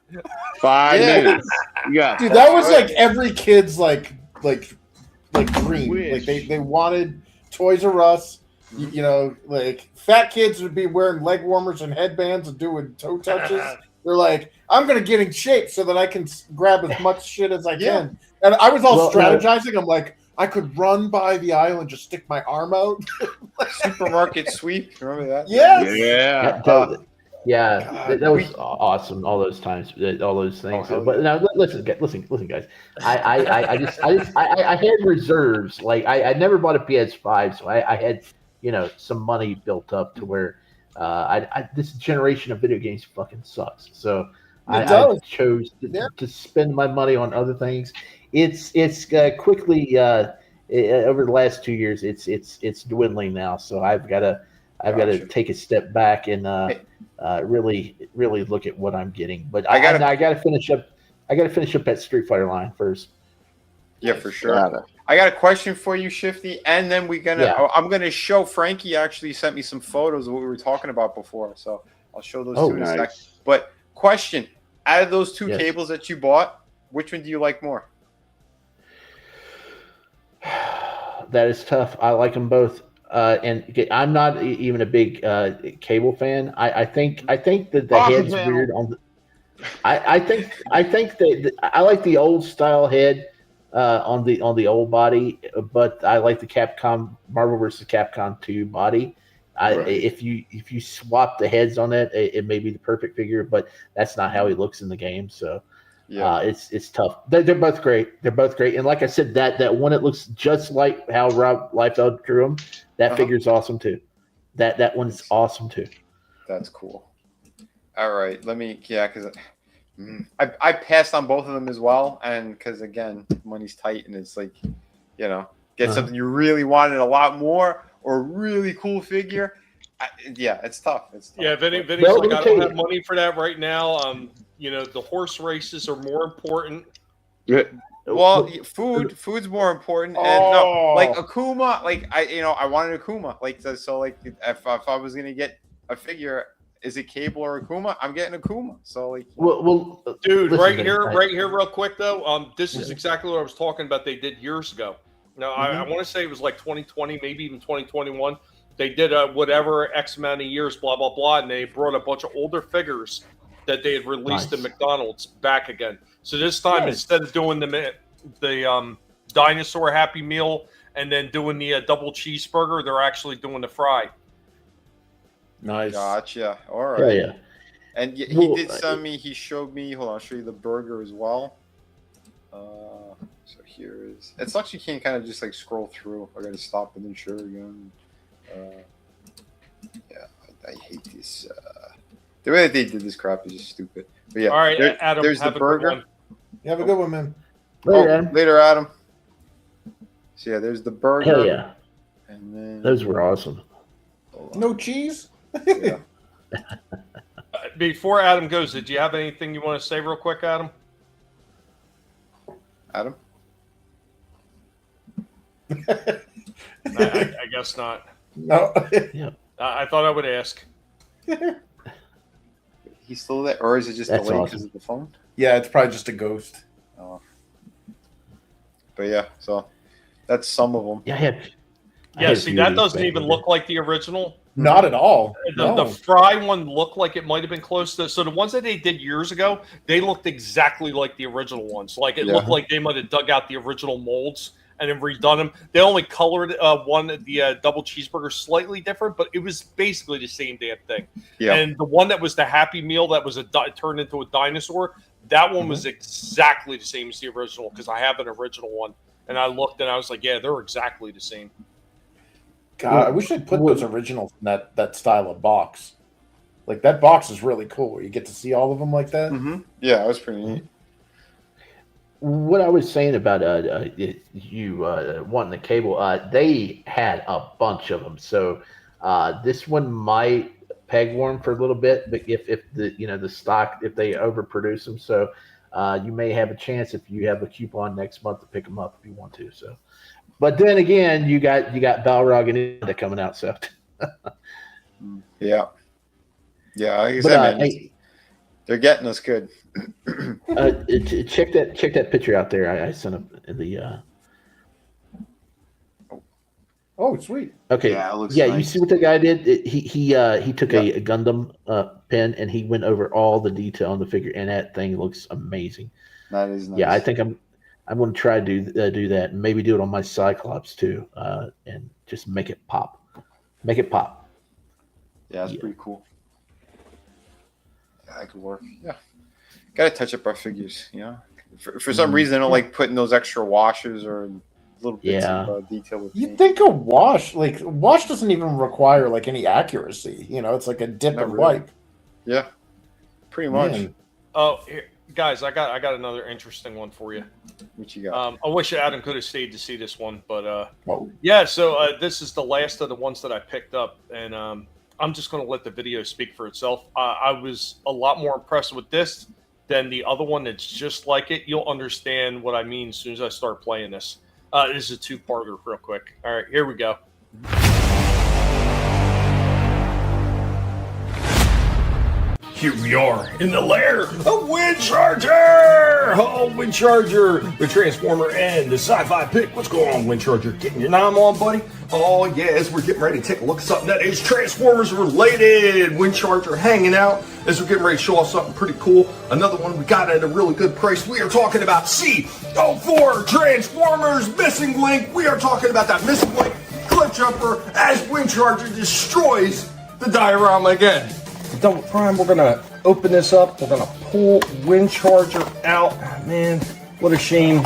5 minutes. Yeah, dude, that was like every kid's like dream. Wish. Like they wanted Toys R Us. Like fat kids would be wearing leg warmers and headbands and doing toe touches. They're like, I'm going to get in shape so that I can grab as much shit as I Yeah. can. And I was all Well, strategizing. I'm like, I could run by the aisle and just stick my arm out. Supermarket sweep. Remember that? Yes. Yeah. That was awesome. All those times, all those things. hell But yeah. now, listen, guys. I had reserves. Like I never bought a PS5, so I had some money built up to where this generation of video games fucking sucks. So I chose to spend my money on other things. It's quickly over the last 2 years, it's dwindling now. So I've got to take a step back and really look at what I'm getting. But I got to finish up. I got to finish up that Street Fighter line first. Yeah, for sure. I got a question for you, Shifty, and then I'm gonna show Frankie actually sent me some photos of what we were talking about before, so I'll show those two in a sec. But question: out of those two cables that you bought, which one do you like more? That is tough. I like them both, and I'm not even a big cable fan. I think that the head's weird on the. I think that I like the old style head on the old body, but I like the Capcom Marvel vs. Capcom 2 body. If you swap the heads on it may be the perfect figure, but that's not how he looks in the game. So it's tough. They're both great. And like I said, that one that looks just like how Rob Liefeld drew him, that figure's awesome too. That one's awesome too. That's cool. All right, because I passed on both of them as well, and because again, money's tight, and it's like, get something you really wanted a lot more, or a really cool figure. It's tough. Yeah, Vinny's like, I don't have money for that right now. The horse races are more important. Well, food's more important, and no, like Akuma, I wanted Akuma, if I was gonna get a figure. Is it Cable or Akuma? I'm getting Akuma. So dude, right here, real quick though. This is exactly what I was talking about. They did years ago. Now I want to say it was like 2020, maybe even 2021. They did whatever X amount of years, blah blah blah, and they brought a bunch of older figures that they had released at McDonald's back again. So this time, instead of doing the dinosaur Happy Meal and then doing the double cheeseburger, they're actually doing the fry. Nice. Gotcha. All right. Yeah. And he did send me. He showed me. Hold on, I'll show you the burger as well. So here is. It's actually can't kind of just like scroll through. I got to stop and then share again. I hate this. The way that they did this crap is just stupid. But yeah. All right, Adam. There's the burger. You have a good one, man. Later, Adam. So yeah, there's the burger. Hell yeah. And then those were awesome. No cheese. Yeah. Before Adam goes, did you have anything you want to say real quick, Adam? Adam? I guess not. No. Yeah. I thought I would ask. He's still there, or is it just delayed because of the phone? Yeah, it's probably just a ghost. Oh. But yeah, so that's some of them. Yeah, see, that doesn't even look like the original. Not at all. The fry one looked like it might have been close to. So the ones that they did years ago, they looked exactly like the original ones. Like it looked like they might have dug out the original molds and then redone them. They only colored the double cheeseburger slightly different, but it was basically the same damn thing. Yeah. And the one that was the Happy Meal that was turned into a dinosaur, that one was exactly the same as the original because I have an original one. And I looked and I was like, yeah, they're exactly the same. God, I wish they'd put those originals in that style of box. Like that box is really cool. Where you get to see all of them like that. Mm-hmm. Yeah, it was pretty neat. What I was saying about you wanting the cable, they had a bunch of them. So this one might peg warm for a little bit, but if the stock, if they overproduce them, so you may have a chance if you have a coupon next month to pick them up if you want to. So. But then again, you got Balrog and Ida coming out, so yeah. Like I said, man, they're getting us good. Check that picture out there. I sent up in the. Oh, sweet. Okay. Yeah, it looks You nice. see what the guy did? He took a Gundam pen and he went over all the detail on the figure, and that thing looks amazing. That is nice. Yeah, I think I'm going to try to do that, and maybe do it on my Cyclops too, and just make it pop. Make it pop. Yeah, that's pretty cool. Yeah, that could work. Yeah. Gotta touch up our figures, you know. For some reason, I don't like putting those extra washes or little bits of detail with You'd think a wash doesn't even require like any accuracy. You know, it's like a dip and wipe. Yeah, pretty much. Man. Oh, here, guys, I got another interesting one for you. What you got? I wish Adam could have stayed to see this one, but yeah. So this is the last of the ones that I picked up, and I'm just going to let the video speak for itself. I was a lot more impressed with this than the other one that's just like it. You'll understand what I mean as soon as I start playing this. This is a two-parter real quick. All right, here we go. Here we are in the lair of Wind Charger! Oh, Wind Charger, the Transformer and the sci-fi pick. What's going on, Wind Charger? Getting your nom on, buddy? Oh, yes, we're getting ready to take a look at something that is Transformers related. Wind Charger hanging out as we're getting ready to show off something pretty cool. Another one we got at a really good price. We are talking about C04 Transformers Missing Link. We are talking about that Missing Link cliff jumper as Wind Charger destroys the diorama again. Double prime, we're gonna open this up. We're gonna pull Wind Charger out. Man, what a shame.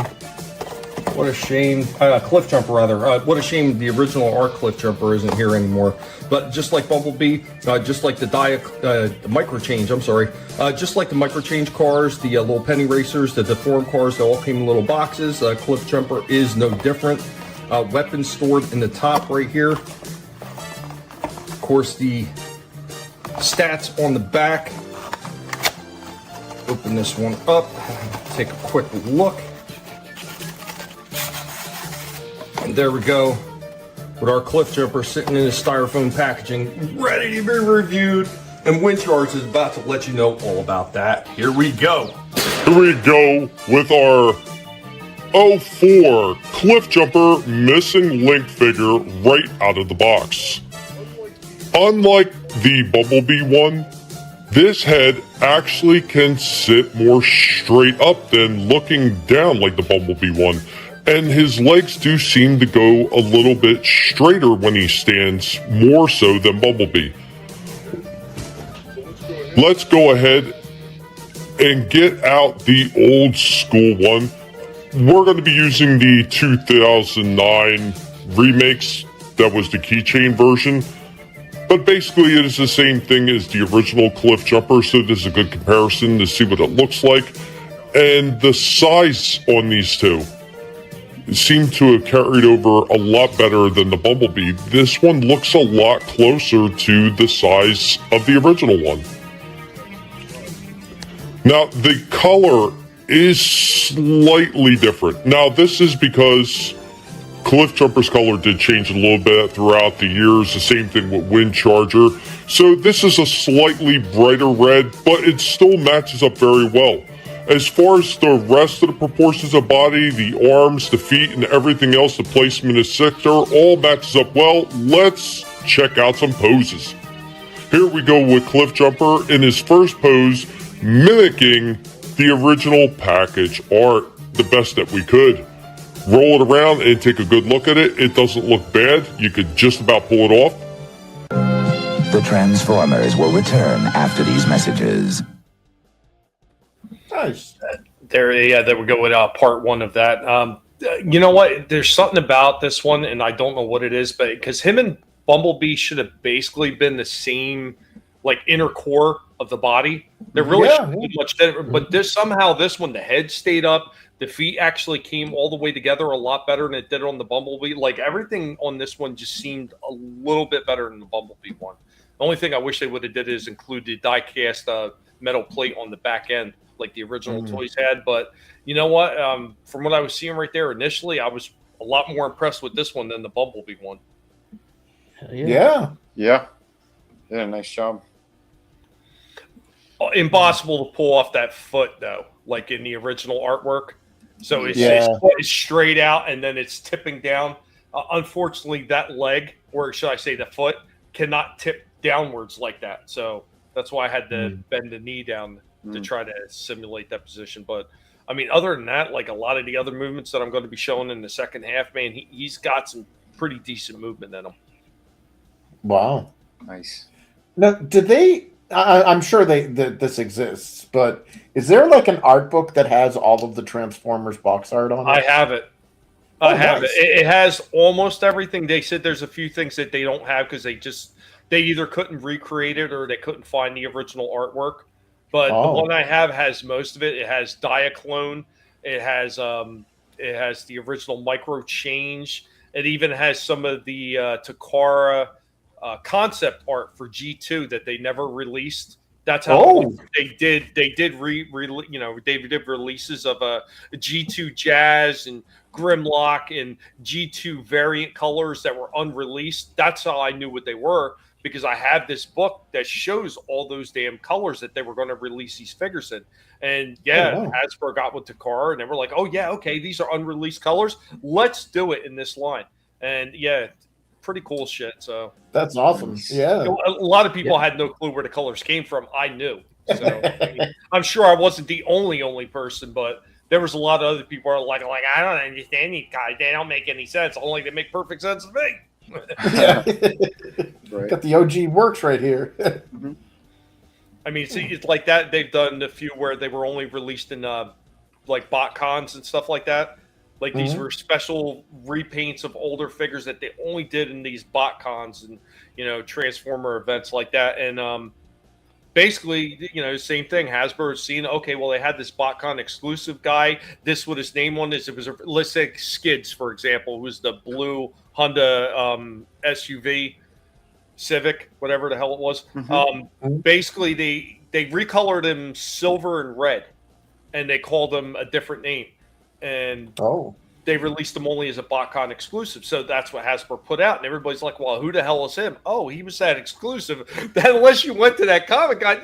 What a shame. Cliff Jumper, rather. What a shame the original art Cliff Jumper isn't here anymore. But just like Bumblebee, just like the micro change, I'm sorry. Just like the micro change cars, the little penny racers, the deformed cars, they all came in little boxes. Cliff Jumper is no different. Weapons stored in the top right here. Of course, the stats on the back. Open this one up, take a quick look. And there we go, with our Cliff Jumper sitting in the styrofoam packaging, ready to be reviewed. And Wind Charger is about to let you know all about that. Here we go. Here we go with our 04 Cliff Jumper Missing Link figure right out of the box. Unlike the Bumblebee one, this head actually can sit more straight up than looking down like the Bumblebee one. And his legs do seem to go a little bit straighter when he stands, more so than Bumblebee. Let's go ahead and get out the old school one. We're going to be using the 2009 remakes. That was the keychain version. But basically, it is the same thing as the original Cliff Jumper, so this is a good comparison to see what it looks like. And the size on these two seem to have carried over a lot better than the Bumblebee. This one looks a lot closer to the size of the original one. Now, the color is slightly different. Now, this is because Cliff Jumper's color did change a little bit throughout the years. The same thing with Wind Charger. So this is a slightly brighter red, but it still matches up very well. As far as the rest of the proportions of body, the arms, the feet, and everything else, the placement of sector, all matches up well. Let's check out some poses. Here we go with Cliff Jumper in his first pose, mimicking the original package art the best that we could. Roll it around and take a good look at it. It doesn't look bad. You could just about pull it off. The Transformers will return after these messages. Nice. There we go with part one of that. You know what? There's something about this one, and I don't know what it is, but because him and Bumblebee should have basically been the same, like, inner core of the body. There really shouldn't be much different, but this one, the head stayed up. The feet actually came all the way together a lot better than it did on the Bumblebee. Like, everything on this one just seemed a little bit better than the Bumblebee one. The only thing I wish they would have did is include the die-cast metal plate on the back end, like the original toys had. But you know what? From what I was seeing right there initially, I was a lot more impressed with this one than the Bumblebee one. Yeah. Nice job. Impossible to pull off that foot, though, like in the original artwork. So it's straight out, and then it's tipping down. Unfortunately, that leg, or should I say the foot, cannot tip downwards like that. So that's why I had to bend the knee down to try to simulate that position. But I mean, other than that, like a lot of the other movements that I'm going to be showing in the second half, man, he's got some pretty decent movement in him. Wow. Nice. Now, did they? I'm sure that this exists, but is there like an art book that has all of the Transformers box art on it? I have it. I have it. It has almost everything. They said there's a few things that they don't have because they either couldn't recreate it or they couldn't find the original artwork. But the one I have has most of it. It has Diaclone. It has the original Micro Change. It even has some of the Takara concept art for G2 that they never released. That's how they did releases of G2 Jazz and Grimlock and G2 variant colors that were unreleased. That's how I knew what they were, because I have this book that shows all those damn colors that they were going to release these figures in. And Hasbro got with Takara and they were like, oh yeah, okay, these are unreleased colors. Let's do it in this line. And yeah, pretty cool shit. So that's awesome. Yeah. A lot of people had no clue where the colors came from. I knew. So I mean, I'm sure I wasn't the only person, but there was a lot of other people who are like I don't understand these guys. They don't make any sense. Only they make perfect sense to me. Right. Got the OG works right here. I mean, it's like that. They've done a few where they were only released in like bot cons and stuff like that. Like these were special repaints of older figures that they only did in these bot cons and Transformer events like that. And basically, same thing. Hasbro seen, okay, well, they had this BotCon exclusive guy. This what his name on is. It was, let's say, Skids, for example, who was the blue Honda SUV Civic, whatever the hell it was. Basically, they recolored him silver and red, and they called him a different name. And they released them only as a BotCon exclusive. So that's what Hasbro put out. And everybody's like, well, who the hell is him? Oh, he was that exclusive. That unless you went to that Comic-Con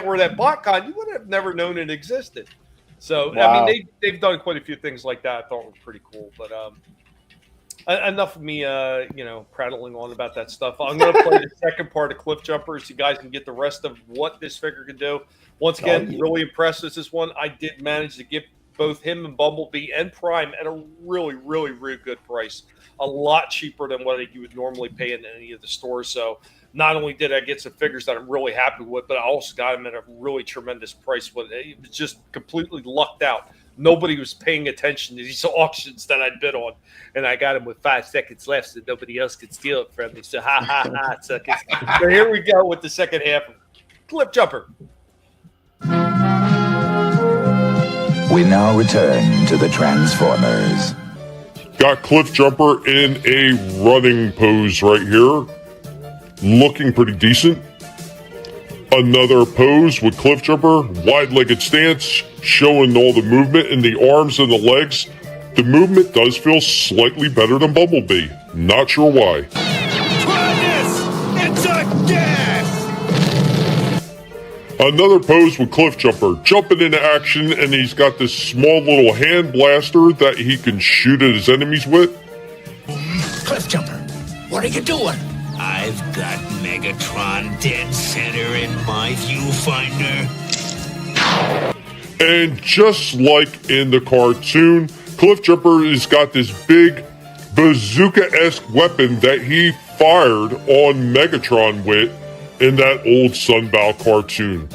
or that BotCon, you would have never known it existed. So, I mean, they've done quite a few things like that. I thought were pretty cool. But enough of me, prattling on about that stuff. I'm going to play the second part of Cliff Jumper so you guys can get the rest of what this figure can do. Once again, really impressed with this one. I did manage to get both him and Bumblebee and Prime at a really, really, really good price. A lot cheaper than what you would normally pay in any of the stores. So not only did I get some figures that I'm really happy with, but I also got them at a really tremendous price. But it was just completely lucked out. Nobody was paying attention to these auctions that I bid on. And I got them with 5 seconds left so nobody else could steal it from me. So suckers. So here we go with the second half of Cliff Jumper. We now return to the Transformers. Got Cliff Jumper in a running pose right here. Looking pretty decent. Another pose with Cliff Jumper. Wide-legged stance. Showing all the movement in the arms and the legs. The movement does feel slightly better than Bumblebee. Not sure why. Try this! It's a gas! Another pose with Cliff Jumper, jumping into action, and he's got this small little hand blaster that he can shoot at his enemies with. Cliff Jumper, what are you doing? I've got Megatron dead center in my viewfinder. And just like in the cartoon, Cliff Jumper has got this big bazooka-esque weapon that he fired on Megatron with in that old Sunbow cartoon.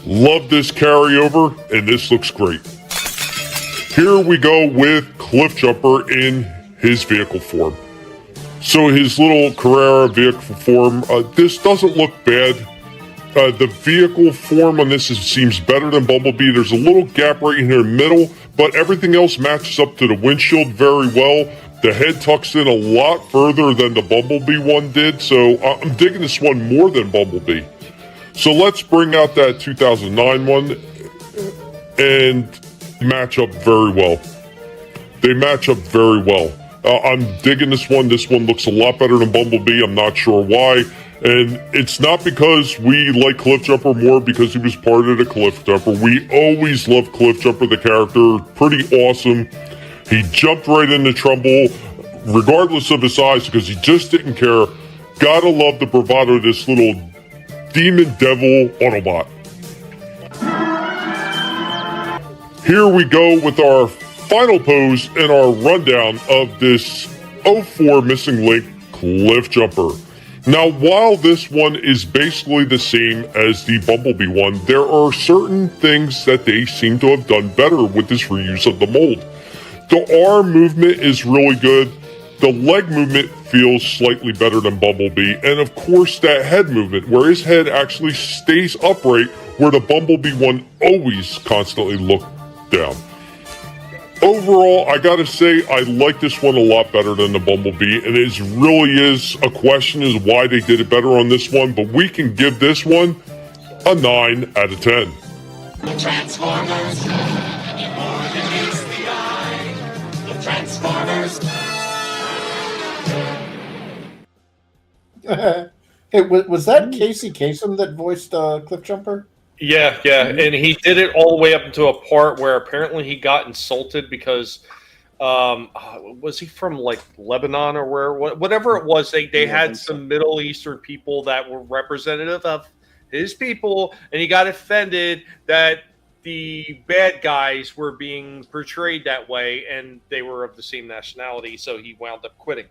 Love this carryover, and this looks great. Here we go with Cliff Jumper in his vehicle form. So his little Carrera vehicle form, this doesn't look bad. The vehicle form on this seems better than Bumblebee. There's a little gap right in the middle, but everything else matches up to the windshield very well. The head tucks in a lot further than the Bumblebee one did, so I'm digging this one more than Bumblebee. So let's bring out that 2009 one and match up very well. They match up very well. I'm digging this one. This one looks a lot better than Bumblebee. I'm not sure why. And it's not because we like Cliff Jumper more because he was part of the Cliff Jumper. We always loved Cliff Jumper, the character. Pretty awesome. He jumped right into trouble regardless of his size, because he just didn't care. Gotta love the bravado of this little demon devil Autobot. Here we go with our final pose in our rundown of this 04 Missing Link Cliff Jumper. Now, while this one is basically the same as the Bumblebee one, there are certain things that they seem to have done better with this reuse of the mold. The arm movement is really good. The leg movement feels slightly better than Bumblebee. And of course, that head movement, where his head actually stays upright, where the Bumblebee one always constantly looked down. Overall, I gotta say, I like this one a lot better than the Bumblebee, and it really is a question as why they did it better on this one, but we can give this one a 9 out of 10. The Transformers, more than meets the eye. The Transformers. Hey, was that Casey Kasem that voiced Cliff Jumper? Yeah, and he did it all the way up into a part where apparently he got insulted because was he from like Lebanon or whatever it was? They had some Middle Eastern people that were representative of his people, and he got offended that the bad guys were being portrayed that way, and they were of the same nationality, so he wound up quitting.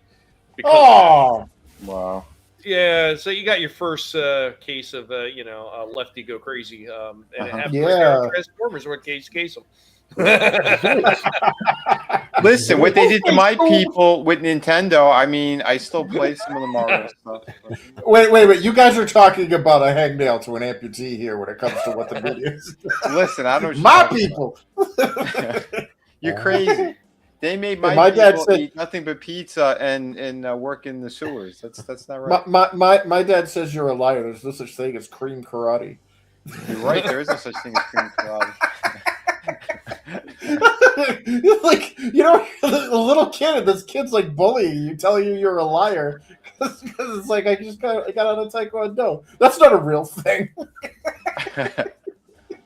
Oh, wow. Yeah, so you got your first case of lefty go crazy, and it happened Transformers with Case Kasem. Listen, what they did to my people with Nintendo, I mean, I still play some of the Mario stuff. Wait. You guys are talking about a hangnail to an amputee here when it comes to what the video is. Listen, I don't. My people. You're crazy. They made my dad said, eat nothing but pizza and work in the sewers. That's not right. My dad says you're a liar. There's no such thing as cream karate. You're right. There is no such thing as cream karate. Like, a little kid, this kid's like bullying you, telling you you're a liar because it's like I got out of Taekwondo. That's not a real thing.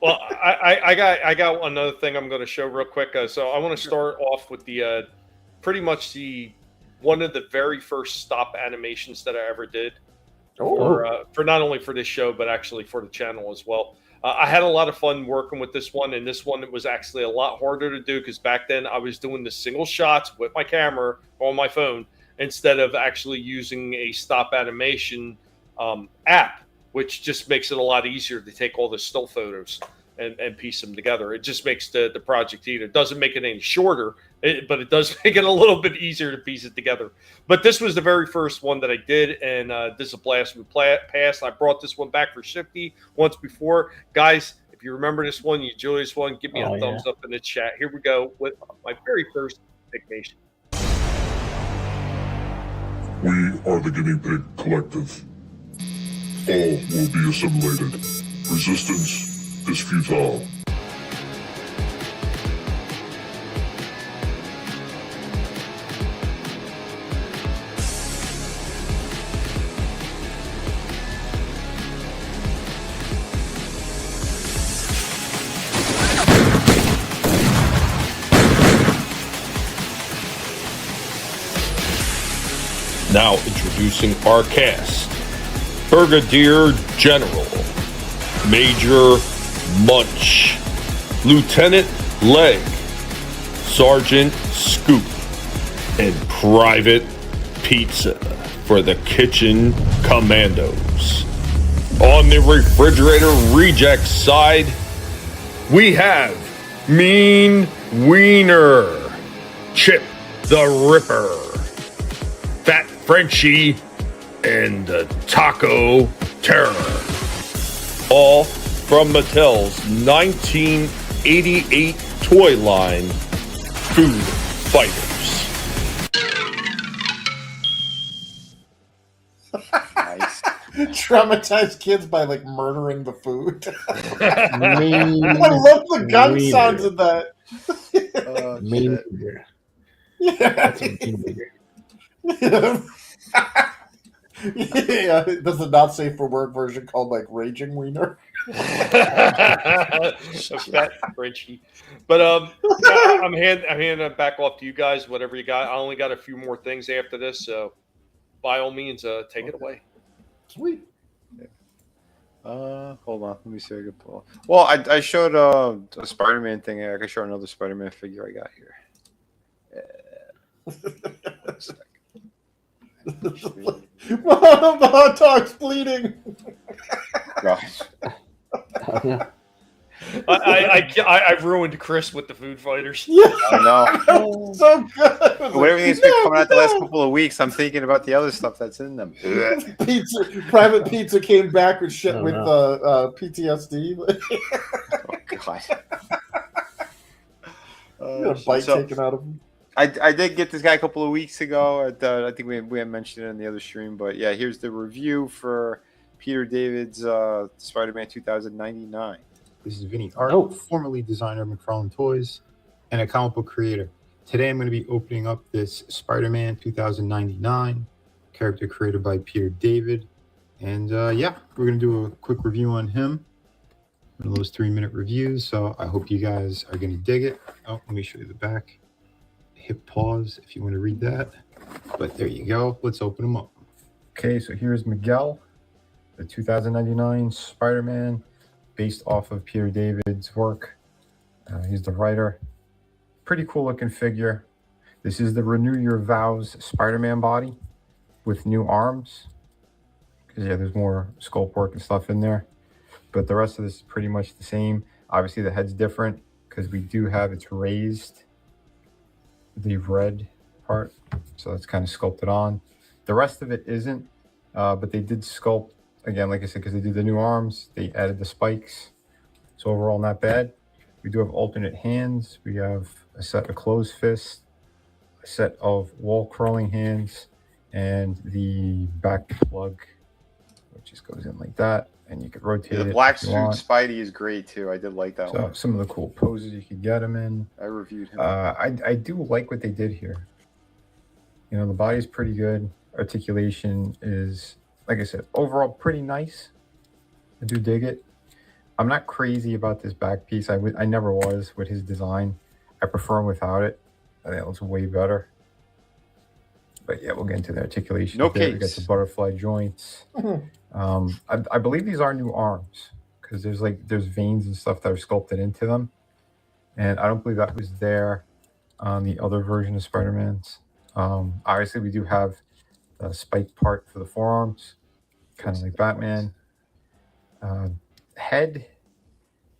Well, I got another thing I'm going to show real quick. So I want to start off with the pretty much one of the very first stop animations that I ever did for not only for this show but actually for the channel as well. I had a lot of fun working with this one, and this one was actually a lot harder to do because back then I was doing the single shots with my camera on my phone instead of actually using a stop animation app, which just makes it a lot easier to take all the still photos and piece them together. It just makes the project easier. It doesn't make it any shorter, but it does make it a little bit easier to piece it together. But this was the very first one that I did, and this is a blast from the past. I brought this one back for Shifty once before. Guys, if you remember this one, you enjoy this one, give me a thumbs up in the chat. Here we go with my very first Nation. We are the Guinea Pig Collective. All will be assimilated. Resistance is futile. Now introducing our cast. Brigadier General, Major Munch, Lieutenant Leg, Sergeant Scoop, and Private Pizza for the Kitchen Commandos. On the refrigerator reject side, we have Mean Wiener, Chip the Ripper, Fat Frenchie, and the Taco Terror. All from Mattel's 1988 toy line, Food Fighters. Nice. Traumatized kids by like murdering the food. I love the gun sounds of that. Mean Wiener. That's a Mean Wiener. Yeah, there's a not safe for work version called like Raging Wiener. Fat Frenchie. But yeah, I'm handing it back off to you guys. Whatever you got. I only got a few more things after this, so by all means, take it away. Sweet. Hold on. Let me see if I can pull. Well, I showed a Spider-Man thing. I can show another Spider-Man figure I got here. One second. The hot dog's bleeding. Gosh. I've ruined Chris with the Food Fighters. Yeah, I know. So good. With everything's been coming out the last couple of weeks, I'm thinking about the other stuff that's in them. Private Pizza came back with shit with PTSD. Oh God. A bite taken out of him. I did get this guy a couple of weeks ago. I think we had mentioned it in the other stream, but yeah, here's the review for Peter David's Spider-Man 2099. This is Vinnie Art, formerly designer of McFarlane Toys and a comic book creator. Today I'm going to be opening up this Spider-Man 2099, character created by Peter David. And yeah, we're going to do a quick review on him. One of those 3-minute reviews, so I hope you guys are going to dig it. Oh, let me show you the back. Hit pause if you want to read that. But there you go. Let's open them up. Okay, so here's Miguel, the 2099 Spider-Man, based off of Peter David's work. He's the writer. Pretty cool looking figure. This is the Renew Your Vows Spider-Man body with new arms. Because yeah, there's more sculpt work and stuff in there. But the rest of this is pretty much the same. Obviously the head's different because we do have it's raised, the red part, so that's kind of sculpted on. The rest of it isn't, but they did sculpt again, like I said, because they did the new arms, they added the spikes, so overall not bad. We do have alternate hands. We have a set of closed fists, a set of wall crawling hands, and the back plug, which just goes in like that, and you could rotate it. The black suit Spidey is great too. I did like that one. Some of the cool poses you could get him in. I reviewed him. I do like what they did here. You know, the body's pretty good. Articulation is, like I said, overall pretty nice. I do dig it. I'm not crazy about this back piece. I never was with his design. I prefer him without it. I think it looks way better. But yeah, we'll get into the articulation. No case. We got case. the butterfly joints. I believe these are new arms because there's veins and stuff that are sculpted into them, and I don't believe that was there on the other version of Spider-Man's. Obviously, we do have the spike part for the forearms, kind of like Batman. Head,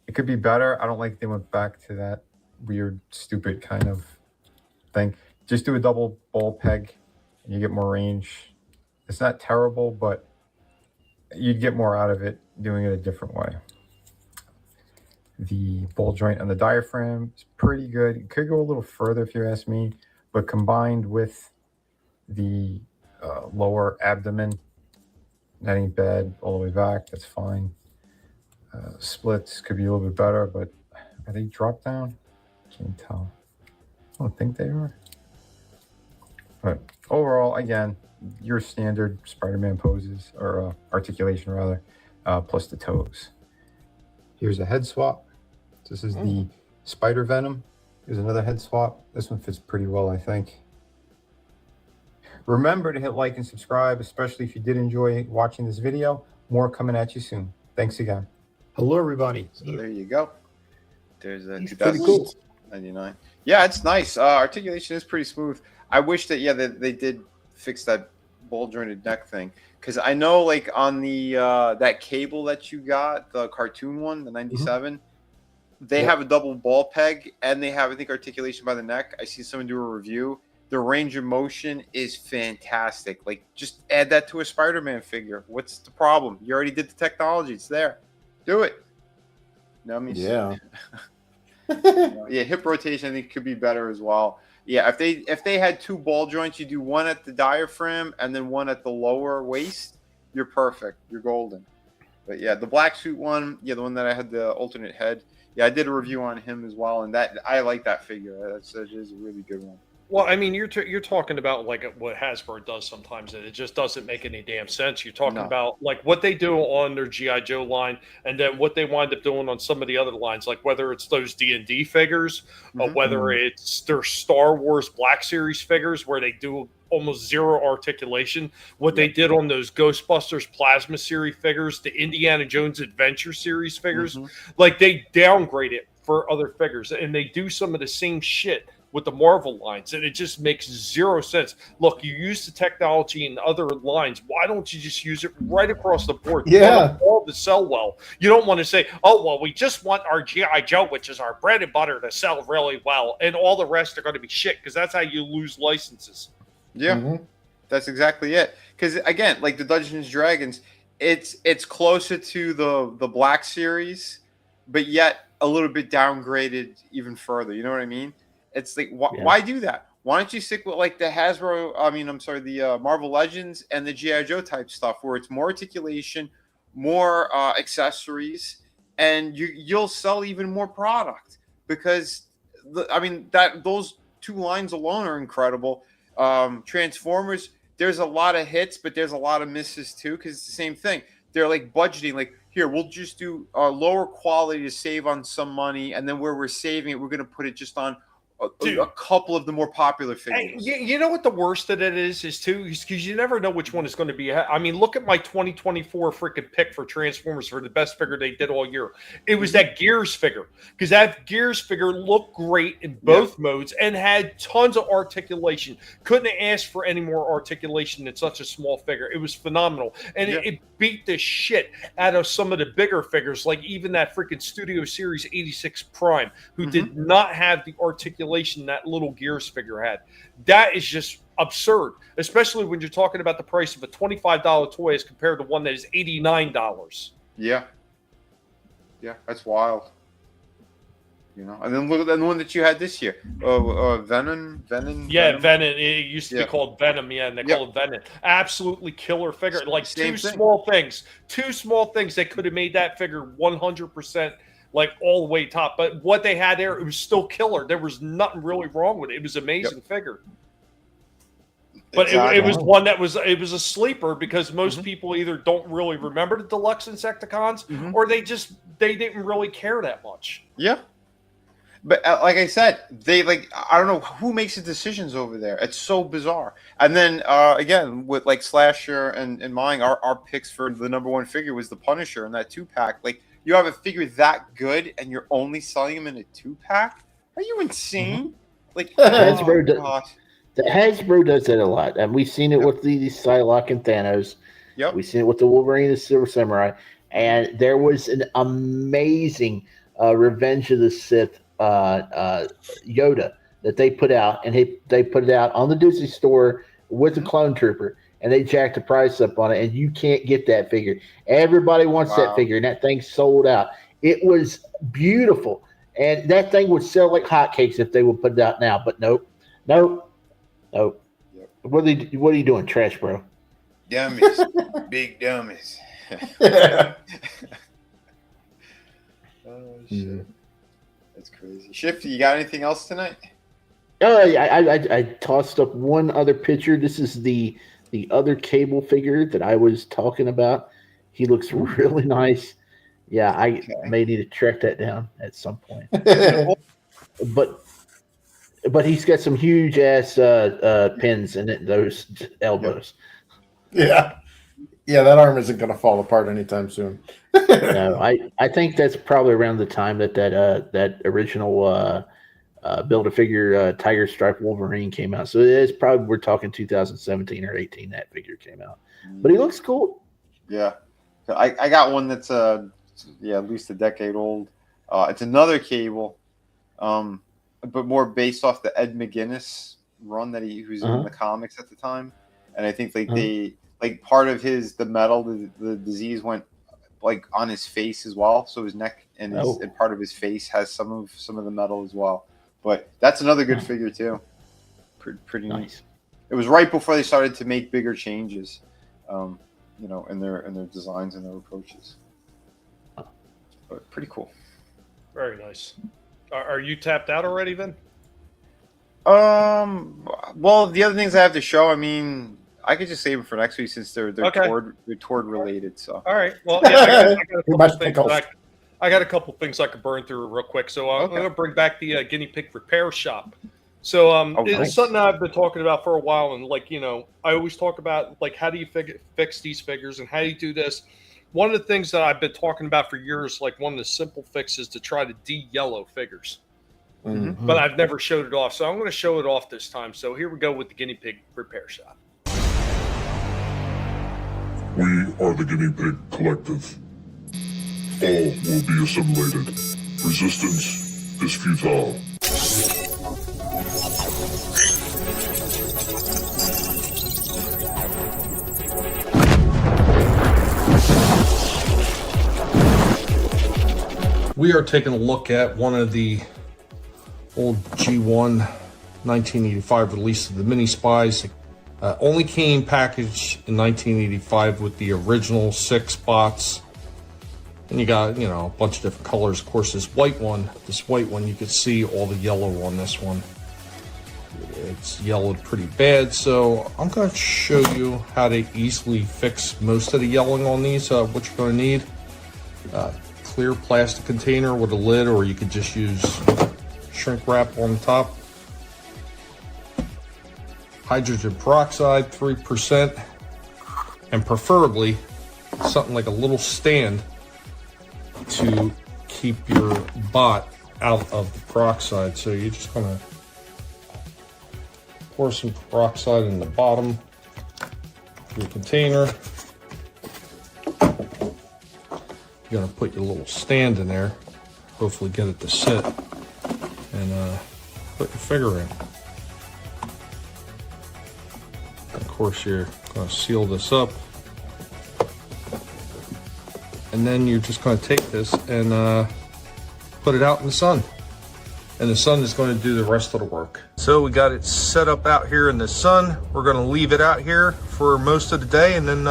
it could be better. I don't like they went back to that weird, stupid kind of thing. Just do a double ball peg, and you get more range. It's not terrible, but you'd get more out of it doing it a different way. The ball joint on the diaphragm is pretty good. It could go a little further if you ask me, but combined with the lower abdomen, that ain't bad. All the way back, that's fine. Splits could be a little bit better, but are they drop down? Can't tell. I don't think they are. But overall, again, your standard Spider-Man poses, or articulation rather, plus the toes. Here's a head swap. This is the Spider Venom. Here's another head swap. This one fits pretty well, I think. Remember to hit like and subscribe, especially if you did enjoy watching this video. More coming at you soon. Thanks again. Hello, everybody. So there you go. There's a He's pretty cool. 2099. Yeah, it's nice. Articulation is pretty smooth. I wish that they did fix that ball jointed neck thing, because I know like on the that cable that you got, the cartoon one, the 97, they have a double ball peg and they have, I think, articulation by the neck. I see someone do a review. The range of motion is fantastic. Like, just add that to a Spider-Man figure. What's the problem? You already did the technology. It's there. Do it. No, I mean, yeah. Yeah, hip rotation I think could be better as well. Yeah, if they had two ball joints, you do one at the diaphragm and then one at the lower waist, you're perfect. You're golden. But yeah, the black suit one, yeah, the one that I had the alternate head. Yeah, I did a review on him as well, and that I like that figure. That is a really good one. Well, I mean, you're talking about like what Hasbro does sometimes, and it just doesn't make any damn sense. You're talking about like what they do on their GI Joe line, and then what they wind up doing on some of the other lines, like whether it's those D&D figures, or whether it's their Star Wars Black Series figures, where they do almost zero articulation. What they did on those Ghostbusters Plasma Series figures, the Indiana Jones Adventure Series figures, like they downgrade it for other figures, and they do some of the same shit with the Marvel lines, and it just makes zero sense. Look, you use the technology in other lines. Why don't you just use it right across the board? You want all to sell well. You don't want to say, oh, well, we just want our G.I. Joe, which is our bread and butter, to sell really well, and all the rest are going to be shit, because that's how you lose licenses. Yeah, that's exactly it. Because, again, like the Dungeons & Dragons, it's closer to the Black Series, but yet a little bit downgraded even further. You know what I mean? It's like, why do that? Why don't you stick with like the the Marvel Legends and the G.I. Joe type stuff, where it's more articulation, more accessories, and you'll sell even more product, because those two lines alone are incredible. Transformers, there's a lot of hits, but there's a lot of misses too, because it's the same thing. They're like budgeting, like, here, we'll just do lower quality to save on some money, and then where we're saving it, we're going to put it just on a couple of the more popular figures. You know what the worst of it is too? Because you never know which one is going to be. I mean, look at my 2024 freaking pick for Transformers for the best figure they did all year. It was that Gears figure, because that Gears figure looked great in both modes and had tons of articulation. Couldn't have asked for any more articulation in such a small figure. It was phenomenal. And it beat the shit out of some of the bigger figures, like even that freaking Studio Series 86 Prime, who did not have the articulation that little Gears figure had. That is just absurd, especially when you're talking about the price of a $25 toy as compared to one that is $89. Yeah, that's wild. You know, and then look at the one that you had this year. Venom. Yeah, Venom. It used to be called Venom. Yeah, and they call it Venom. Absolutely killer figure. Like two small things that could have made that figure 100%. Like all the way top, but what they had there, it was still killer. There was nothing really wrong with it. It was an amazing figure. But it was one that was a sleeper, because most people either don't really remember the deluxe Insecticons, or they didn't really care that much. Yeah. But like I said, I don't know who makes the decisions over there. It's so bizarre. And then again, with like Slasher and mine, our picks for the #1 figure was the Punisher in that 2-pack. Like, you have a figure that good, and you're only selling them in a 2-pack? Are you insane? Like, Hasbro does that a lot, and we've seen it with the Psylocke and Thanos. Yep. We've seen it with the Wolverine and Silver Samurai, and there was an amazing Revenge of the Sith Yoda that they put out, and they put it out on the Disney store with the Clone Trooper. And they jacked the price up on it, and you can't get that figure. Everybody wants that figure, and that thing sold out. It was beautiful, and that thing would sell like hotcakes if they would put it out now. But nope. Yep. What are you doing, trash bro? Dummies, big dummies. Oh shit, that's crazy. Shifty, you got anything else tonight? I tossed up one other picture. This is the other Cable figure that I was talking about. He looks really nice. Yeah, I may need to track that down at some point. but he's got some huge ass pins in those elbows. Yeah, that arm isn't going to fall apart anytime soon. No, I think that's probably around the time that original Build-A-Figure Tiger Stripe Wolverine came out. So it's probably, we're talking 2017 or 18 that figure came out. But he looks cool. Yeah. I got one that's at least a decade old. It's another Cable, but more based off the Ed McGuinness run that he was in the comics at the time. And I think they part of the metal, the disease went like on his face as well. So his neck and and part of his face has some of the metal as well. But that's another good figure too. Pretty nice. It was right before they started to make bigger changes, in their designs and their approaches. But pretty cool. Very nice. Are you tapped out already, Vin? Well, the other things I have to show, I mean, I could just save them for next week since they're Okay. toward related. So. All right. Well, yeah, I got a couple things I could burn through real quick. So I'm going to bring back the Guinea Pig Repair Shop. So it's nice. something I've been talking about for a while, and like, you know, I always talk about like how do you fix these figures and how do you do this. One of the things that I've been talking about for years, like one of the simple fixes to try to de-yellow figures. Mm-hmm. But I've never showed it off, so I'm going to show it off this time. So here we go with the Guinea Pig Repair Shop. We are the Guinea Pig Collective. All will be assimilated. Resistance is futile. We are taking a look at one of the old G1 1985 release of the Mini Spies. Only came packaged in 1985 with the original 6 spots. And you got, you know, a bunch of different colors. Of course, this white one, you could see all the yellow on this one. It's yellowed pretty bad, so I'm going to show you how to easily fix most of the yellowing on these. What you're going to need, clear plastic container with a lid, or you could just use shrink wrap on the top. Hydrogen peroxide, 3%, and preferably something like a little stand to keep your bot out of the peroxide. So you're just going to pour some peroxide in the bottom of your container. You're going to put your little stand in there, hopefully get it to sit, and put your figure in. Of course, you're going to seal this up, and then you're just going to take this and put it out in the sun, and the sun is going to do the rest of the work. So we got it set up out here in the sun. We're going to leave it out here for most of the day, and then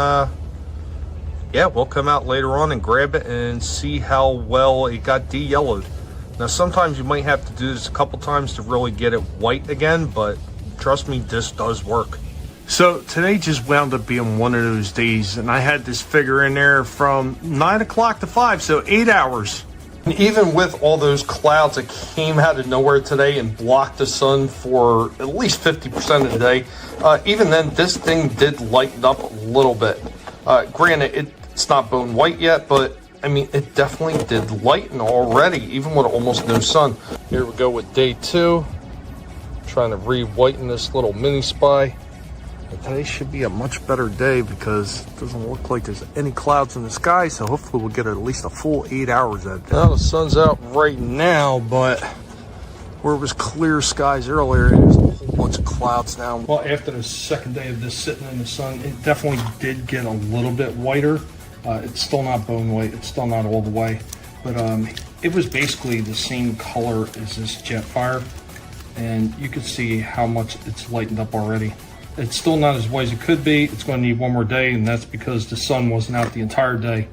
yeah, we'll come out later on and grab it and see how well it got de-yellowed. Now, sometimes you might have to do this a couple times to really get it white again, but trust me, this does work. So today just wound up being one of those days, and I had this figure in there from 9 o'clock to 5, so 8 hours. And even with all those clouds that came out of nowhere today and blocked the sun for at least 50% of the day, even then, this thing did lighten up a little bit. Granted, it's not bone white yet, but I mean, it definitely did lighten already, even with almost no sun. Here we go with day 2, trying to re-whiten this little Mini Spy. And today should be a much better day because it doesn't look like there's any clouds in the sky, so hopefully we'll get at least a full 8 hours out there. Now the sun's out right now, but where it was clear skies earlier, there's a whole bunch of clouds now. Well, after the second day of this sitting in the sun, it definitely did get a little bit whiter. It's still not bone white, it's still not all the way, but it was basically the same color as this Jetfire, and you can see how much it's lightened up already. It's still not as white as it could be. It's going to need one more day, and that's because the sun wasn't out the entire day.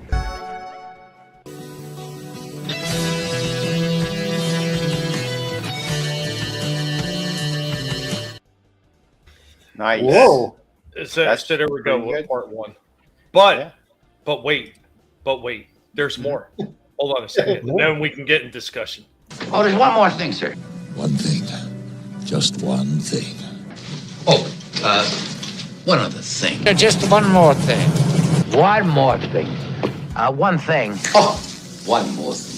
Nice. Whoa. So there we go with part 1. But wait. There's more. Hold on a second. Then we can get in discussion. Oh, there's one more thing, sir. One thing. Just one thing. Oh, one other thing. Just one more thing. One more thing. One thing. Oh, one more thing.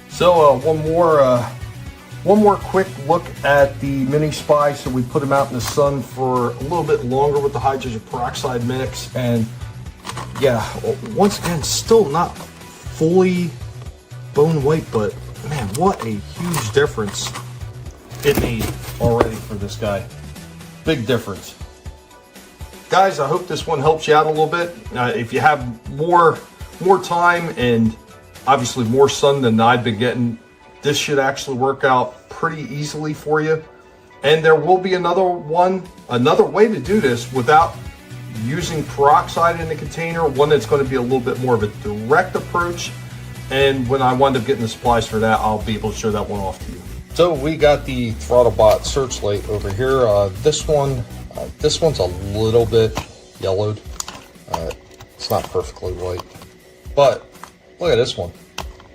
So one more quick look at the Mini Spy. So we put them out in the sun for a little bit longer with the hydrogen peroxide mix, and yeah, once again, still not fully bone white, but man, what a huge difference it made already for this guy. Big difference. Guys, I hope this one helps you out a little bit. If you have more time and obviously more sun than I've been getting, this should actually work out pretty easily for you. And there will be another way to do this without using peroxide in the container, one that's going to be a little bit more of a direct approach. And when I wind up getting the supplies for that, I'll be able to show that one off to you. So we got the Throttlebot Searchlight over here. This one's a little bit yellowed. It's not perfectly white, but look at this one.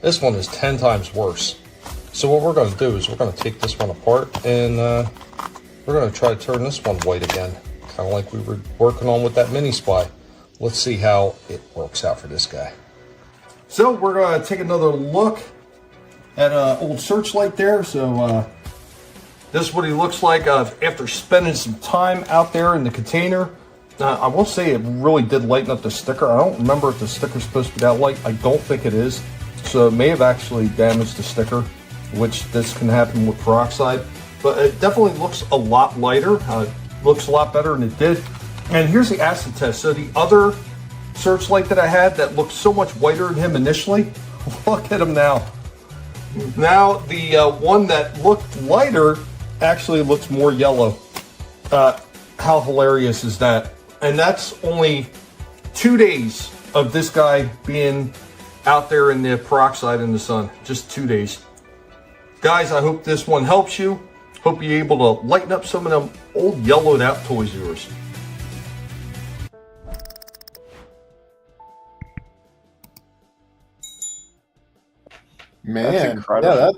This one is 10 times worse. So what we're going to do is we're going to take this one apart and we're going to try to turn this one white again, kind of like we were working on with that mini spy. Let's see how it works out for this guy. So we're going to take another look at an old Searchlight there. So this is what he looks like after spending some time out there in the container. I will say it really did lighten up the sticker. I don't remember if the sticker's supposed to be that light. I don't think it is. So it may have actually damaged the sticker, which this can happen with peroxide. But it definitely looks a lot lighter. Looks a lot better than it did. And here's the acid test. So the other Searchlight that I had that looked so much whiter than him initially, look at him now. Now the one that looked lighter actually looks more yellow. How hilarious is that? And that's only 2 days of this guy being out there in the peroxide in the sun. Just 2 days. Guys, I hope this one helps you. Hope you're able to lighten up some of them old yellowed out toys of yours. Man, that's incredible. Yeah,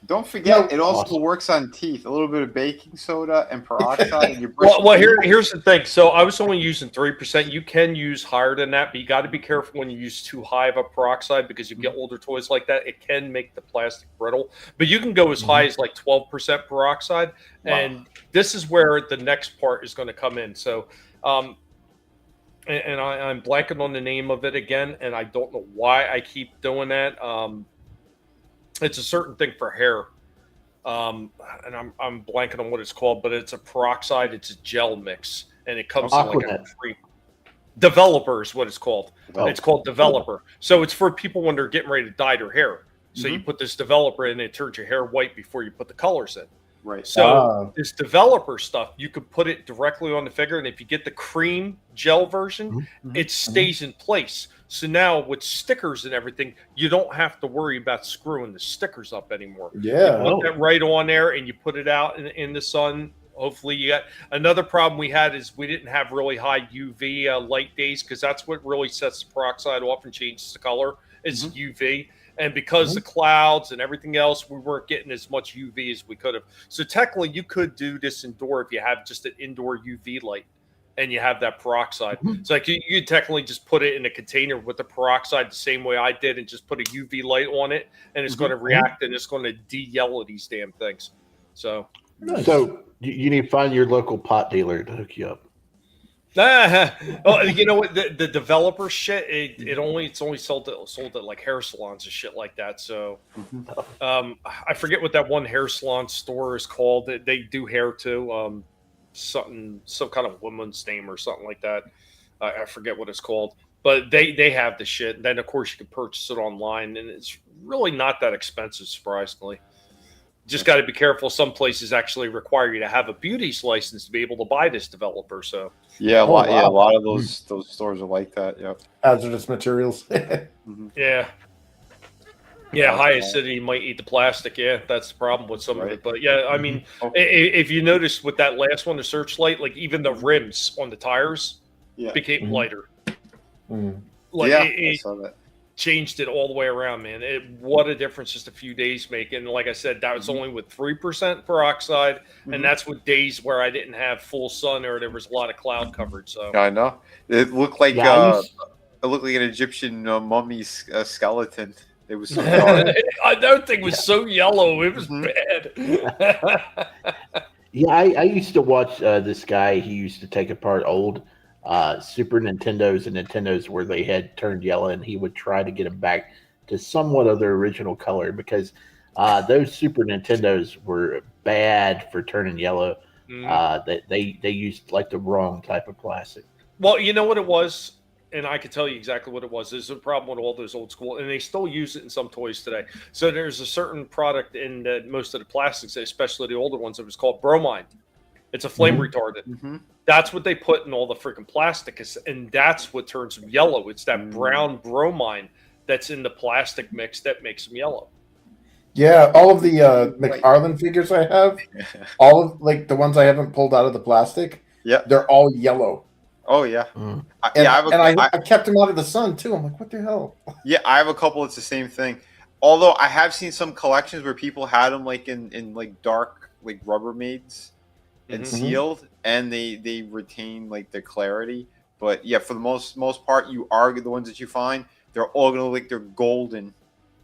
don't forget, it also works on teeth. A little bit of baking soda and peroxide, and you brush. Well, here's the thing. So I was only using 3%. You can use higher than that, but you got to be careful when you use too high of a peroxide because you get older toys like that. It can make the plastic brittle. But you can go as high as like 12% peroxide, and this is where the next part is going to come in. So, I'm blanking on the name of it again, and I don't know why I keep doing that. It's a certain thing for hair, and I'm blanking on what it's called, but it's a peroxide. It's a gel mix, and it comes in like a free. Developer is what it's called. It's called Developer. So it's for people when they're getting ready to dye their hair. So you put this Developer in, and it turns your hair white before you put the colors in. Right. So this Developer stuff, you could put it directly on the figure, and if you get the cream gel version, it stays in place. So now with stickers and everything, you don't have to worry about screwing the stickers up anymore. Yeah. You put that right on there and you put it out in the sun. Hopefully you got another problem we had is we didn't have really high UV light days because that's what really sets the peroxide off and changes the color is UV. And because the clouds and everything else, we weren't getting as much UV as we could have. So technically you could do this indoor if you have just an indoor UV light. And you have that peroxide. It's like you technically just put it in a container with the peroxide the same way I did and just put a UV light on it and it's going to react and it's going to de-yellow these damn things. So you need to find your local pot dealer to hook you up. Oh, you know what? The Developer shit, it's only sold at like hair salons and shit like that. So I forget what that one hair salon store is called. They do hair too. Some kind of woman's name or something like that. I forget what it's called, but they have the shit. And then of course you can purchase it online, and it's really not that expensive, surprisingly. Just got to be careful. Some places actually require you to have a beauty's license to be able to buy this Developer. So a lot of those stores are like that. Yep. Hazardous materials. Yeah, high acidity might eat the plastic. Yeah, that's the problem with some of it. But yeah, I mean, if you notice with that last one, the Searchlight, like even the rims on the tires became lighter. Like I saw that. Changed it all the way around, man. What a difference just a few days make. And like I said, that was only with 3% peroxide, and that's with days where I didn't have full sun or there was a lot of cloud coverage. So I know it looked like an Egyptian mummy's skeleton. It was so dark. That thing was so yellow. It was bad. Yeah, I used to watch this guy. He used to take apart old Super Nintendos and Nintendos where they had turned yellow, and he would try to get them back to somewhat of their original color because those Super Nintendos were bad for turning yellow. They used like the wrong type of plastic. Well, you know what it was? And I can tell you exactly what it was. There's a problem with all those old school, and they still use it in some toys today. So there's a certain product in most of the plastics, especially the older ones, that was called bromine. It's a flame retardant. That's what they put in all the freaking plastic, and that's what turns them yellow. It's that brown bromine that's in the plastic mix that makes them yellow. Yeah, all of the McFarlane figures I have, all of like the ones I haven't pulled out of the plastic, they're all yellow. Oh yeah, And, I I kept them out of the sun too. I'm like, what the hell? Yeah, I have a couple. It's the same thing. Although I have seen some collections where people had them like in like dark like Rubbermaids and sealed, and they retain like their clarity. But yeah, for the most part, you are the ones that you find. They're all gonna look like they're golden.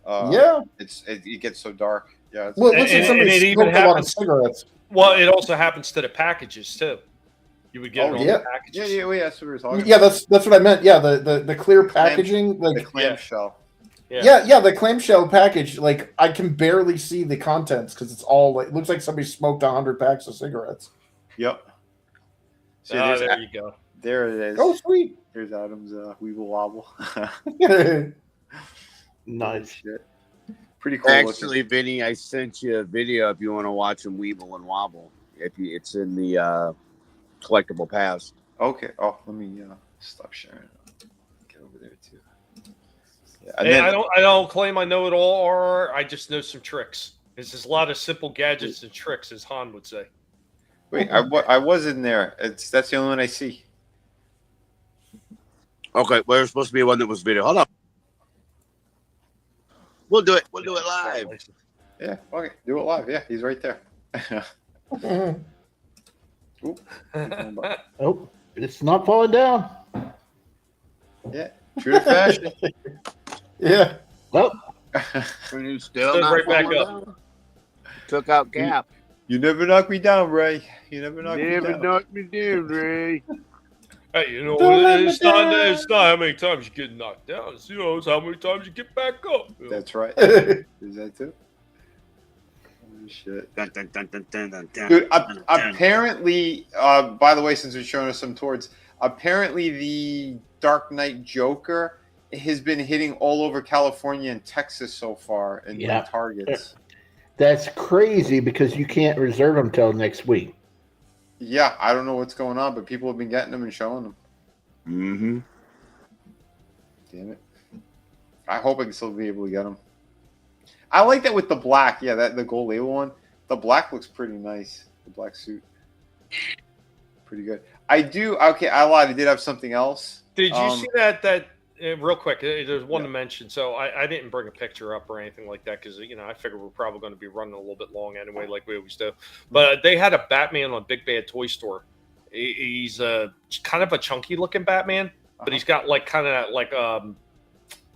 It gets so dark. Yeah, Well, it looks like somebody smoked a lot of cigarettes. Well, it also happens to the packages too. You would get it on yeah. the packages. Yeah, that's what we were talking about. Yeah, that's what I meant. Yeah, the clear packaging, like the clamshell. Yeah, the clamshell package. Like I can barely see the contents because it's all like looks like somebody smoked 100 packs of cigarettes. Yep. So there you go. There it is. Oh, sweet. Here's Adam's Weeble Wobble. Nice. Shit. Pretty cool. Actually, Vinny, I sent you a video if you want to watch him weeble and wobble. It's in the Collectable Past. Okay. Oh, let me stop sharing. Get over there too. Yeah, Hey, I don't claim I know it all, or I just know some tricks. There's just a lot of simple gadgets and tricks, as Han would say. Wait, I was in there. That's the only one I see. Okay, well, there's supposed to be one that was video. Hold on. We'll do it. We'll do it live. Yeah, okay. Do it live. Yeah, he's right there. Oh, it's not falling down. Yeah, true to fashion. Yeah. Well, still not right back falling up. down. Took out Cap. You never knock me down, Ray. You never knock me down. knocked me down, Ray. Hey, it's not how many times you get knocked down. It's, it's how many times you get back up. That's right. Is that too? Oh, shit. Dude, apparently, by the way, since you're showing us some towards, apparently the Dark Knight Joker has been hitting all over California and Texas so far in Targets. That's crazy because you can't reserve them till next week. Yeah, I don't know what's going on, but people have been getting them and showing them. Mm-hmm. Damn it. I hope I can still be able to get them. I like that with the black. Yeah, the gold label one. The black looks pretty nice. The black suit. Pretty good. I do. Okay, I lied. I did have something else. Did you see that real quick? There's one to mention. So I didn't bring a picture up or anything like that because I figured we're probably going to be running a little bit long anyway, like we always do. But they had a Batman on Big Bad Toy Store. He's kind of a chunky looking Batman, but he's got like kind of like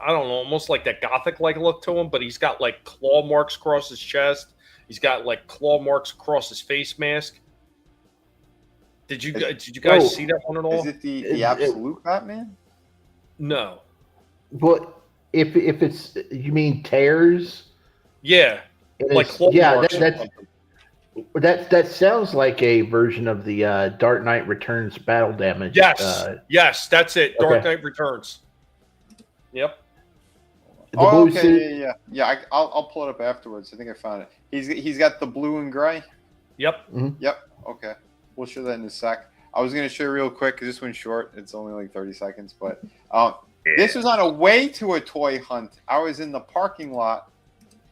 I don't know, almost like that gothic like look to him. But he's got like claw marks across his chest. He's got like claw marks across his face mask. Did you guys see that one at all? Is it the absolute Batman? No. But if it's you mean tears? Yeah. Like claw marks. That sounds like a version of the Dark Knight Returns battle damage. Yes. Yes, that's it. Dark Knight Returns. Yep. Oh, okay. Yeah. I'll pull it up afterwards. I think I found it. He's got the blue and gray. Yep. Mm-hmm. Yep. Okay. We'll show that in a sec. I was going to show you real quick because this one's short. It's only like 30 seconds. But this was on a way to a toy hunt. I was in the parking lot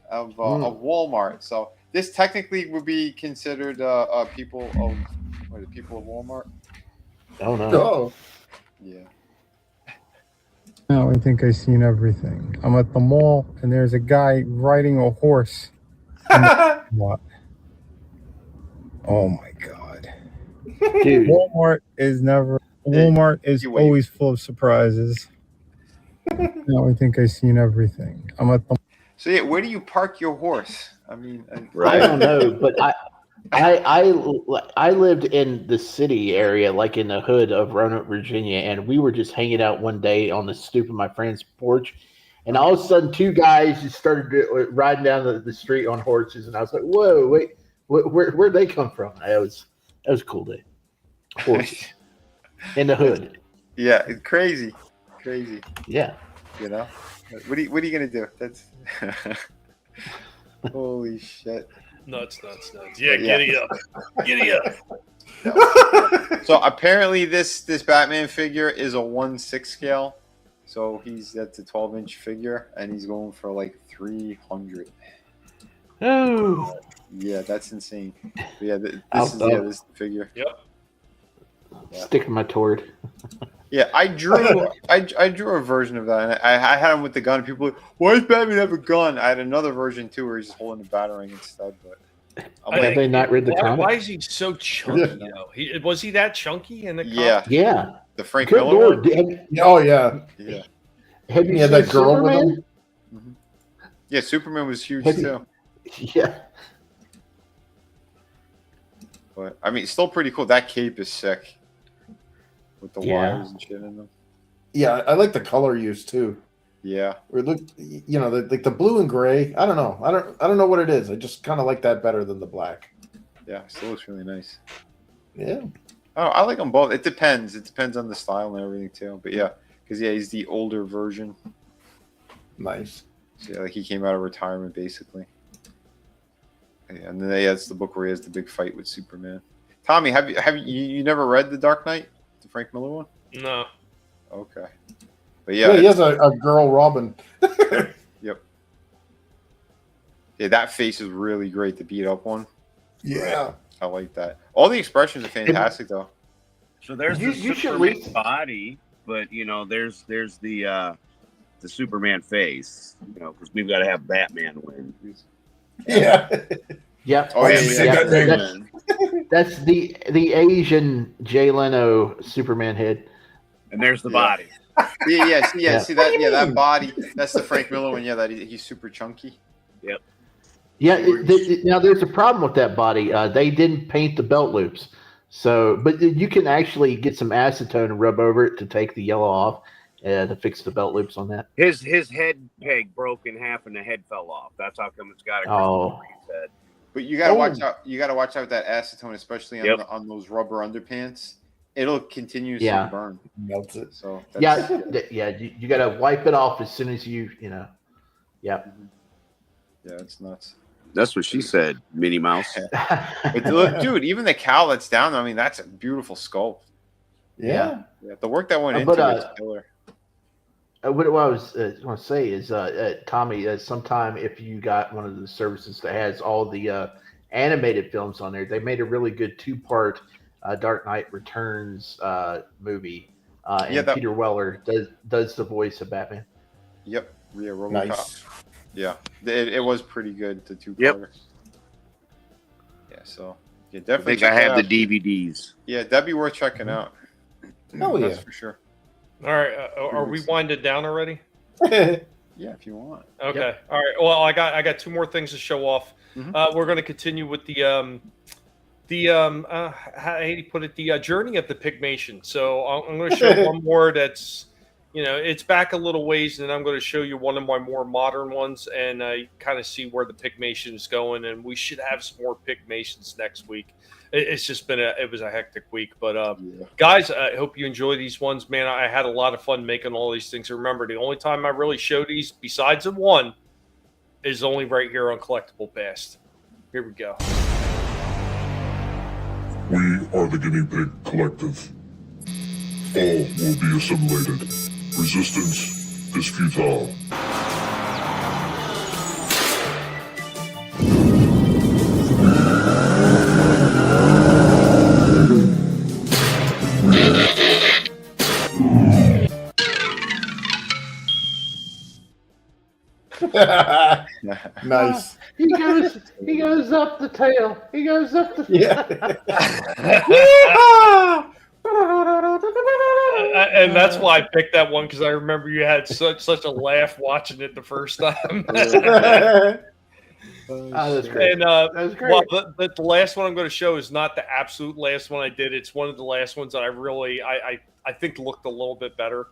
of Walmart. So this technically would be considered people of Walmart. Oh, no. Oh. Yeah. Now I think I've seen everything. I'm at the mall, and there's a guy riding a horse. What? Oh my god! Dude. Walmart is always full of surprises. Now I think I've seen everything. I'm at the. So yeah, where do you park your horse? I mean, I don't know, but I lived in the city area, like in the hood of Roanoke, Virginia, and we were just hanging out one day on the stoop of my friend's porch, and all of a sudden, two guys just started riding down the street on horses, and I was like, "Whoa, wait, where'd they come from?" That was a cool day. Horses in the hood. Yeah, it's crazy. Yeah. What are you gonna do? That's holy shit. Nuts. Yeah, giddy up. So apparently this Batman figure is a 1/6 scale. So that's a 12-inch figure, and he's going for like 300. Oh, yeah, that's insane. But yeah, this is the figure. Yep. Sticking my toward. Yeah, I drew a version of that, and I had him with the gun. People were like, why does Batman have a gun? I had another version too, where he's just holding a batarang instead. But Have they not read the comic? Why is he so chunky? Was he that chunky in the comic? Yeah. The Frank Good Miller Lord. one? Oh yeah. Yeah. Have you Yeah, seen that girl with Superman? him. Yeah, Superman was huge Have you- too. Yeah. But I mean, it's still pretty cool. That cape is sick with the wires and shit in them. Yeah, I like the color use too. Yeah. Or look, you know, the blue and gray. I don't know. I don't know what it is. I just kind of like that better than the black. Yeah, it still looks really nice. Yeah. Oh, I like them both. It depends. It depends on the style and everything too. But yeah, because he's the older version. Nice. So yeah, like he came out of retirement basically. Yeah, and then it's the book where he has the big fight with Superman. Tommy, have you never read The Dark Knight, the Frank Miller one? No. Okay. But yeah, he has a girl Robin. Yep. Yeah, that face is really great. The beat up one. Yeah. I like that. All the expressions are fantastic though. So there's the Superman body, but you know, there's the Superman face. You know, because we've got to have Batman win. Yeah. Yep. Oh yeah, That's the Asian Jay Leno Superman head. And there's the body. Yeah. See that? Yeah, that body. That's the Frank Miller one. Yeah, that he's super chunky. Yep. Yeah. Now there's a problem with that body. They didn't paint the belt loops, but you can actually get some acetone and rub over it to take the yellow off. To fix the belt loops on that. His head peg broke in half and the head fell off. That's how come it's got a head. But you gotta watch out. You gotta watch out with that acetone, especially on those rubber underpants. It'll continuously burn. Melts it. So you gotta wipe it off as soon as you know. Yep. Yeah, it's nuts. That's what she said, Minnie Mouse. But look, dude, even the cowl that's down there, I mean, that's a beautiful sculpt. Yeah. The work that went into it is killer. What I was going to say is, Tommy, sometime if you got one of the services that has all the animated films on there, they made a really good 2-part Dark Knight Returns movie. And Peter Weller does the voice of Batman. Yep. Yeah, RoboCop. Nice. Yeah. It was pretty good, the 2-parter. Yep. Yeah, so yeah, definitely. I think I have the DVDs. Yeah, that'd be worth checking out. Oh, That's for sure. All right, are we winded down already? Yeah, if you want. Okay. Yep. All right. Well, I got 2 more things to show off. We're going to continue with the how do you put it? The journey of the Pygmation. So I'm going to show one more that's, it's back a little ways, and then I'm going to show you one of my more modern ones, and kind of see where the Pygmation is going. And we should have some more Pygmations next week. It's just been it was a hectic week, but guys, I hope you enjoy these ones, man. I had a lot of fun making all these things. Remember, the only time I really show these, besides the one, is only right here on Collectable Past. Here we go. We are the Guinea Pig Collective. All will be assimilated. Resistance is futile. Nice. He goes up the tail. He goes up the And that's why I picked that one, because I remember you had such a laugh watching it the first time. That's great. And that's great. Well, the last one I'm going to show is not the absolute last one I did. It's one of the last ones that I think looked a little bit better.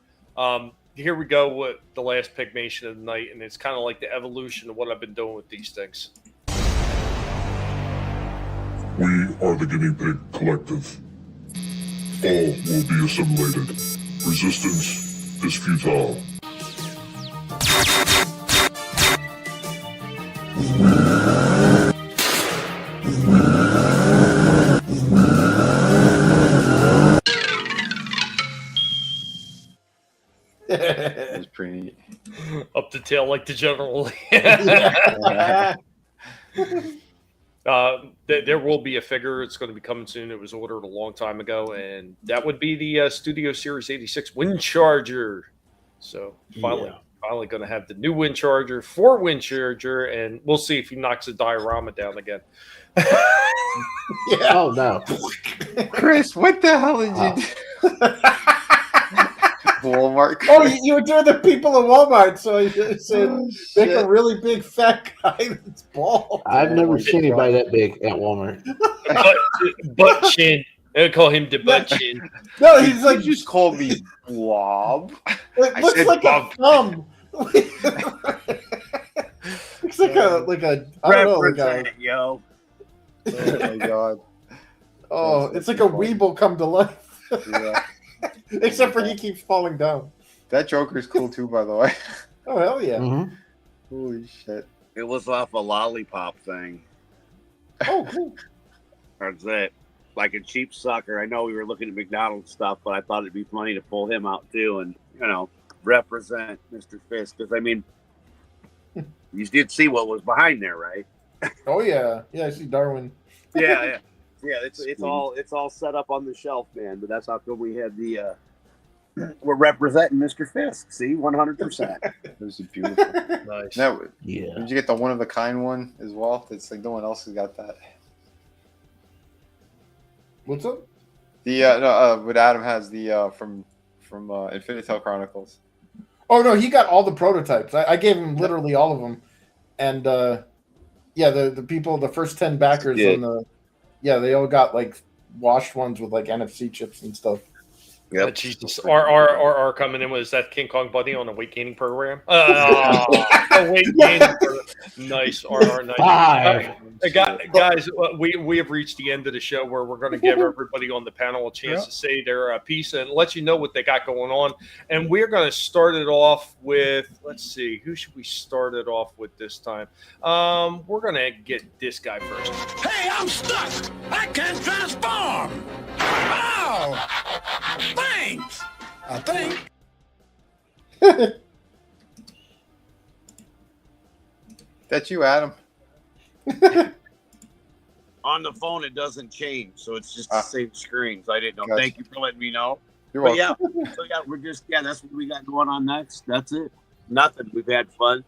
Here we go with the last Pygmation of the night, and it's kind of like the evolution of what I've been doing with these things. We are the Guinea Pig Collective. All will be assimilated. Resistance is futile. tail like the general. There will be a figure. It's going to be coming soon. It was ordered a long time ago, and that would be the Studio Series 86 Wind Charger. So finally going to have the new Wind Charger for Wind Charger, and we'll see if he knocks the diorama down again. Oh no, Chris, what the hell did you do? Walmart. Oh, you were doing the people of Walmart, so you said make a really big fat guy that's bald. I've never seen anybody that big at Walmart. Butt chin. They call him the butt chin. No, he's like, you just called me Blob. It looks like a thumb. Looks like a I don't know, like a yo. Oh my god. Oh, it's like a Weeble come to life. Yeah. Except for he keeps falling down. That Joker's cool too, by the way. Oh hell yeah! Mm-hmm. Holy shit! It was off a lollipop thing. Oh, cool. That's it. Like a cheap sucker. I know we were looking at McDonald's stuff, but I thought it'd be funny to pull him out too, and represent Mr. Fisk. Because I mean, you did see what was behind there, right? Oh yeah, I see Darwin. Yeah. It's all set up on the shelf, man. But that's how come we had the. We're representing Mr. Fisk. See, 100%. Those are beautiful. Nice. Now, Yeah. Did you get the one of a kind one as well? It's like no one else has got that. What's up? What Adam has from Infinitel Chronicles. Oh no, he got all the prototypes. I gave him literally all of them, and the people, the first 10 backers on the, they all got like washed ones with like NFC chips and stuff. Yeah, Jesus. Our coming in was that King Kong buddy on a weight gaining program. A weight gaining program. Nice. Nice. Guys, we have reached the end of the show where we're going to give everybody on the panel a chance to say their piece and let you know what they got going on. And we're going to start it off with, let's see, who should we start it off with this time? We're going to get this guy first. Hey, I'm stuck. I can't transform. Oh, thanks. I think. That's you, Adam. On the phone, it doesn't change, so it's just the same screen. So I didn't know. Gotcha. Thank you for letting me know. You're But welcome. we're just that's what we got going on next. That's it. Nothing. We've had fun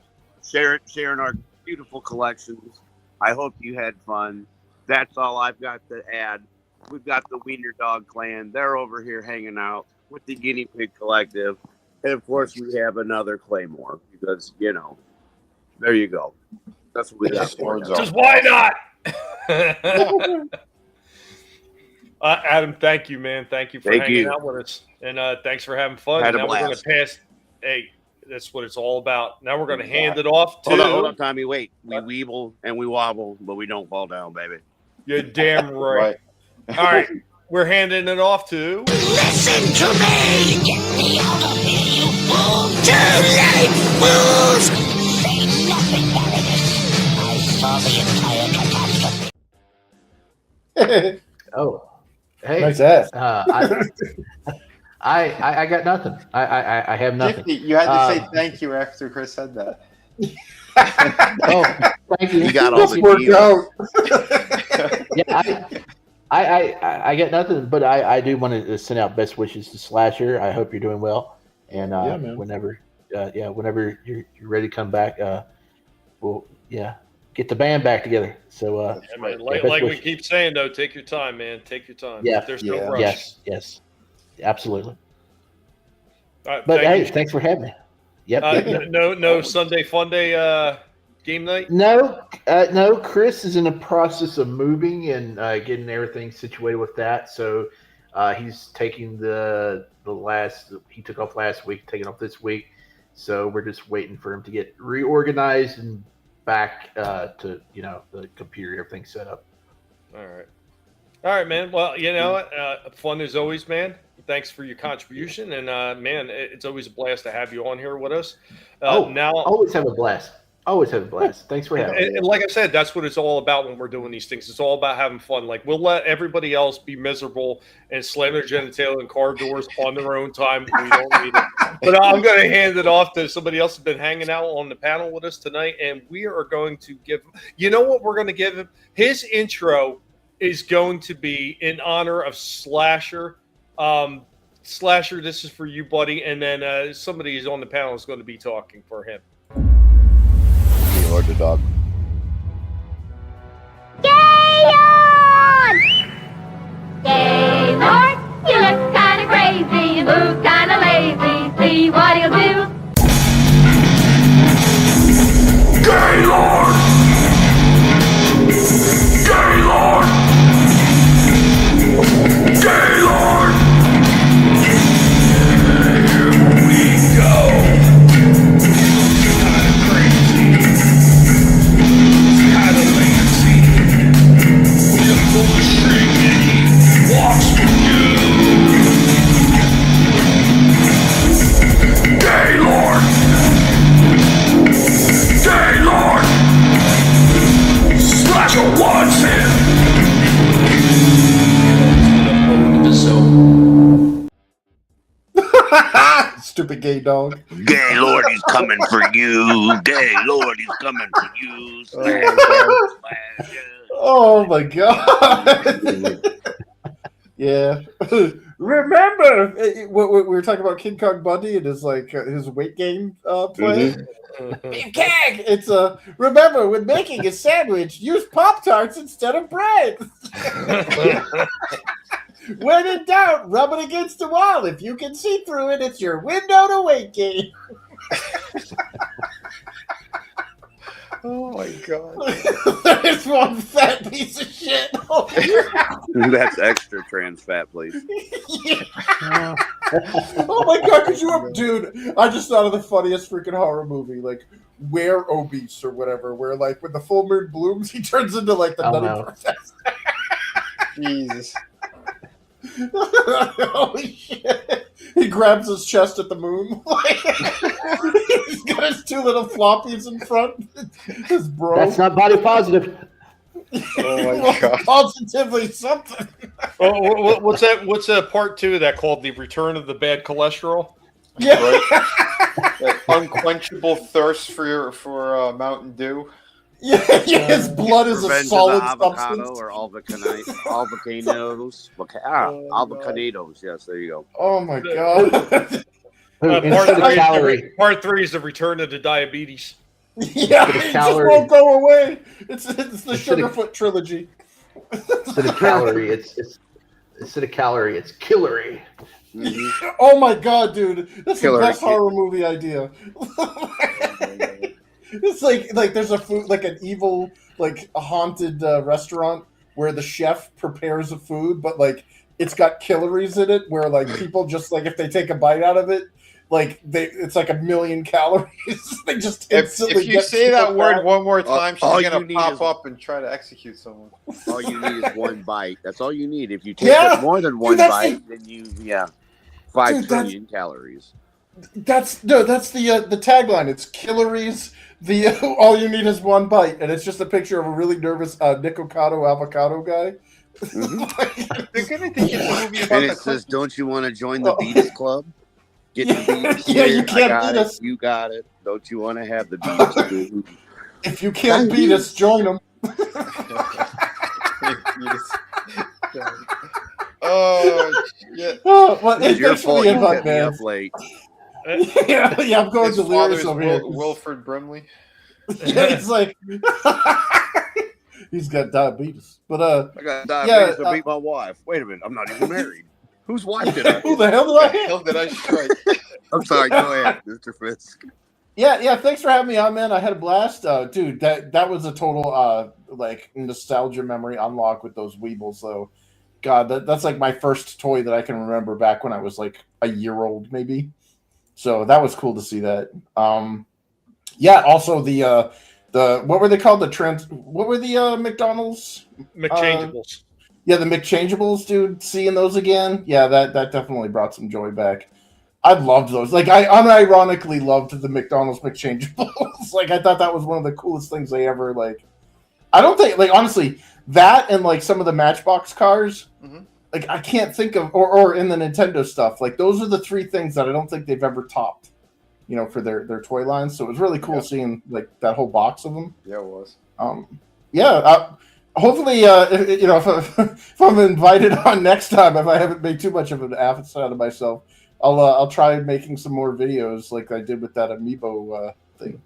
sharing our beautiful collections. I hope you had fun. That's all I've got to add. We've got the Wiener Dog Clan. They're over here hanging out with the Guinea Pig Collective, and of course we have another Claymore because there you go. That's what we got. Just why not? Adam, thank you, man. Thank you for hanging out with us, and thanks for having fun. Had a now blast. We're going to pass. Hey, that's what it's all about. Now we're going to hand it off to. Hold on, Tommy. Wait, we weeble and we wobble, but we don't fall down, baby. You're damn right. All right, we're handing it off to. Listen to me. Get me out of here, you fool. Too late, fools. Say nothing, Baroness. I saw the entire catastrophe. Oh, hey, Nice ass. I got nothing. I have nothing. Shifty, you had to say thank you after Chris said that. Oh, thank you. You got all the Worked deals. out. Yeah, I got nothing, but I do want to send out best wishes to Slasher. I hope you're doing well, and man. whenever you're ready to come back, we'll get the band back together. So Man, like we keep saying though, take your time, man. Take your time. Yeah, There's no rush. Yes, absolutely. All right, But thank hey, you. thanks for having me. Yep. No Sunday fun day game night. No. Chris is in the process of moving and getting everything situated with that. So he's taking the last. He took off last week, taking off this week. So we're just waiting for him to get reorganized and back to the computer, everything set up. All right, man. Well, you know what? Fun as always, man. Thanks for your contribution, and man, it's always a blast to have you on here with us. Now, always have a blast. Always have a blast. Thanks for having me. And like I said, that's what it's all about when we're doing these things. It's all about having fun. Like, we'll let everybody else be miserable and slam their genitalia in car doors on their own time. We don't need it. But I'm going to hand it off to somebody else who's been hanging out on the panel with us tonight, and we are going to give him. You know what we're going to give him? His intro is going to be in honor of Slasher. Slasher, this is for you, buddy, and then somebody who's on the panel is going to be talking for him. Or the dog. Gaylord! Gaylord, you look kind of crazy, move kind of lazy, see what he'll do. Gaylord! Gaylord! Gaylord! Here we go! Kinda crazy. Kinda lazy. We'll pull the string and he walks with you. Gaylord! Gaylord! Slasher wants him! Stupid gay dog. Gaylord, he's coming for you. Gaylord, he's coming for you. Oh my god. Yeah. Remember, we were talking about King Kong Bundy and his his weight gain play. Beefcake! It's remember when making a sandwich, use Pop-Tarts instead of bread. When in doubt, rub it against the wall. If you can see through it, it's your window to weight gain. Oh my god. There's one fat piece of shit. That's extra trans fat, please. Oh my god, could you dude, I just thought of the funniest freaking horror movie, like Where Obese or whatever, where like when the full moon blooms, he turns into like the nutty professor. Jesus. Holy shit. He grabs his chest at the moon. He's got his two little floppies in front. His bro. That's not body positive. Oh my god. Positively something. Oh, what's that? What's part 2 of that called? The Return of the Bad Cholesterol? Yeah. Right? That unquenchable thirst for Mountain Dew. Yeah, his blood is a Revenge solid of the avocado substance. or albacanos. Albacados. Yes, there you go. Oh my god. Part 3 is the Return of the Diabetes. Yeah, it just won't go away. It's the Sugarfoot trilogy. Instead of calorie, it's killery. Mm-hmm. Oh my god, dude, that's Killer the best kid. horror movie idea. It's like there's a food, like an evil, like a haunted restaurant where the chef prepares a food, but like it's got calories in it, where like people just like if they take a bite out of it, like it's like 1,000,000 calories. They just instantly. If you say that word one more time, all she's gonna you pop need up and try to execute someone. All you need is one bite. That's all you need. If you take more than one bite, then 5 trillion calories. That's the tagline. It's calories. All you need is one bite, and it's just a picture of a really nervous Nick Ocado avocado guy. They're gonna think it's a movie about And it says, "Don't you want to join the Beatus Club? Get the Beatus Yeah, here. you can't I got beat it. us. You got it. Don't you want to have the Beatus food? If you can't beat us, join them." Oh shit! Oh, well, It's your thanks for fault. the You invite, kept me man. up late. Yeah, I'm going His delirious father's over here. Wilford Brimley. Yeah, it's like he's got diabetes. But I got diabetes to beat my wife. Wait a minute, I'm not even married. Whose wife did I? Who the hell did I hit? Hell did I strike? I'm sorry. Go ahead, Mr. Fisk. Yeah. Thanks for having me on, man. I had a blast, dude. That was a total like nostalgia memory unlock with those Weebles. So, God, that's like my first toy that I can remember back when I was like a year old, maybe. So that was cool to see that. Yeah. Also the what were they called? What were the McDonald's McChangeables? Yeah, the McChangeables, dude. Seeing those again, yeah, that definitely brought some joy back. I loved those. Like, I unironically loved the McDonald's McChangeables. Like, I thought that was one of the coolest things they ever, like... I don't think, like, honestly, that and, like, some of the Matchbox cars, like I can't think of, or in the Nintendo stuff, like those are the three things that I don't think they've ever topped, you know, for their toy lines. So it was really cool seeing like that whole box of them. Yeah, it was. Hopefully, you know, if I'm invited on next time, if I haven't made too much of an ass out of myself, I'll try making some more videos like I did with that amiibo thing.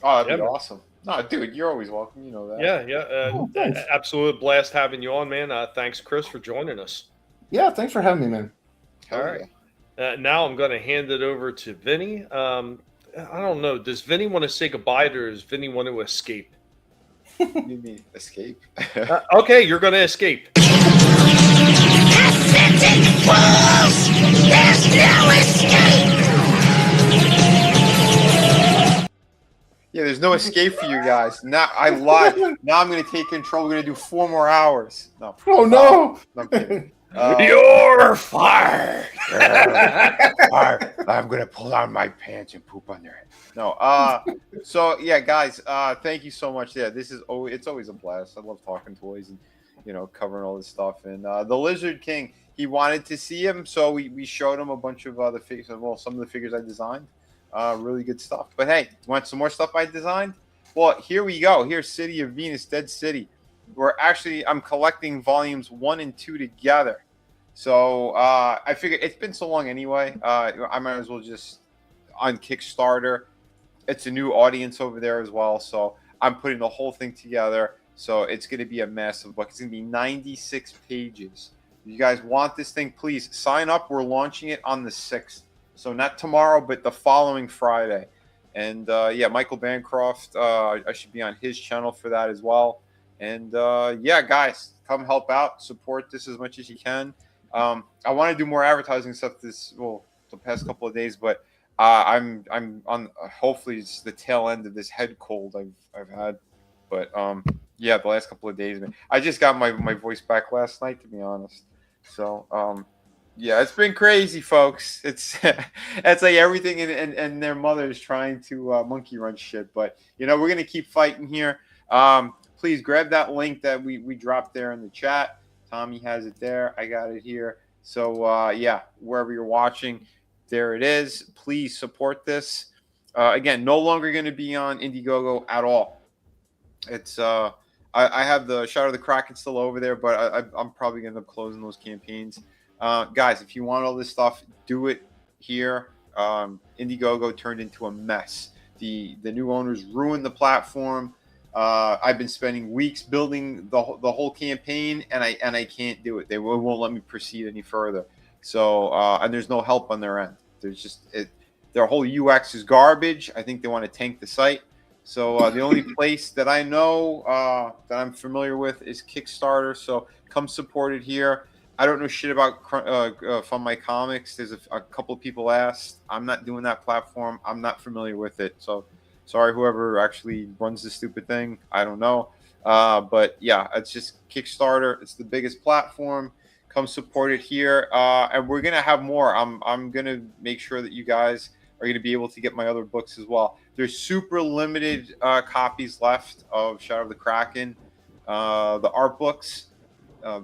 Oh, that'd be awesome. No, dude, you're always welcome. You know that. Yeah. Absolute blast having you on, man. Thanks, Chris, for joining us. Yeah, thanks for having me, man. All right. Now I'm going to hand it over to Vinnie. I don't know. Does Vinnie want to say goodbye, or does Vinnie want to escape? You mean escape? Okay, you're going to escape. Pathetic fools! There's no escape! Yeah, there's no escape for you guys. Now I lied. Now I'm going to take control. We're going to do 4 more hours. No. Oh no! I'm kidding. You're fired. I'm going to pull down my pants and poop on their head. No. So yeah, guys. Thank you so much. Yeah, it's always a blast. I love talking toys and, you know, covering all this stuff. And the Lizard King, he wanted to see him, so we showed him a bunch of the figures. Well, some of the figures I designed. Really good stuff. But hey, want some more stuff I designed? Well, here we go. Here's City of Venus, Dead City. I'm collecting volumes 1 and 2 together. So I figured it's been so long anyway. I might as well just on Kickstarter. It's a new audience over there as well. So I'm putting the whole thing together. So it's going to be a massive book. It's going to be 96 pages. If you guys want this thing, please sign up. We're launching it on the 6th. So not tomorrow, but the following Friday. And yeah, Michael Bancroft, I should be on his channel for that as well. And yeah, guys, come help out, support this as much as you can. I want to do more advertising stuff the past couple of days, but I'm on hopefully it's the tail end of this head cold I've had. But yeah, the last couple of days, man. I just got my voice back last night, to be honest. So yeah, it's been crazy, folks. It's like everything and their mother is trying to monkey run shit. But you know, we're gonna keep fighting here. Please grab that link that we dropped there in the chat. Tommy has it there. I got it here. So yeah, wherever you're watching, there it is. Please support this. Again, no longer going to be on Indiegogo at all. It's I have the Shadow of the Kraken still over there, but I'm probably going to end up closing those campaigns. Guys, if you want all this stuff, do it here. Indiegogo turned into a mess. The new owners ruined the platform. I've been spending weeks building the whole campaign, and I can't do it. They won't let me proceed any further. So and there's no help on their end. There's just their whole UX is garbage. I think they want to tank the site. So the only place that I know that I'm familiar with is Kickstarter. So come support it here. I don't know shit about Fund My Comics. There's a couple of people asked. I'm not doing that platform. I'm not familiar with it. So sorry, whoever actually runs this stupid thing. I don't know. But yeah, it's just Kickstarter. It's the biggest platform. Come support it here. And we're going to have more. I'm going to make sure that you guys are going to be able to get my other books as well. There's super limited copies left of Shadow of the Kraken, the art books.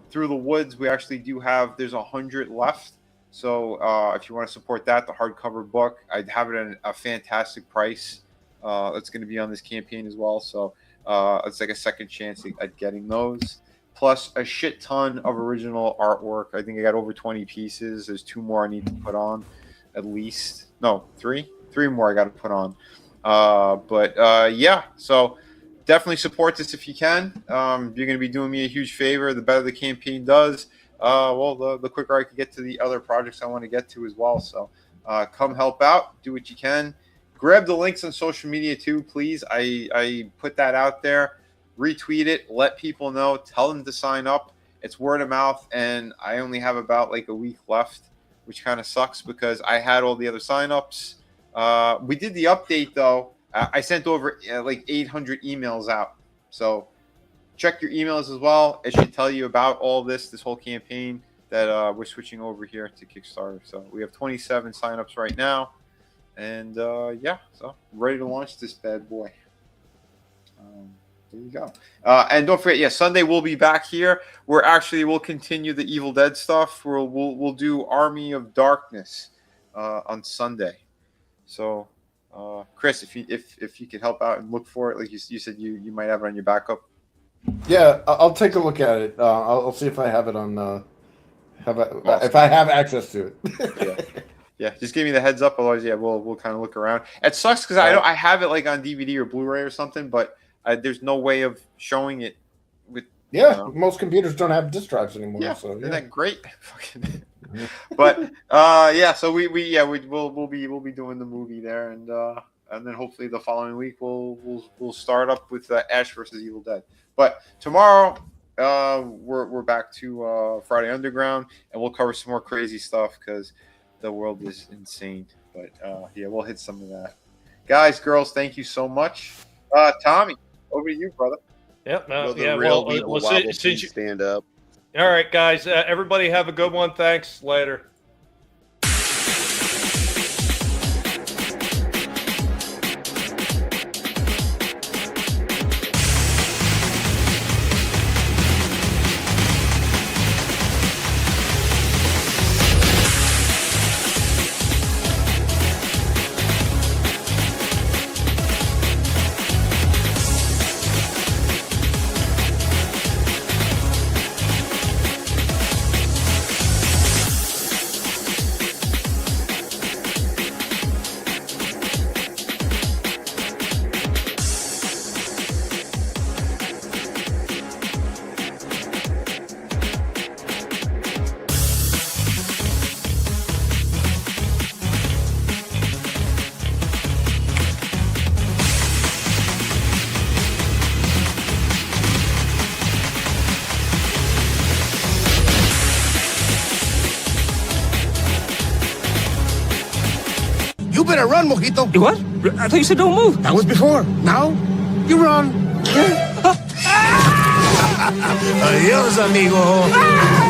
Through the Woods, we actually do have, there's 100 left. So if you want to support that, the hardcover book, I'd have it at a fantastic price. That's going to be on this campaign as well. So it's like a second chance at getting those. Plus a shit ton of original artwork. I think I got over 20 pieces. There's 2 more I need to put on at least. No, 3 more I got to put on. But yeah, so definitely support this if you can. You're going to be doing me a huge favor. The better the campaign does, well, the quicker I can get to the other projects I want to get to as well. So come help out. Do what you can. Grab the links on social media too, please. I put that out there. Retweet it. Let people know. Tell them to sign up. It's word of mouth, and I only have about like a week left, which kind of sucks because I had all the other signups. We did the update though. I sent over like 800 emails out. So check your emails as well. It should tell you about all this whole campaign that we're switching over here to Kickstarter. So we have 27 signups right now. And yeah, so ready to launch this bad boy. There you go. And don't forget, Sunday we'll be back here. We'll continue the Evil Dead stuff. We'll do Army of Darkness on Sunday. So, Chris, if you could help out and look for it, like you said, you might have it on your backup. Yeah, I'll take a look at it. I'll see if I have it on. If I have access to it. Yeah, just give me the heads up. Otherwise, we'll kind of look around. It sucks because I have it like on DVD or Blu-ray or something, but there's no way of showing it with. Most computers don't have disk drives anymore. Yeah, so, isn't that great? But so we'll be doing the movie there, and then hopefully the following week we'll start up with Ash versus Evil Dead. But tomorrow we're back to Friday Underground, and we'll cover some more crazy stuff because the world is insane. But we'll hit some of that. Guys, girls, thank you so much. Tommy, over to you, brother. Yep. We'll stand up. All right, guys. Everybody have a good one. Thanks. Later. You better run, Mojito. You what? I thought you said don't move. That was before. Now, you run. Adios, amigo.